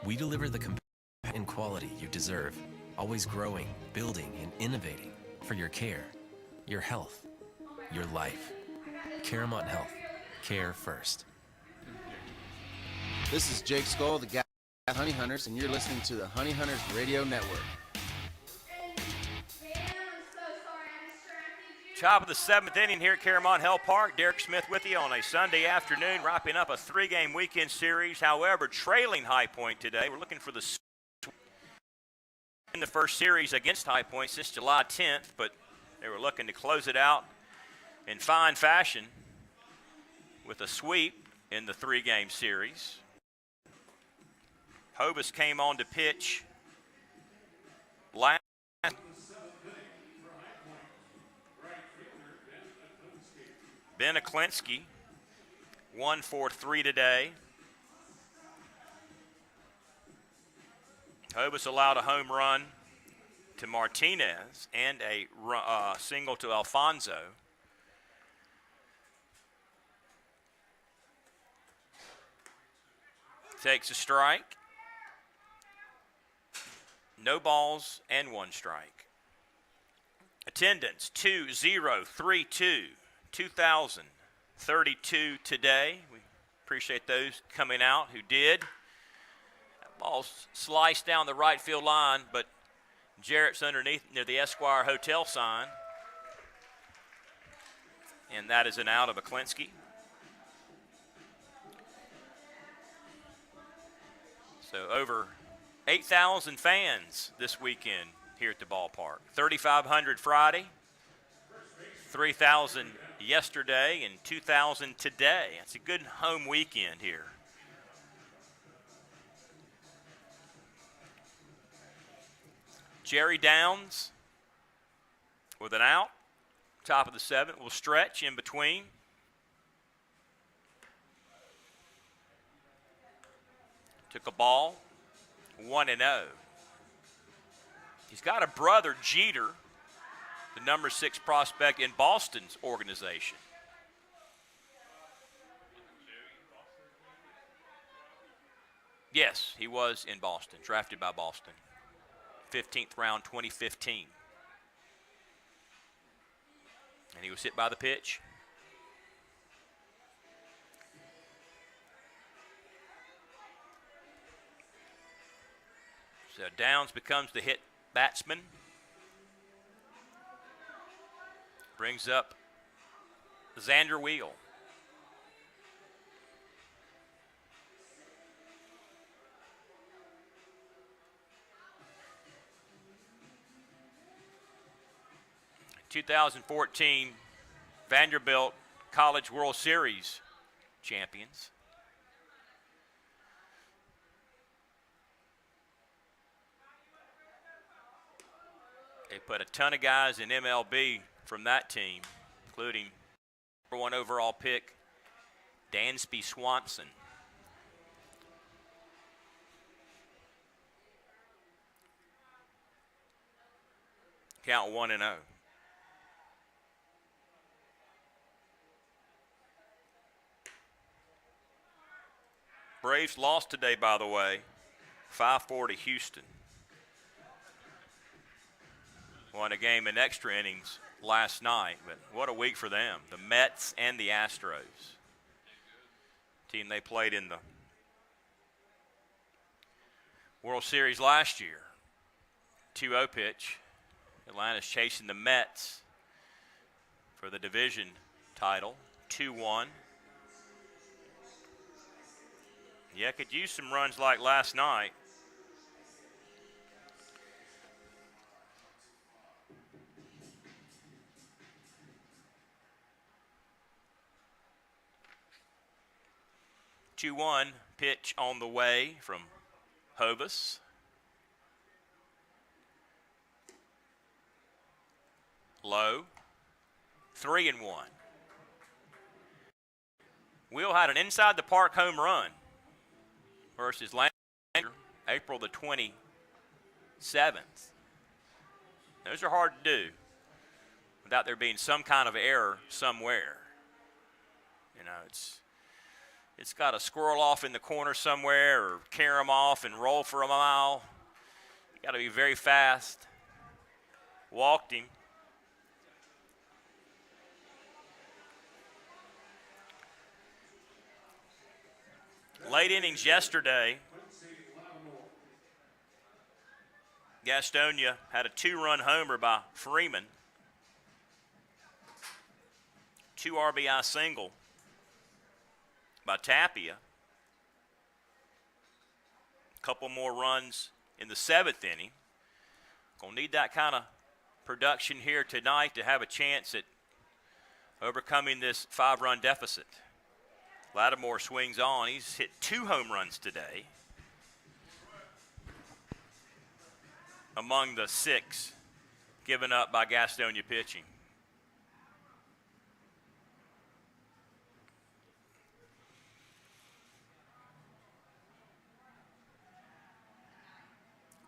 We deliver the compassion and quality you deserve, always growing, building, and innovating for your care, your health, your life. Caramont Health. Care first. This is Jake Skoll, the Gastonia Honey Hunters, and you're listening to the Honey Hunters Radio Network. Top of the 7th inning here at Caramont Health Park. Derek Smith with you on a Sunday afternoon, wrapping up a 3-game weekend series. However, trailing High Point today. We're looking for the in the first series against High Point since July 10th, but they were looking to close it out in fine fashion with a sweep in the 3-game series. Hobus came on to pitch last. Ben Aklinski, 1 for 3 today. Hobus allowed a home run to Martinez and a single to Alfonso. Takes a strike. No balls and 1 strike. Attendance 2,032. 2,032 today. We appreciate those coming out who did. That ball's sliced down the right field line, but Jarrett's underneath near the Esquire Hotel sign. And that is an out of Aklinski. So over 8,000 fans this weekend here at the ballpark. 3,500 Friday, 3,000 yesterday, and 2,000 today. It's a good home weekend here. Jerry Downs with an out. Top of the 7th will stretch in between. Took a ball, 1-0. He's got a brother, Jeter, the number 6 prospect in Boston's organization. Yes, he was in Boston, drafted by Boston. 15th round, 2015. And he was hit by the pitch. So Downs becomes the hit batsman. Brings up Xander Wheel. In 2014 Vanderbilt College World Series champions. They put a ton of guys in MLB from that team, including number 1 overall pick Dansby Swanson. Count 1-0. Braves lost today, by the way, 5-4 to Houston. Won a game in extra innings last night, but what a week for them. The Mets and the Astros. Team they played in the World Series last year. 2-0 pitch. Atlanta's chasing the Mets for the division title. 2-1. Yeah, could use some runs like last night. Two one pitch on the way from Hovis. Low. 3-1. Will had an inside the park home run versus Lander, April the 27th. Those are hard to do without there being some kind of error somewhere. You know, it's got to squirrel off in the corner somewhere or carry him off and roll for a mile. You got to be very fast. Walked him. Late innings yesterday, Gastonia had a 2-run homer by Freeman. 2 RBI single by Tapia. A couple more runs in the 7th inning. Gonna need that kind of production here tonight to have a chance at overcoming this 5-run deficit. Lattimore swings on. He's hit 2 home runs today, among the 6 given up by Gastonia pitching.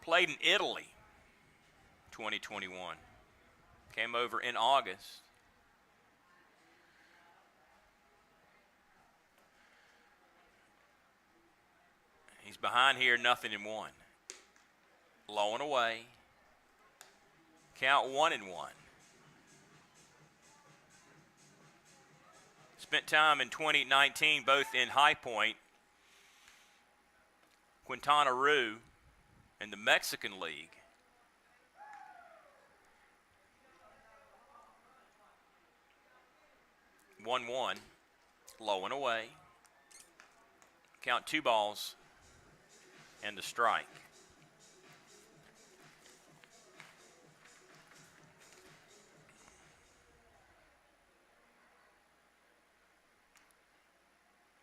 Played in Italy 2021. Came over in August. He's behind here, 0-1. Low and away. Count 1-1. Spent time in 2019 both in High Point, Quintana Roo, and the Mexican League. One, low and away. Count 2 balls and a strike.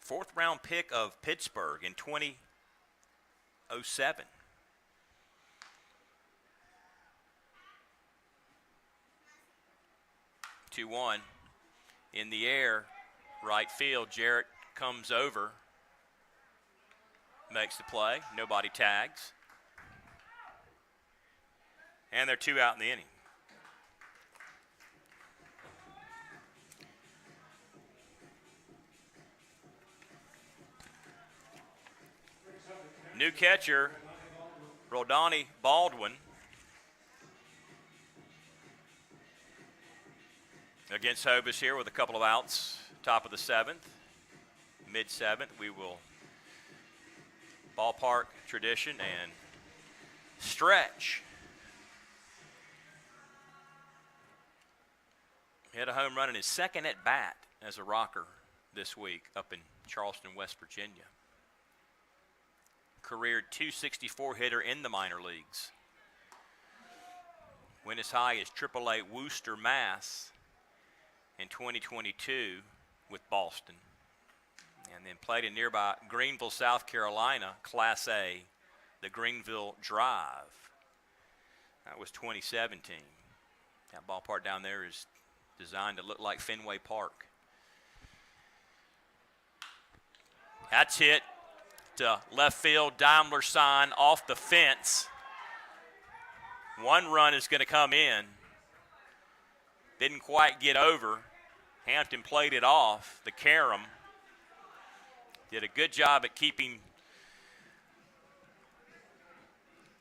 Fourth round pick of Pittsburgh in 2007. Two one in the air, right field. Jarrett comes over. Makes the play. Nobody tags. And they're 2 out in the inning. New catcher, Rodani Baldwin, against Hovis here with a couple of outs. Top of the 7th, mid-7th. We will ballpark tradition and stretch. He had a home run in his 2nd at bat as a rocker this week up in Charleston, West Virginia. Career .264 hitter in the minor leagues. Went as high as AAA Worcester, Mass. in 2022 with Boston. And then played in nearby Greenville, South Carolina, Class A, the Greenville Drive. That was 2017. That ballpark down there is designed to look like Fenway Park. That's hit to left field. Daimler sign off the fence. One run is going to come in. Didn't quite get over. Hampton played it off. The Karam did a good job at keeping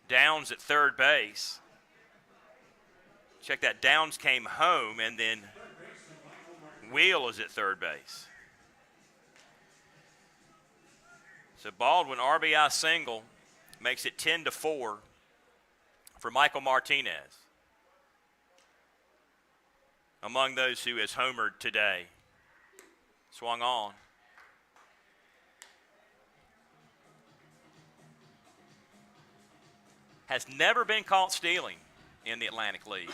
Downs at third base. Check that, Downs came home, and then Wheel is at third base. So Baldwin, RBI single, makes it 10-4 for Michael Martinez, among those who has homered today. Swung on. Has never been caught stealing in the Atlantic League.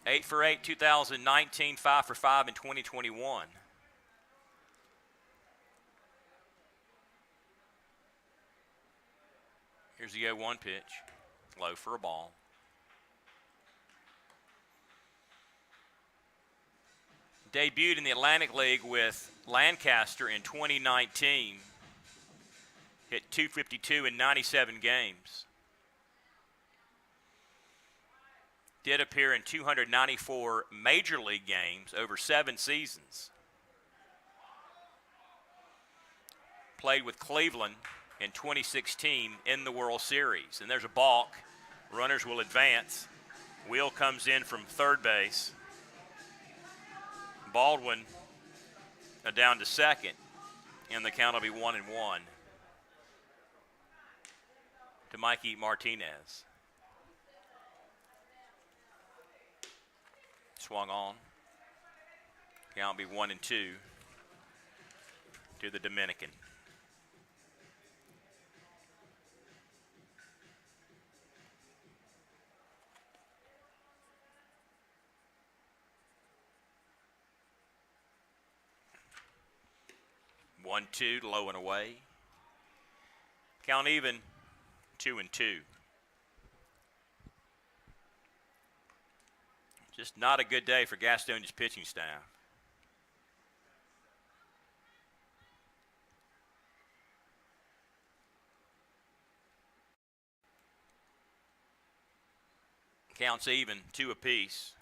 8 for 8, 2019, 5 for 5 in 2021. Here's the 0-1 pitch. Low for a ball. Debuted in the Atlantic League with Lancaster in 2019. Hit .252 in 97 games. Did appear in 294 Major League games over 7 seasons. Played with Cleveland in 2016 in the World Series. And there's a balk. Runners will advance. Wheel comes in from third base. Baldwin down to second, and the count will be 1-1 to Mikey Martinez. Swung on. Count will be 1-2 to the Dominican. One, two, low and away. Count even, 2-2. Just not a good day for Gastonia's pitching staff. Counts even, 2 apiece.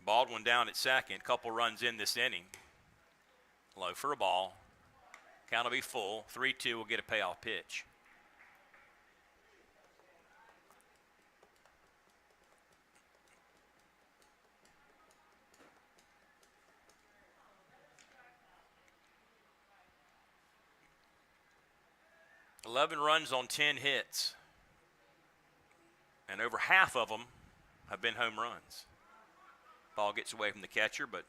Baldwin down at second, couple runs in this inning. Low for a ball. Count will be full. 3-2 will get a payoff pitch. Eleven runs on 10 hits. And over half of them have been home runs. Ball gets away from the catcher, but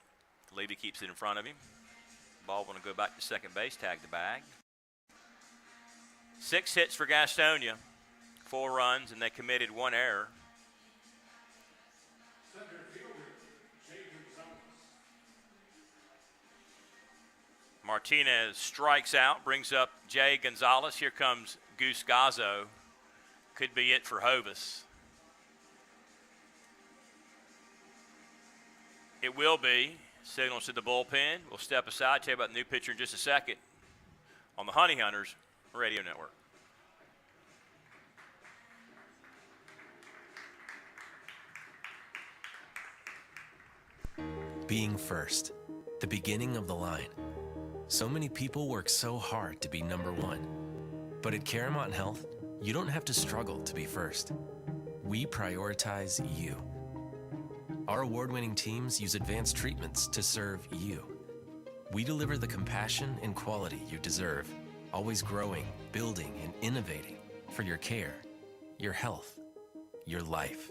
Levy keeps it in front of him. Ball want to go back to second base, tag the bag. 6 hits for Gastonia, 4 runs, and they committed 1 error. Martinez strikes out, brings up Jay Gonzalez. Here comes Goose Gazzo. Could be it for Hovis. It will be. Signals to the bullpen. We'll step aside, tell you about the new pitcher in just a second on the Honey Hunters Radio Network. Being first, the beginning of the line. So many people work so hard to be number one. But at Caramount Health, you don't have to struggle to be first. We prioritize you. Our award-winning teams use advanced treatments to serve you. We deliver the compassion and quality you deserve, always growing, building, and innovating for your care, your health, your life.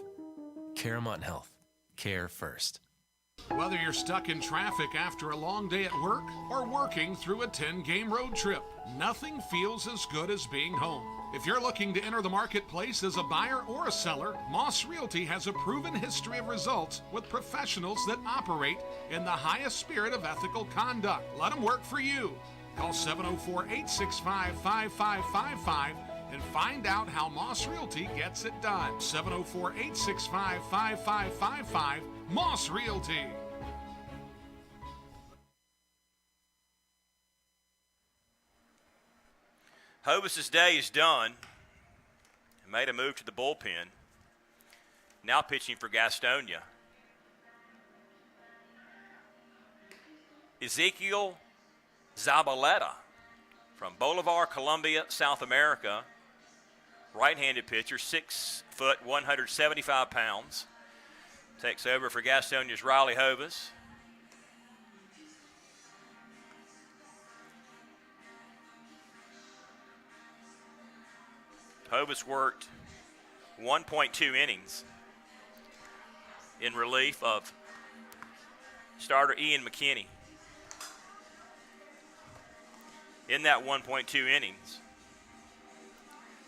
Caramount Health. Care first. Whether you're stuck in traffic after a long day at work or working through a 10-game road trip, nothing feels as good as being home. If you're looking to enter the marketplace as a buyer or a seller, Moss Realty has a proven history of results with professionals that operate in the highest spirit of ethical conduct. Let them work for you. Call 704-865-5555 and find out how Moss Realty gets it done. 704-865-5555, Moss Realty. Hovis' day is done. Made a move to the bullpen. Now pitching for Gastonia Ezekiel Zabaleta from Bolivar, Colombia, South America. Right-handed pitcher, 6 foot, 175 pounds. Takes over for Gastonia's Riley Hovis. Hovis worked 1.2 innings in relief of starter Ian McKinney. In that 1.2 innings,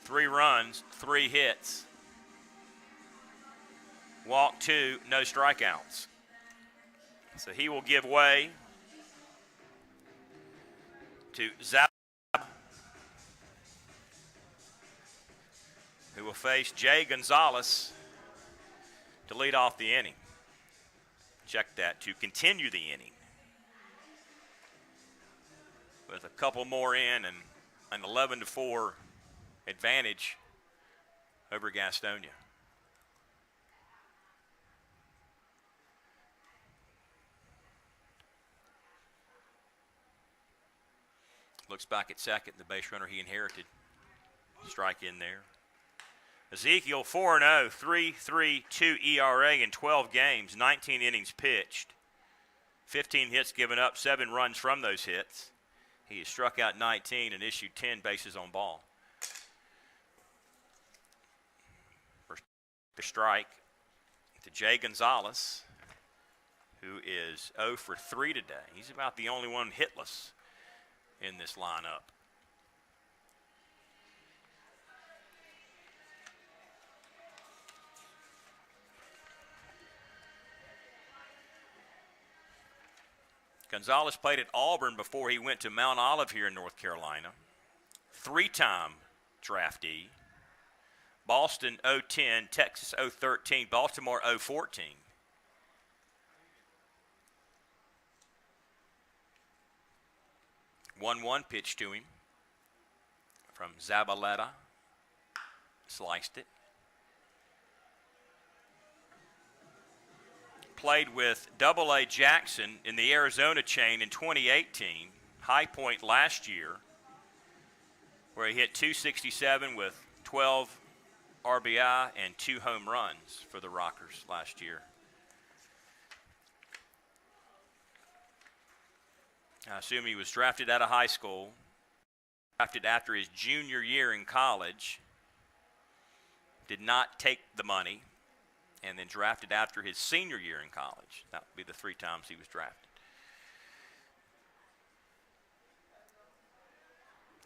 3 runs, 3 hits, walk 2, no strikeouts. So he will give way to Zap, who will face Jay Gonzalez to lead off the inning. Check that, to continue the inning. With a couple more in and an 11-4 advantage over Gastonia. Looks back at second, the base runner he inherited. Strike in there. Ezekiel 4-0, 3.32 ERA in 12 games, 19 innings pitched, 15 hits given up, 7 runs from those hits. He has struck out 19 and issued 10 bases on ball. First strike to Jay Gonzalez, who is 0 for 3 today. He's about the only one hitless in this lineup. Gonzalez played at Auburn before he went to Mount Olive here in North Carolina. 3-time draftee. Boston 010, Texas 013, Baltimore 014. One pitch to him from Zabaleta. Sliced it. Played with AA Jackson in the Arizona chain in 2018, High Point last year, where he hit .267 with 12 RBI and 2 home runs for the Rockers last year. I assume he was drafted out of high school, drafted after his junior year in college, did not take the money, and then drafted after his senior year in college. That would be the 3 times he was drafted.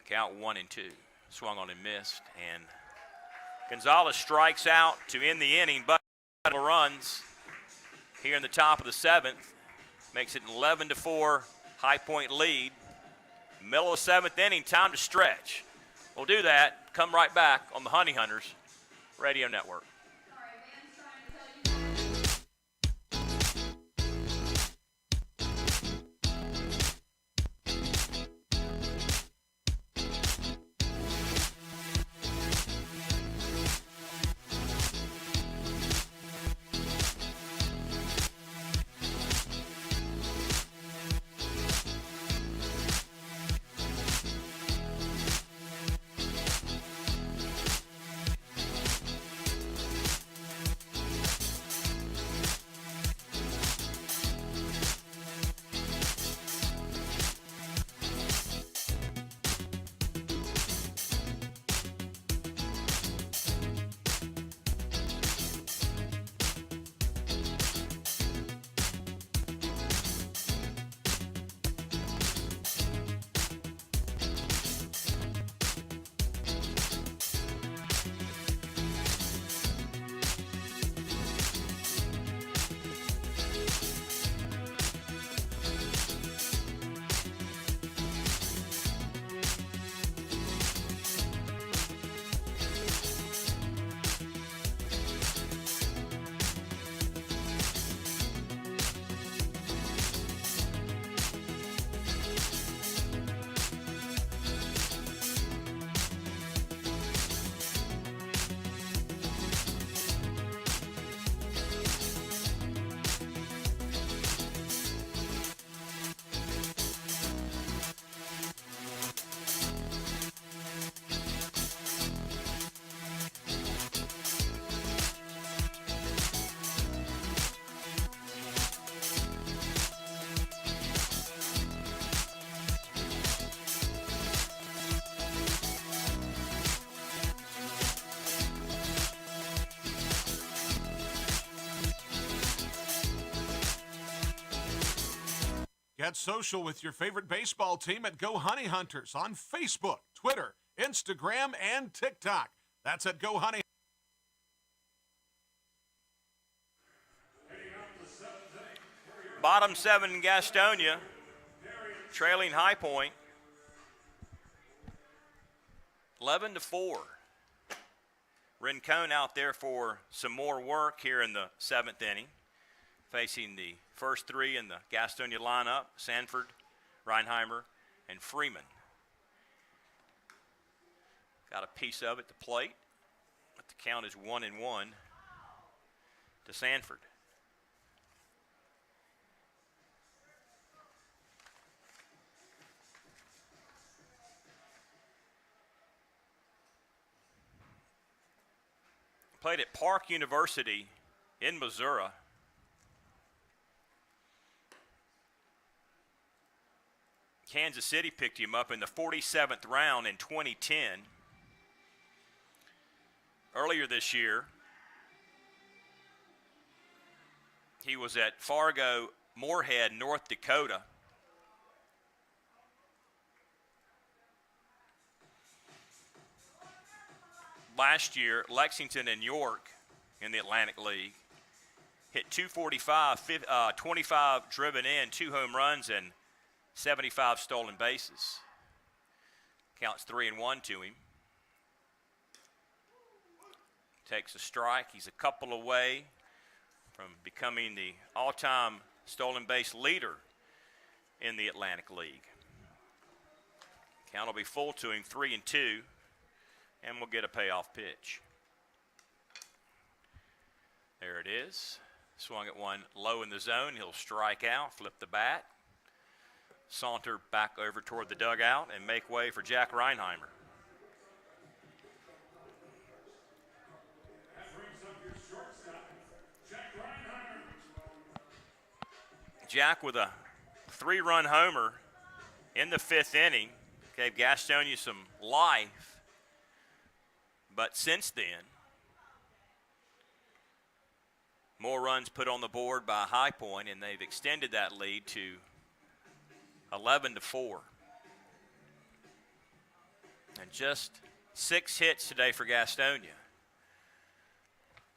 Count 1-2. Swung on and missed. And Gonzalez strikes out to end the inning, but runs here in the top of the 7th. Makes it an 11-4 High Point lead. Middle of the 7th inning, time to stretch. We'll do that. Come right back on the Honey Hunters Radio Network. Get social with your favorite baseball team at Go Honey Hunters on Facebook, Twitter, Instagram, and TikTok. That's at Go Honey. Bottom 7 Gastonia, trailing High Point, 11-4. Rincon out there for some more work here in the 7th inning, facing the first 3 in the Gastonia lineup: Sanford, Reinheimer, and Freeman. Got a piece of it to plate, but the count is 1-1 to Sanford. Played at Park University in Missouri. Kansas City picked him up in the 47th round in 2010. Earlier this year, he was at Fargo Moorhead, North Dakota. Last year, Lexington and York in the Atlantic League hit 245, 25 driven in, 2 home runs, and 75 stolen bases. Counts 3-1 to him. Takes a strike. He's a couple away from becoming the all-time stolen base leader in the Atlantic League. Count will be full to him, 3-2. And we'll get a payoff pitch. There it is. Swung at one low in the zone. He'll strike out, flip the bat, saunter back over toward the dugout, and make way for Jack Reinheimer. That brings up your shortstop, Jack Reinheimer. Jack with a 3-run homer in the 5th inning gave Gastonia some life. But since then, more runs put on the board by High Point, and they've extended that lead to 11-4. And just 6 hits today for Gastonia.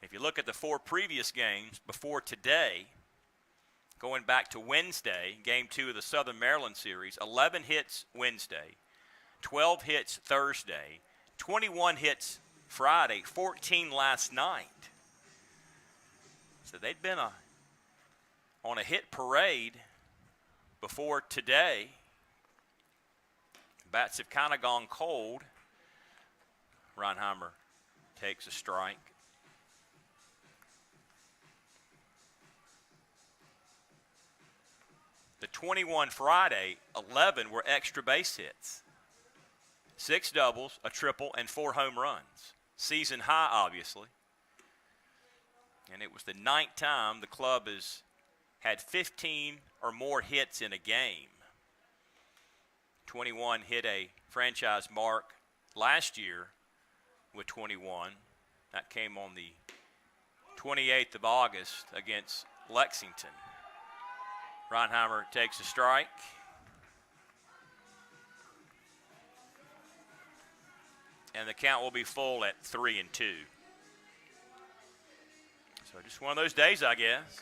If you look at the 4 previous games before today, going back to Wednesday, Game 2 of the Southern Maryland series, 11 hits Wednesday, 12 hits Thursday, 21 hits Friday, 14 last night. So they'd been on a hit parade before today. Bats have kind of gone cold. Reinheimer takes a strike. The 21 Friday, 11 were extra base hits. 6 doubles, a triple, and 4 home runs. Season high, obviously. And it was the 9th time the club has had 15 or more hits in a game. 21 hit a franchise mark last year with 21. That came on the 28th of August against Lexington. Reinheimer takes a strike. And the count will be full at 3-2. So just one of those days, I guess.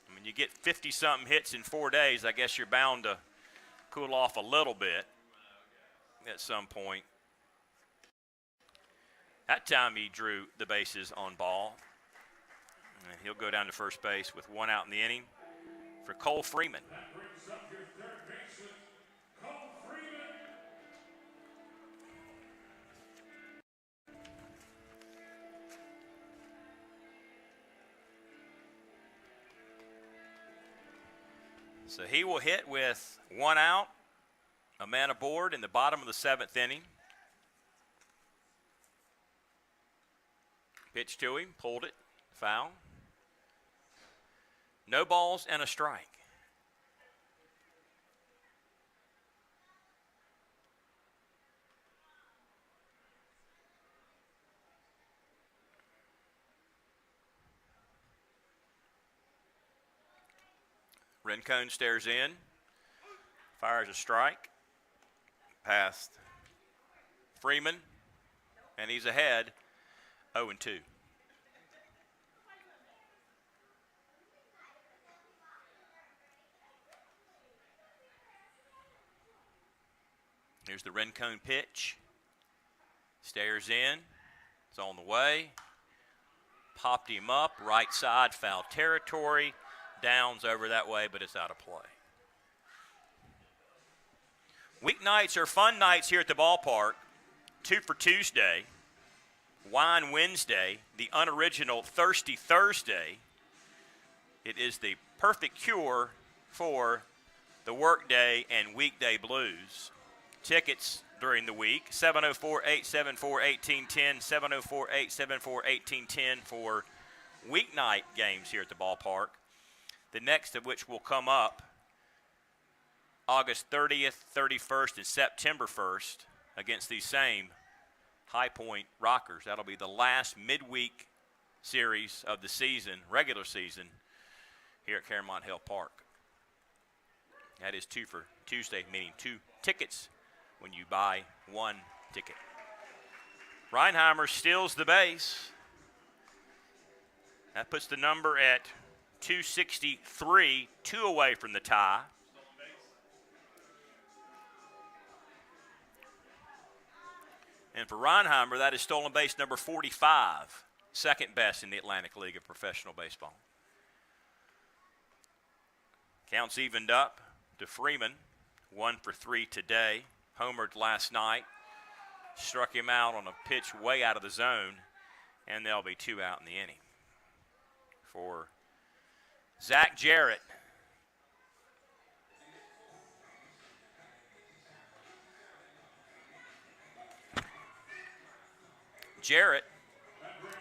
I mean, you get 50-something hits in 4 days, I guess you're bound to cool off a little bit at some point. That time he drew the bases on ball. And he'll go down to first base with 1 out in the inning for Cole Freeman. That brings up your third baseman, Cole Freeman. So he will hit with 1 out, a man aboard in the bottom of the 7th inning. Pitch to him, pulled it, foul. No balls and a strike. Rincon stares in, fires a strike, past Freeman, and he's ahead 0-2. Here's the Rincon pitch. Stares in. It's on the way. Popped him up. Right side, foul territory. Downs over that way, but it's out of play. Weeknights are fun nights here at the ballpark. 2 for Tuesday. Wine Wednesday. The unoriginal Thirsty Thursday. It is the perfect cure for the workday and weekday blues. Tickets during the week, 704-874-1810, 704-874-1810 for weeknight games here at the ballpark. The next of which will come up August 30th, 31st, and September 1st against these same High Point Rockers. That'll be the last midweek series of the season, regular season, here at Claremont Hill Park. That is 2 for Tuesday, meaning 2 tickets when you buy 1 ticket. Reinheimer steals the base. That puts the number at 263, 2 away from the tie. And for Reinheimer, that is stolen base number 45, second best in the Atlantic League of Professional Baseball. Counts evened up to Freeman, 1 for 3 today. Homered last night, struck him out on a pitch way out of the zone, and there'll be 2 out in the inning. For Zach Jarrett,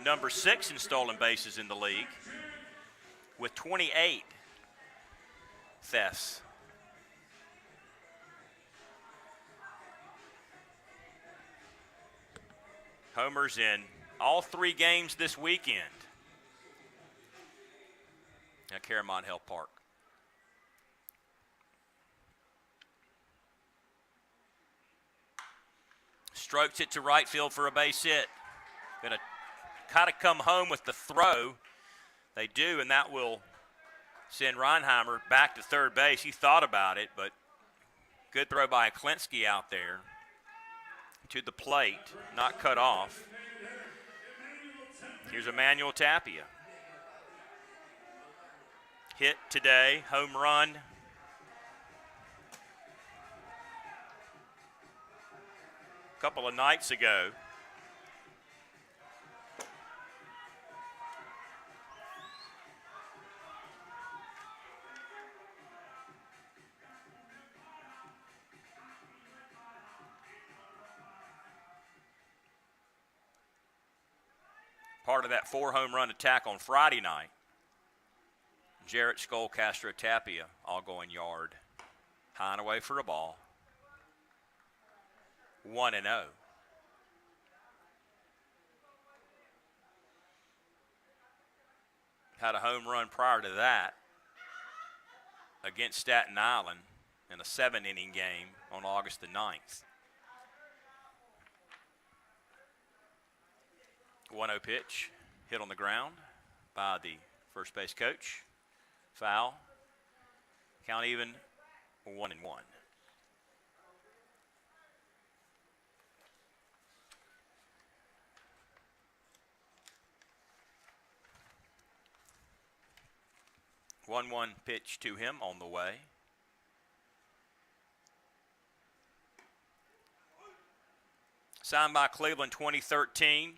number 6 in stolen bases in the league, with 28 thefts. Homers in all 3 games this weekend at Claremont Hill Park. Strokes it to right field for a base hit. Going to kind of come home with the throw. They do, and that will send Reinheimer back to third base. He thought about it, but good throw by Klinsky out there to the plate, not cut off. Here's Emmanuel Tapia. Hit today, home run. A couple of nights ago. Part of that 4 home run attack on Friday night. Jarrett, Skull, Castro, Tapia all going yard. High and away for a ball. 1-0. Had a home run prior to that against Staten Island in a 7-inning game on August the 9th. 1-0 pitch, hit on the ground by the first base coach. Foul. Count even, 1-1. One pitch to him on the way. Signed by Cleveland 2013.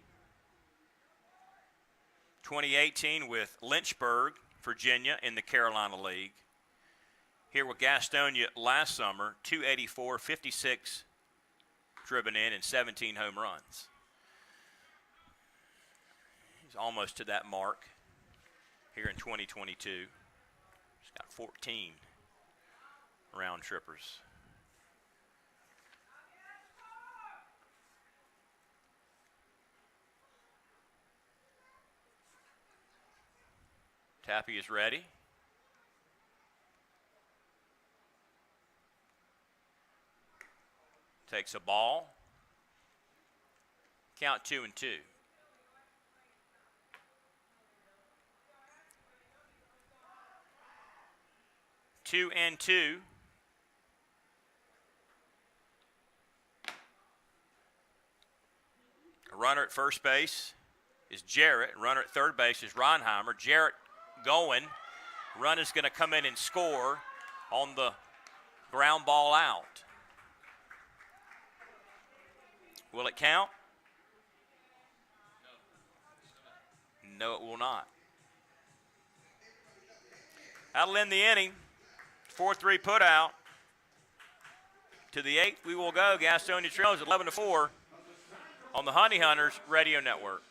2018 with Lynchburg, Virginia in the Carolina League. Here with Gastonia last summer, 284, 56 driven in, and 17 home runs. He's almost to that mark here in 2022. He's got 14 round trippers. Tappy is ready. Takes a ball. Count 2-2. Two and two. A runner at first base is Jarrett. Runner at third base is Ronheimer. Jarrett going. Run is going to come in and score on the ground ball out. Will it count? No, it will not. That'll end the inning. 4-3 put out. To the 8th we will go. Gastonia trails 11-4 on the Honey Hunters Radio Network.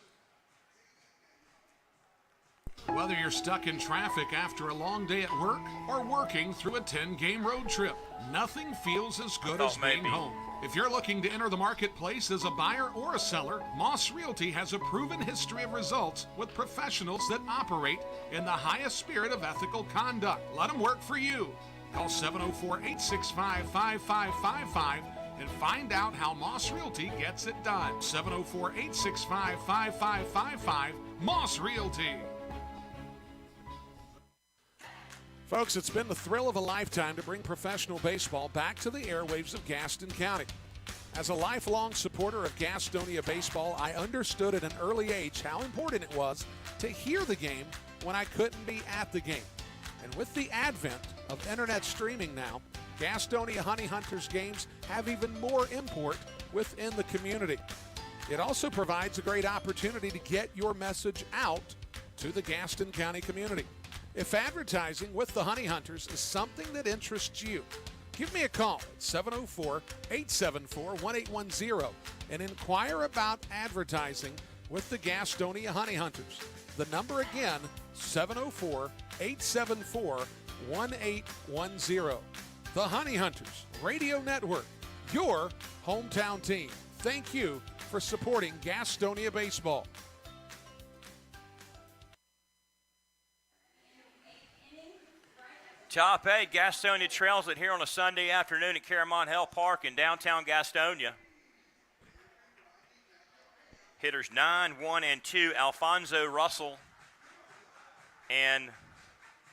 Whether you're stuck in traffic after a long day at work or working through a 10-game road trip, nothing feels as good as being home. If you're looking to enter the marketplace as a buyer or a seller, Moss Realty has a proven history of results with professionals that operate in the highest spirit of ethical conduct. Let them work for you. Call 704-865-5555 and find out how Moss Realty gets it done. 704-865-5555, Moss Realty. Folks, it's been the thrill of a lifetime to bring professional baseball back to the airwaves of Gaston County. As a lifelong supporter of Gastonia baseball, I understood at an early age how important it was to hear the game when I couldn't be at the game. And with the advent of internet streaming now, Gastonia Honey Hunters games have even more import within the community. It also provides a great opportunity to get your message out to the Gaston County community. If advertising with the Honey Hunters is something that interests you, give me a call at 704-874-1810 and inquire about advertising with the Gastonia Honey Hunters. The number again, 704-874-1810. The Honey Hunters Radio Network, your hometown team. Thank you for supporting Gastonia baseball. Top 8, Gastonia trails it here on a Sunday afternoon at Caramont Hill Park in downtown Gastonia. Hitters 9, 1, and 2, Alfonso Russell and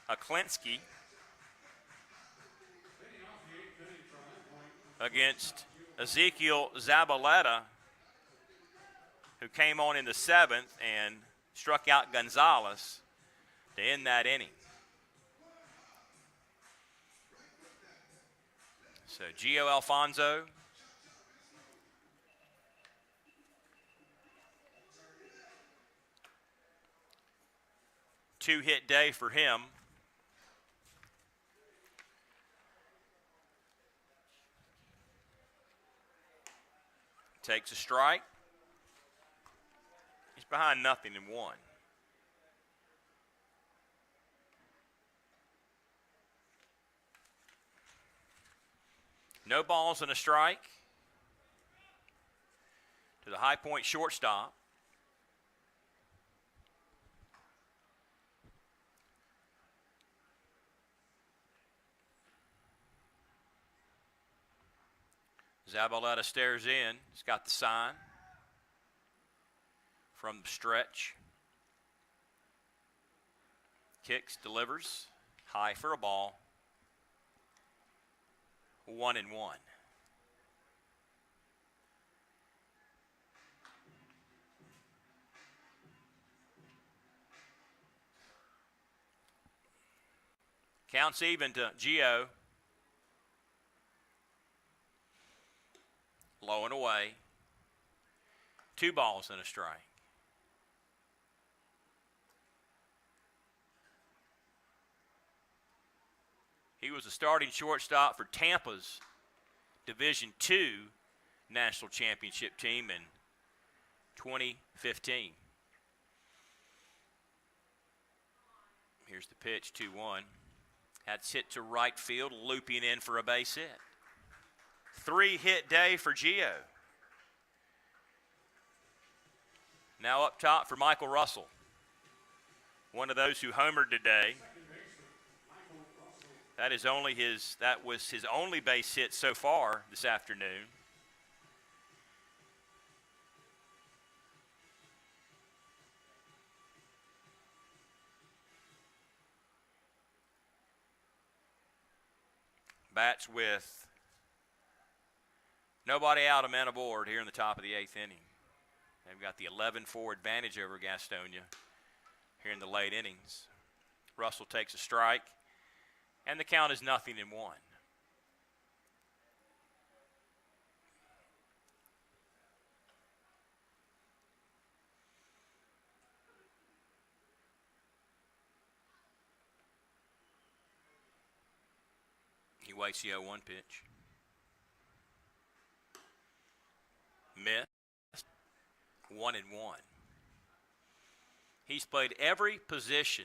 Aklinski against Ezekiel Zabaleta, who came on in the 7th and struck out Gonzalez to end that inning. So Gio Alfonso, two-hit day for him. Takes a strike. He's behind 0-1. No balls and a strike to the High Point shortstop. Zabaleta stares in. He's got the sign from the stretch. Kicks, delivers, high for a ball. 1-1. Counts even to Gio. Low and away. 2 balls and a strike. He was a starting shortstop for Tampa's Division II National Championship team in 2015. Here's the pitch, 2-1. That's hit to right field, looping in for a base hit. 3-hit day for Gio. Now up top for Michael Russell. One of those who homered today. That was his only base hit so far this afternoon. bats with nobody out, a man aboard here in the top of the 8th inning. They've got the 11-4 advantage over Gastonia here in the late innings. Russell takes a strike, and the count is 0-1. He waits the 0-1 pitch. Missed. 1-1. He's played every position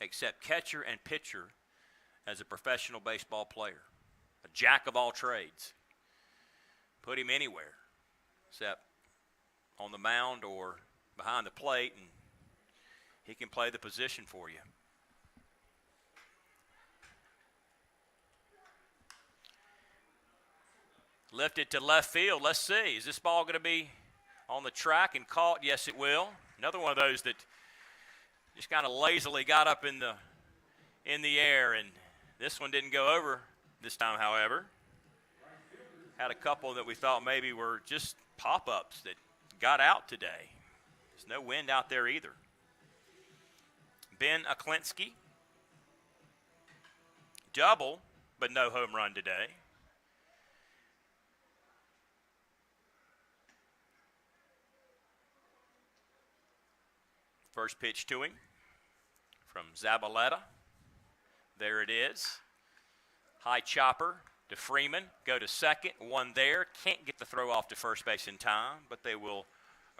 except catcher and pitcher as a professional baseball player. A jack of all trades. Put him anywhere except on the mound or behind the plate, and he can play the position for you. Lifted to left field. Let's see. Is this ball going to be on the track and caught? Yes, it will. Another one of those that just kind of lazily got up in the air, and this one didn't go over this time, however. Had a couple that we thought maybe were just pop-ups that got out today. There's no wind out there either. Ben Aklinski. Double, but no home run today. First pitch to him from Zabaleta. There it is. High chopper to Freeman. Go to second. One there. Can't get the throw off to first base in time, but they will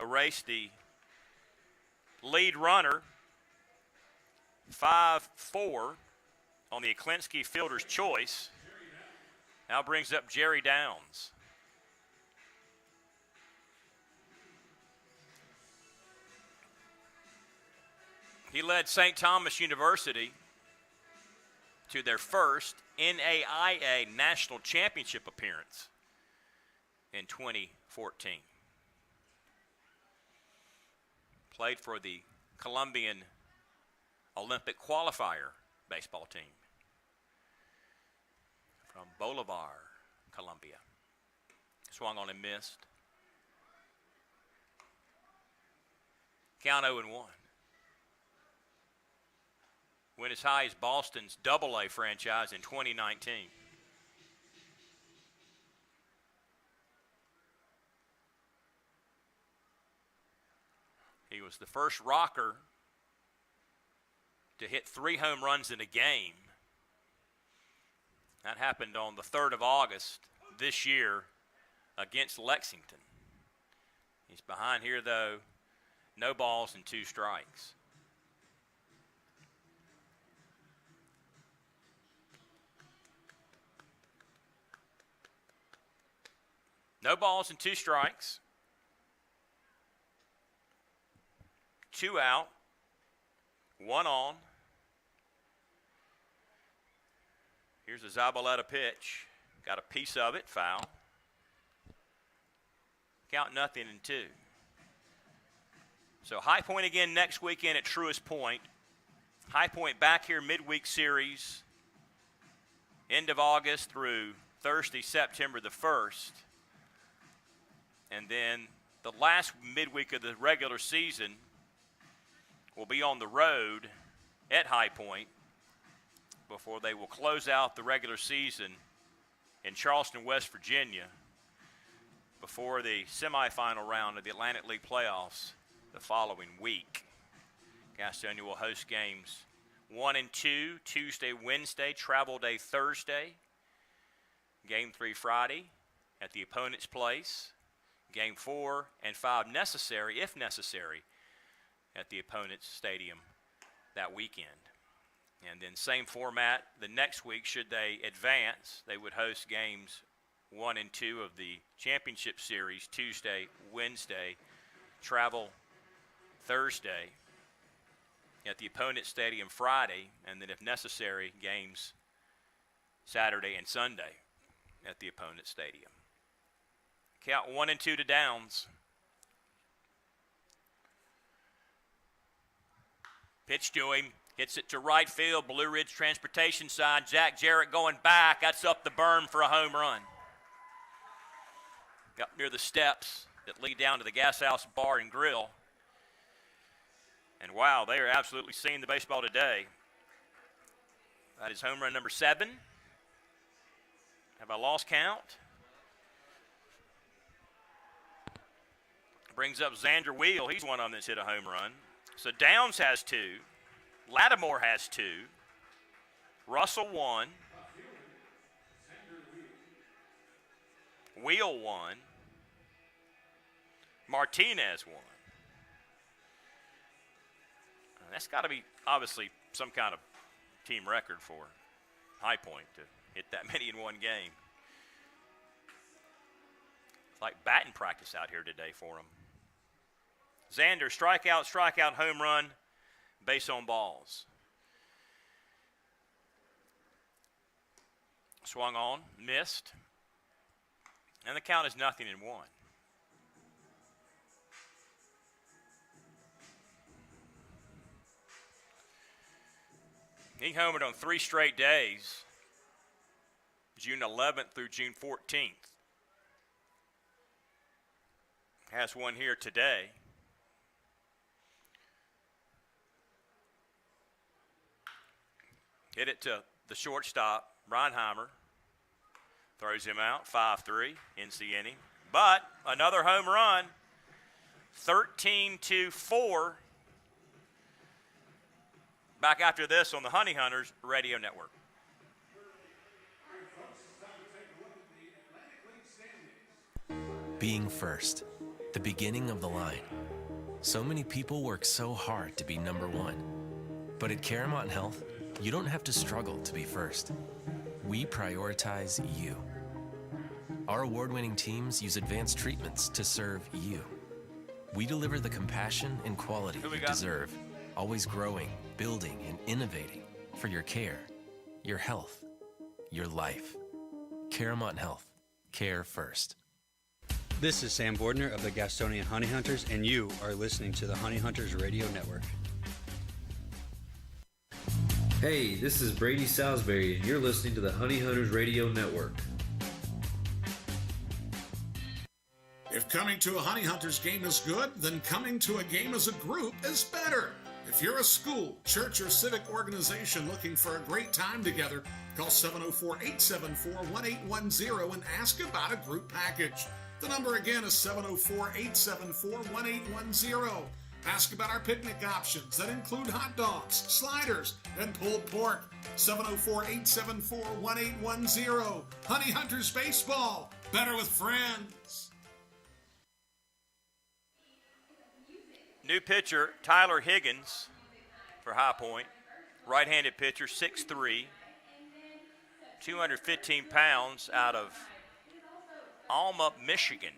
erase the lead runner. 5-4 on the Aklinski fielder's choice. Now brings up Jerry Downs. He led St. Thomas University to their first NAIA National Championship appearance in 2014. Played for the Colombian Olympic qualifier baseball team from Bolivar, Colombia. Swung on and missed. Count 0-1. Went as high as Boston's AA franchise in 2019. He was the first rocker to hit 3 home runs in a game. That happened on the 3rd of August this year against Lexington. He's behind here, though. No balls and 2 strikes. No balls and 2 strikes. 2 out. 1 on. Here's a Zabaleta pitch. Got a piece of it. Foul. Count 0-2. So High Point again next weekend at Truist Point. High Point back here midweek series. End of August through Thursday, September the 1st. And then the last midweek of the regular season will be on the road at High Point before they will close out the regular season in Charleston, West Virginia before the semifinal round of the Atlantic League playoffs the following week. Gastonia will host games 1 and 2, Tuesday, Wednesday, travel day Thursday. Game 3 Friday at the opponent's place. Game 4 and 5 necessary, if necessary, at the opponent's stadium that weekend. And then same format the next week should they advance. They would host games 1 and 2 of the championship series Tuesday, Wednesday, travel Thursday at the opponent's stadium Friday, and then if necessary, games Saturday and Sunday at the opponent's stadium. Count 1 and 2 to Downs. Pitch to him. Hits it to right field, Blue Ridge Transportation side. Jack Jarrett going back. That's up the berm for a home run. Up near the steps that lead down to the Gas House Bar and Grill. And wow, they are absolutely seeing the baseball today. That is home run number 7. Have I lost count? Brings up Xander Wheel. He's one of them that's hit a home run. So Downs has 2. Lattimore has 2. Russell 1. Wheel 1. Martinez 1. That's got to be obviously some kind of team record for High Point to hit that many in one game. It's like batting practice out here today for him. Xander, strikeout, home run, base on balls. Swung on, missed. And the count is 0-1. He homered on 3 straight days, June 11th through June 14th. Has one here today. Hit it to the shortstop, Reinheimer. Throws him out, 5-3, ends the inning. But another home run, 13-4. Back after this on the Honey Hunters Radio Network. Being first, the beginning of the line. So many people work so hard to be number one. But at Caramont Health, you don't have to struggle to be first. We prioritize you. Our award-winning teams use advanced treatments to serve you. We deliver the compassion and quality you deserve, always growing, building, and innovating for your care, your health, your life. Caramont Health. Care first. This is Sam Bordner of the Gastonia Honey Hunters, and you are listening to the Honey Hunters Radio Network. Hey, this is Brady Salisbury, and you're listening to the Honey Hunters Radio Network. If coming to a Honey Hunters game is good, then coming to a game as a group is better. If you're a school, church, or civic organization looking for a great time together, call 704-874-1810 and ask about a group package. The number again is 704-874-1810. Ask about our picnic options that include hot dogs, sliders, and pulled pork. 704-874-1810. Honey Hunters Baseball. Better with friends. New pitcher, Tyler Higgins for High Point. Right-handed pitcher, 6'3", 215 pounds, out of Alma, Michigan.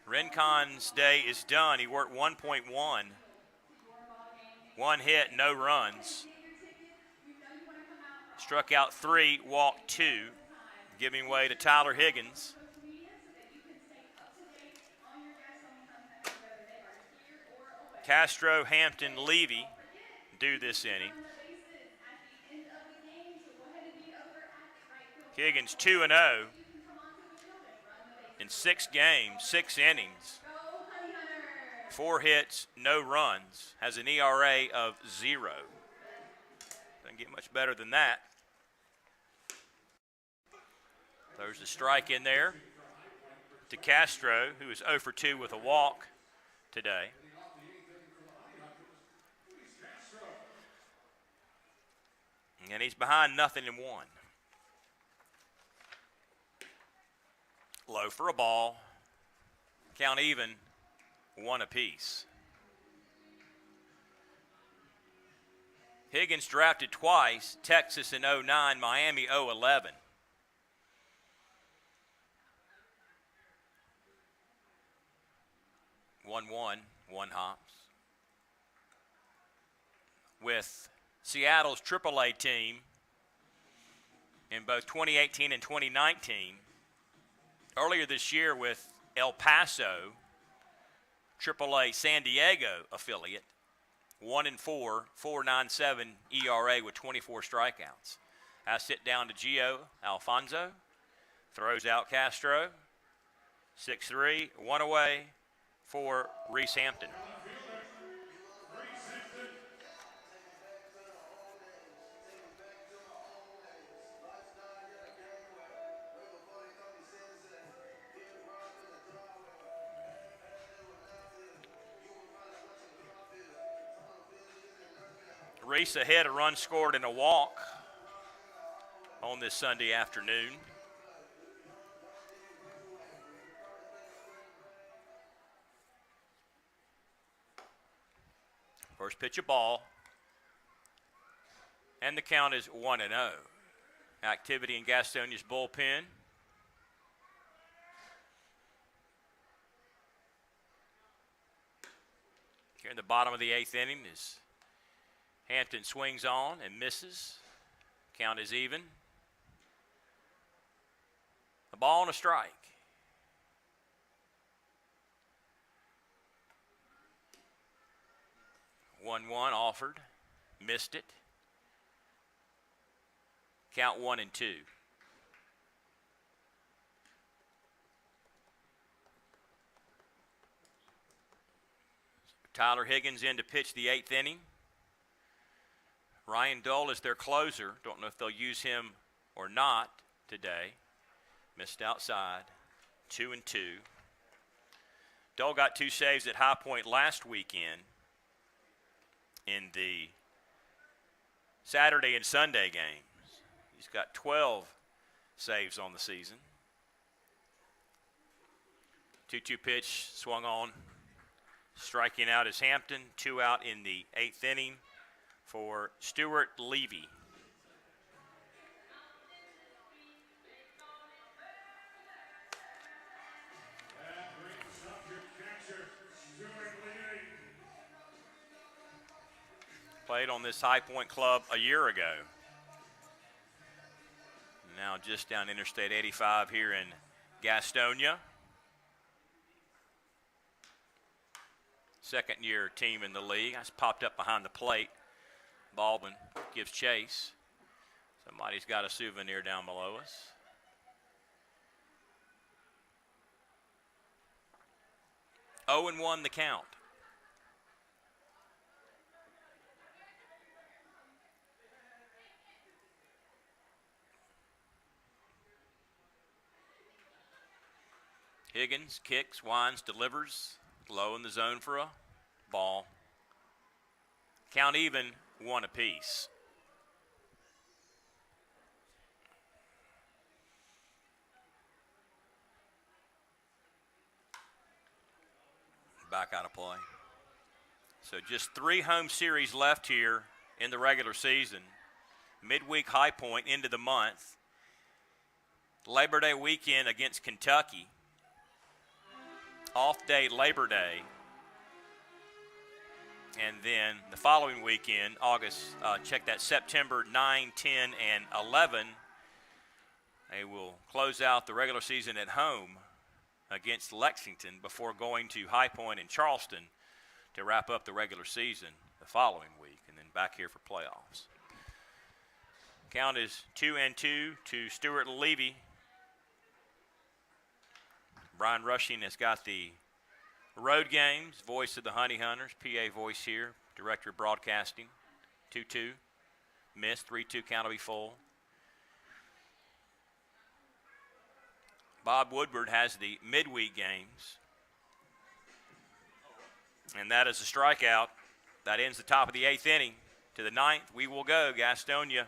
Rincon's day is done. He worked 1.1. 1 hit, no runs. Struck out 3, walked 2, giving way to Tyler Higgins. Castro, Hampton, Levy do this inning. Higgins 2-0 in 6 games, 6 innings, 4 hits, no runs, has an ERA of 0. Doesn't get much better than that. There's a strike in there to Castro, who is 0 for 2 with a walk today. And he's behind 0-1. Low for a ball. Count even, 1 apiece. Higgins drafted twice, Texas in 09, Miami 011. One hops. With Seattle's AAA team in both 2018 and 2019. Earlier this year with El Paso, AAA San Diego affiliate. 1-4, 4.97 ERA with 24 strikeouts. Has it down to Gio Alfonso. Throws out Castro. 6-3, one away for Reese Hampton. Reese ahead, a run scored and a walk on this Sunday afternoon. First pitch of ball. And the count is 1-0. Activity in Gastonia's bullpen. Here in the bottom of the 8th inning is Hampton swings on and misses. Count is even. A ball and a strike. One offered, missed it. Count 1-2. Tyler Higgins in to pitch the 8th inning. Ryan Dole is their closer. Don't know if they'll use him or not today. Missed outside. 2-2. Dole got 2 saves at High Point last weekend in the Saturday and Sunday games. He's got 12 saves on the season. 2-2 pitch swung on. Striking out is Hampton. 2 out in the 8th inning for Stuart Levy. Played on this High Point club a year ago. Now just down Interstate 85 here in Gastonia. Second-year team in the league. That's popped up behind the plate. Baldwin gives chase. Somebody's got a souvenir down below us. Oh and 1 the count. Higgins kicks, winds, delivers. Low in the zone for a ball. Count even, 1 apiece. Back out of play. So just 3 home series left here in the regular season. Midweek High Point into the month. Labor Day weekend against Kentucky. Off day Labor Day. And then the following weekend, September 9, 10, and 11, they will close out the regular season at home against Lexington before going to High Point and Charleston to wrap up the regular season the following week, and then back here for playoffs. Count is 2-2 to Stuart Levy. Brian Rushing has got the road games, voice of the Honey Hunters, PA voice here, director of broadcasting. 2-2, missed, 3-2, count will be full. Bob Woodward has the midweek games. And that is a strikeout. That ends the top of the 8th inning. To the 9th, we will go, Gastonia.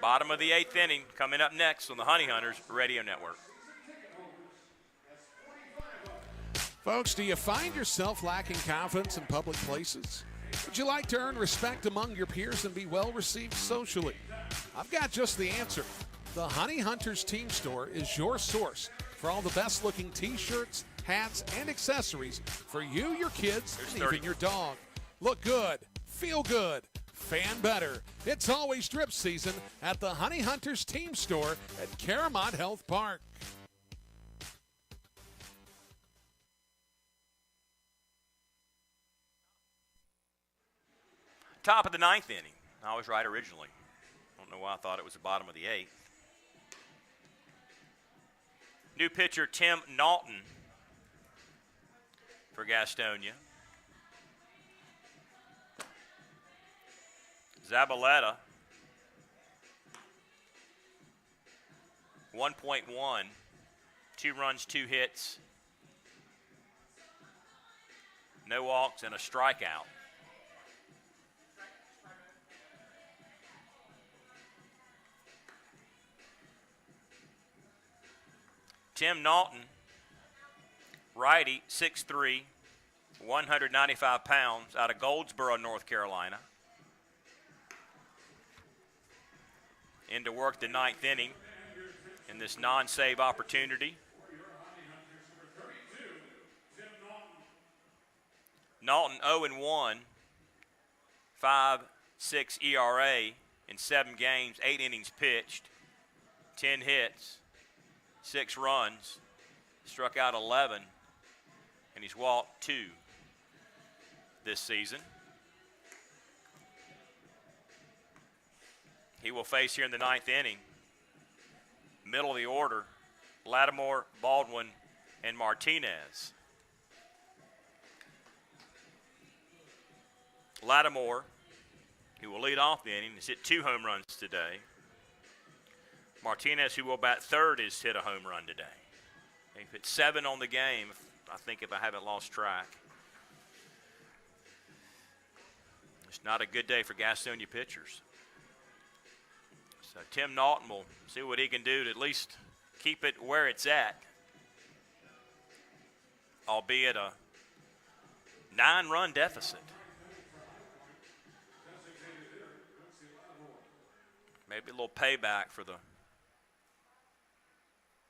Bottom of the 8th inning coming up next on the Honey Hunters Radio Network. Folks, do you find yourself lacking confidence in public places? Would you like to earn respect among your peers and be well received socially? I've got just the answer. The Honey Hunters Team Store is your source for all the best looking t-shirts, hats, and accessories for you, your kids, and even your dog. Look good, feel good, fan better. It's always drip season at the Honey Hunters Team Store at Caramont Health Park. Top of the ninth inning. I was right originally. Don't know why I thought it was the bottom of the eighth. New pitcher Tim Naughton for Gastonia. Zabaleta, 1.1, 2 runs, 2 hits, no walks, and a strikeout. Tim Naughton, righty, 6'3", 195 pounds, out of Goldsboro, North Carolina. Into work the ninth inning in this non-save opportunity. Naughton 0-1, 5.6 ERA in 7 games, 8 innings pitched, 10 hits, 6 runs, struck out 11, and he's walked 2 this season. He will face here in the ninth inning, middle of the order, Lattimore, Baldwin, and Martinez. Lattimore, who will lead off the inning, has hit 2 home runs today. Martinez, who will bat third, has hit a home run today. He hit 7 on the game, I think, if I haven't lost track. It's not a good day for Gastonia pitchers. So Tim Naughton will see what he can do to at least keep it where it's at, albeit a 9-run deficit. Maybe a little payback for the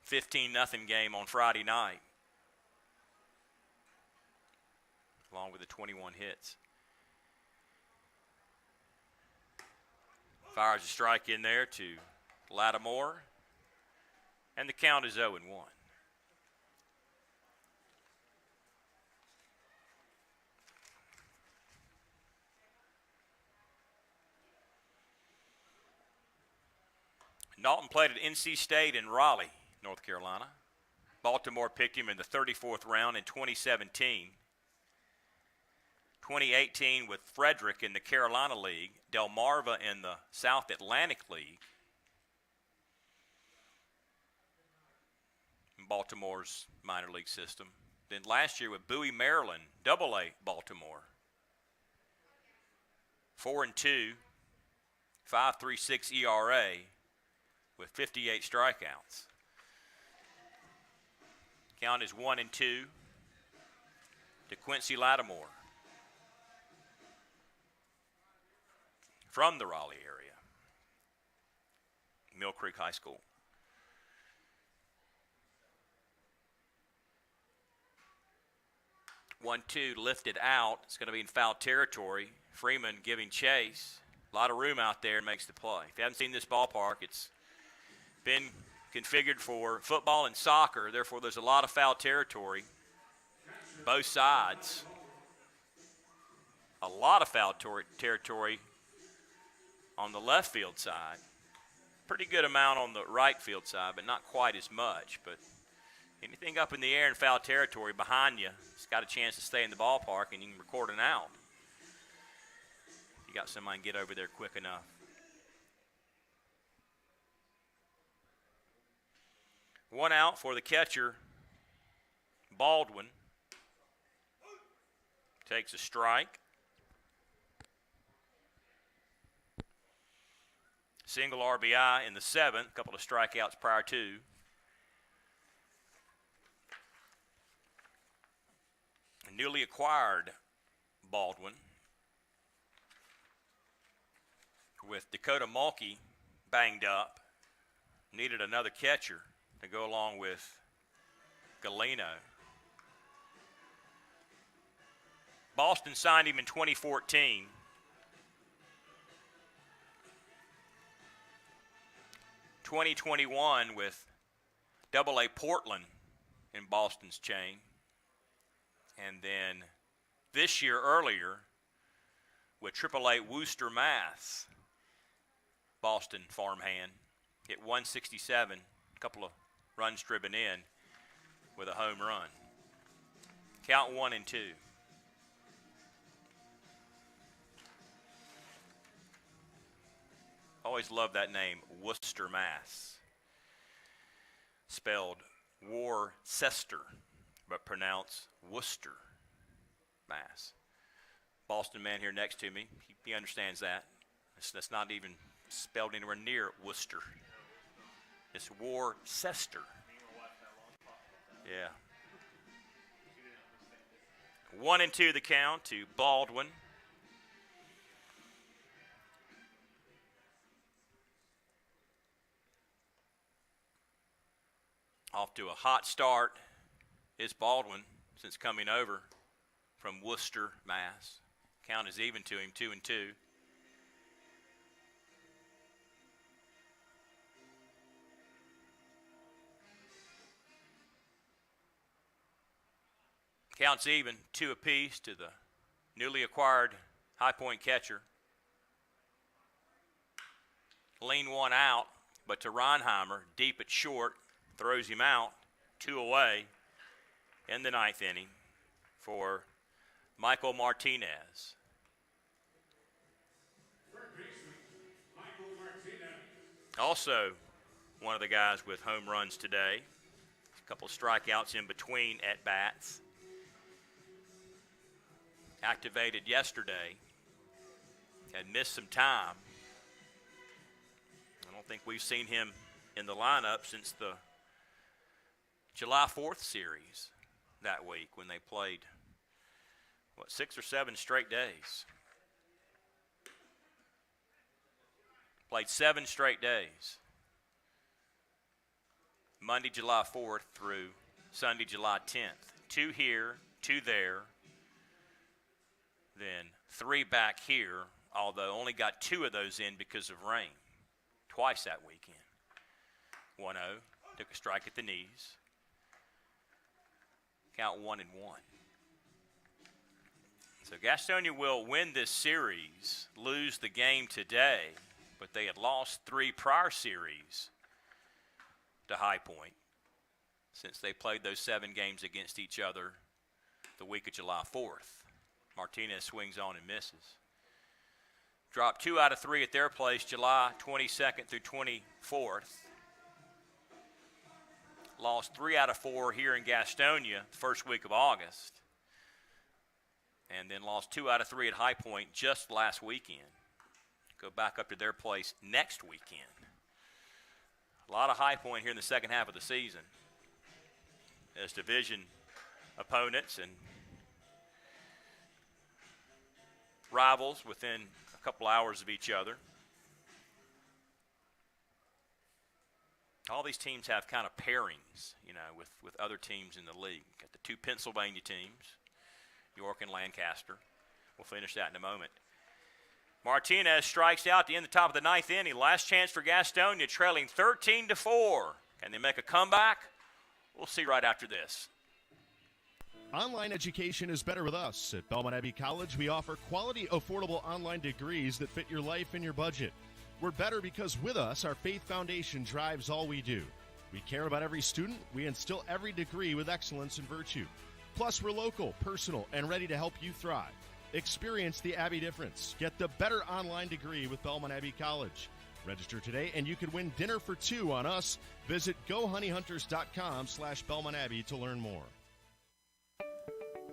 15-0 game on Friday night, along with the 21 hits. Fires a strike in there to Lattimore, and the count is 0-1. Naughton played at NC State in Raleigh, North Carolina. Baltimore picked him in the 34th round in 2017. 2018 with Frederick in the Carolina League, Delmarva in the South Atlantic League. In Baltimore's minor league system. Then last year with Bowie, Maryland, AA Baltimore. 4-2, 5.36 ERA with 58 strikeouts. Count is 1-2 to Quincy Lattimore from the Raleigh area, Mill Creek High School. One-two lifted out. It's going to be in foul territory. Freeman giving chase. A lot of room out there, makes the play. If you haven't seen this ballpark, it's been configured for football and soccer. Therefore, there's a lot of foul territory, both sides. A lot of foul territory on the left field side. Pretty good amount on the right field side, but not quite as much. But anything up in the air in foul territory behind you, it's got a chance to stay in the ballpark, and you can record an out. You got somebody can get over there quick enough. One out for the catcher, Baldwin. Takes a strike. Single RBI in the 7th, a couple of strikeouts prior to. A newly acquired Baldwin with Dakota Mulkey banged up. Needed another catcher to go along with Galeno. Boston signed him in 2014. (2021) with AA Portland in Boston's chain. And then this year earlier with AAA Worcester, Mass. Boston farmhand hit 167, a couple of runs driven in with a home run. Count 1-2. Always love that name, Worcester, Mass. Spelled Worcester, but pronounced Worcester, Mass. Boston man here next to me, he understands that. That's not even spelled anywhere near Worcester. It's Worcester. Yeah. 1-2 the count to Baldwin. Off to a hot start is Baldwin since coming over from Worcester, Mass. Count is even to him, 2-2. Counts even, 2 apiece to the newly acquired High Point catcher. Lean one out, but to Ronheimer, deep at short, throws him out, 2 away in the 9th inning for Michael Martinez. Also, one of the guys with home runs today. A couple of strikeouts in between at bats. Activated yesterday. Had missed some time. I don't think we've seen him in the lineup since the July 4th series that week when they played, 6 or 7 straight days. Played 7 straight days. Monday, July 4th through Sunday, July 10th. 2 here, 2 there. Then 3 back here, although only got 2 of those in because of rain. Twice that weekend. 1-0, took a strike at the knees. Count 1-1. So Gastonia will win this series, lose the game today, but they had lost 3 prior series to High Point since they played those 7 games against each other the week of July 4th. Martinez swings on and misses. Dropped 2 out of 3 at their place, July 22nd through 24th. Lost 3 out of 4 here in Gastonia the first week of August. And then lost 2 out of 3 at High Point just last weekend. Go back up to their place next weekend. A lot of High Point here in the second half of the season as division opponents and rivals within a couple hours of each other. All these teams have kind of pairings, with other teams in the league. Got the 2 Pennsylvania teams, York and Lancaster. We'll finish that in a moment. Martinez strikes out to end the top of the 9th inning. Last chance for Gastonia, trailing 13-4. Can they make a comeback? We'll see right after this. Online education is better with us. At Belmont Abbey College, we offer quality, affordable online degrees that fit your life and your budget. We're better because with us, our faith foundation drives all we do. We care about every student. We instill every degree with excellence and virtue. Plus, we're local, personal, and ready to help you thrive. Experience the Abbey difference. Get the better online degree with Belmont Abbey College. Register today, and you can win dinner for 2 on us. Visit GoHoneyHunters.com/Belmont Abbey to learn more.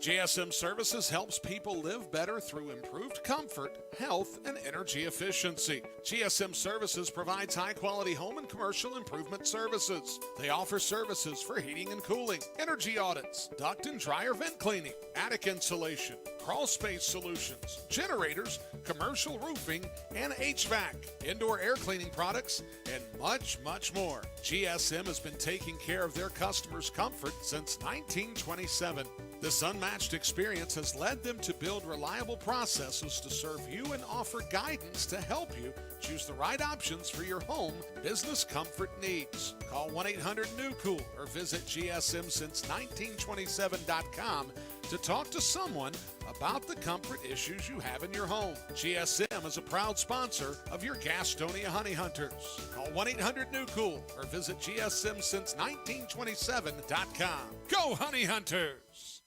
GSM Services helps people live better through improved comfort, health, and energy efficiency. GSM Services provides high-quality home and commercial improvement services. They offer services for heating and cooling, energy audits, duct and dryer vent cleaning, attic insulation, crawl space solutions, generators, commercial roofing, and HVAC, indoor air cleaning products, and much, much more. GSM has been taking care of their customers' comfort since 1927. This unmatched experience has led them to build reliable processes to serve you and offer guidance to help you choose the right options for your home business comfort needs. Call 1-800-NEW-COOL or visit GSMSince1927.com to talk to someone about the comfort issues you have in your home. GSM is a proud sponsor of your Gastonia Honey Hunters. Call 1-800-NEW-COOL or visit GSMsince1927.com. Go Honey Hunters!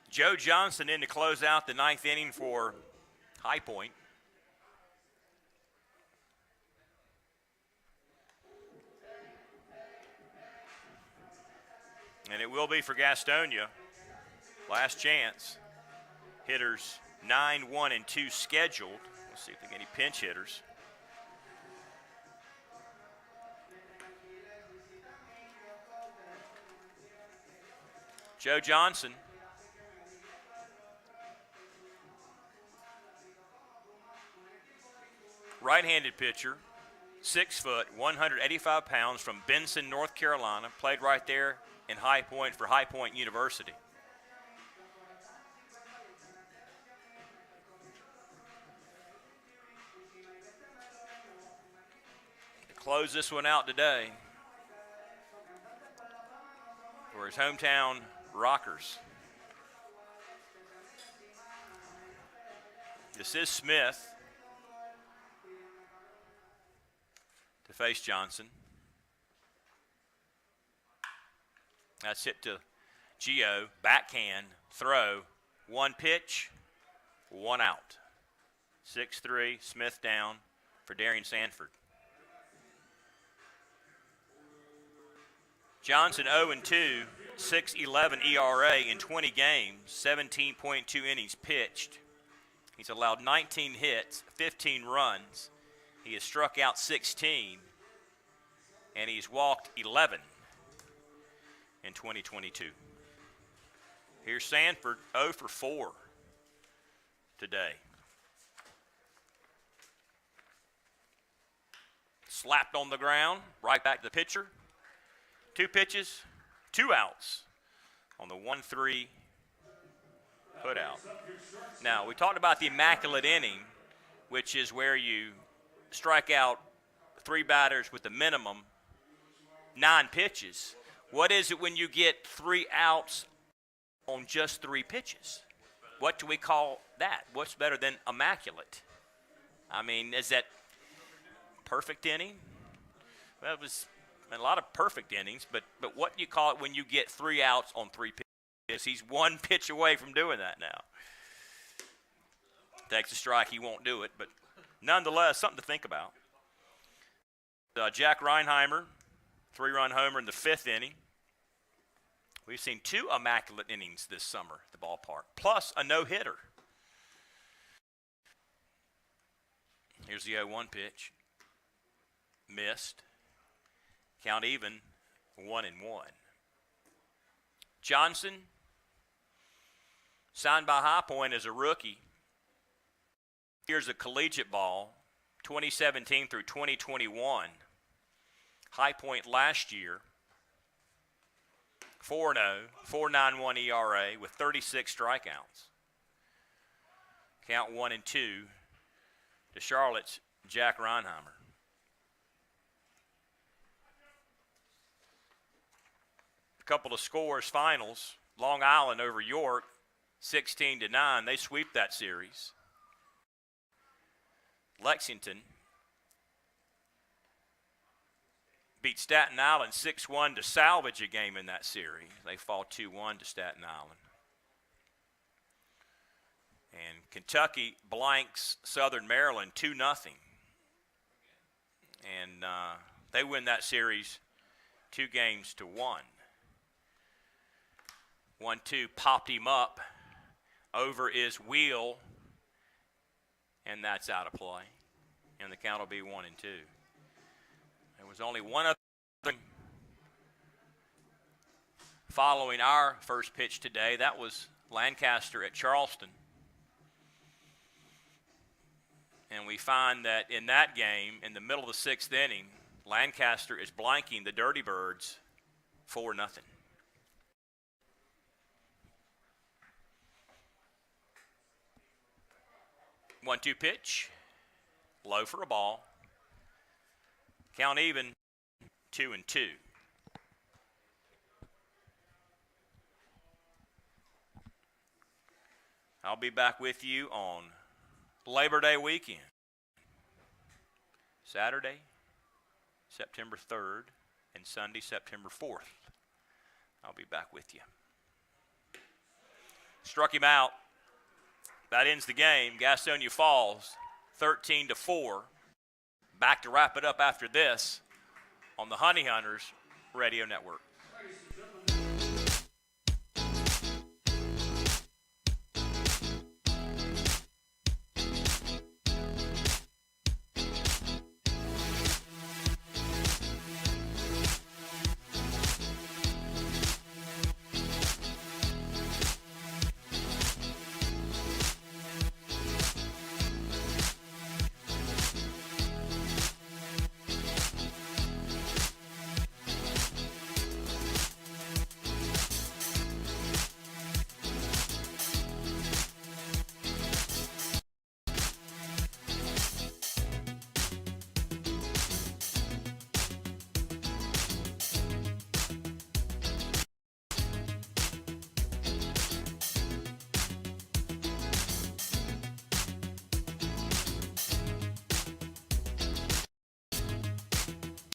Joe Johnson in to close out the ninth inning for High Point. And it will be for Gastonia. Last chance. Hitters 9, 1, and 2 scheduled. Let's see if they get any pinch hitters. Joe Johnson. Right-handed pitcher, 6 foot, 185 pounds, from Benson, North Carolina. Played right there in High Point for High Point University. To close this one out today for his hometown Rockers. This is Smith to face Johnson. That's hit to Gio, backhand, throw, 1 pitch, 1 out. 6-3, Smith down for Darian Sanford. Johnson 0-2, 6.11 ERA in 20 games, 17.2 innings pitched. He's allowed 19 hits, 15 runs. He has struck out 16, and he's walked 11 in 2022. Here's Sanford, 0 for 4 today. Slapped on the ground, right back to the pitcher. 2 pitches, 2 outs on the 1-3 put out. Now, we talked about the immaculate inning, which is where you strike out 3 batters with the minimum 9 pitches. What is it when you get 3 outs on just 3 pitches? What do we call that? What's better than immaculate? I mean, is that perfect inning? Well, it was a lot of perfect innings, but what do you call it when you get 3 outs on 3 pitches? He's 1 pitch away from doing that now. Takes a strike, he won't do it, but nonetheless, something to think about. Jack Reinheimer, 3-run homer in the 5th inning. We've seen 2 immaculate innings this summer at the ballpark, plus a no-hitter. Here's the 0-1 pitch. Missed. Count even, 1-1. Johnson, signed by High Point as a rookie. Here's a collegiate ball, 2017 through 2021. High Point last year, 4-0, 4.91 ERA with 36 strikeouts. Count 1-2 to Charlotte's Jack Reinheimer. A couple of scores, finals. Long Island over York, 16-9. They sweep that series. Lexington beat Staten Island 6-1 to salvage a game in that series. They fall 2-1 to Staten Island. And Kentucky blanks Southern Maryland 2-0. And they win that series 2-1. 1-2 popped him up. Over is Wheel. And that's out of play. And the count will be 1-2. There was only one other thing following our first pitch today. That was Lancaster at Charleston. And we find that in that game, in the middle of the 6th inning, Lancaster is blanking the Dirty Birds 4-0. 1-2 pitch, low for a ball. Count even, 2-2. I'll be back with you on Labor Day weekend. Saturday, September 3rd, and Sunday, September 4th. I'll be back with you. Struck him out. That ends the game. Gastonia falls 13-4. Back to wrap it up after this on the Honey Hunters Radio Network. Ladies and gentlemen,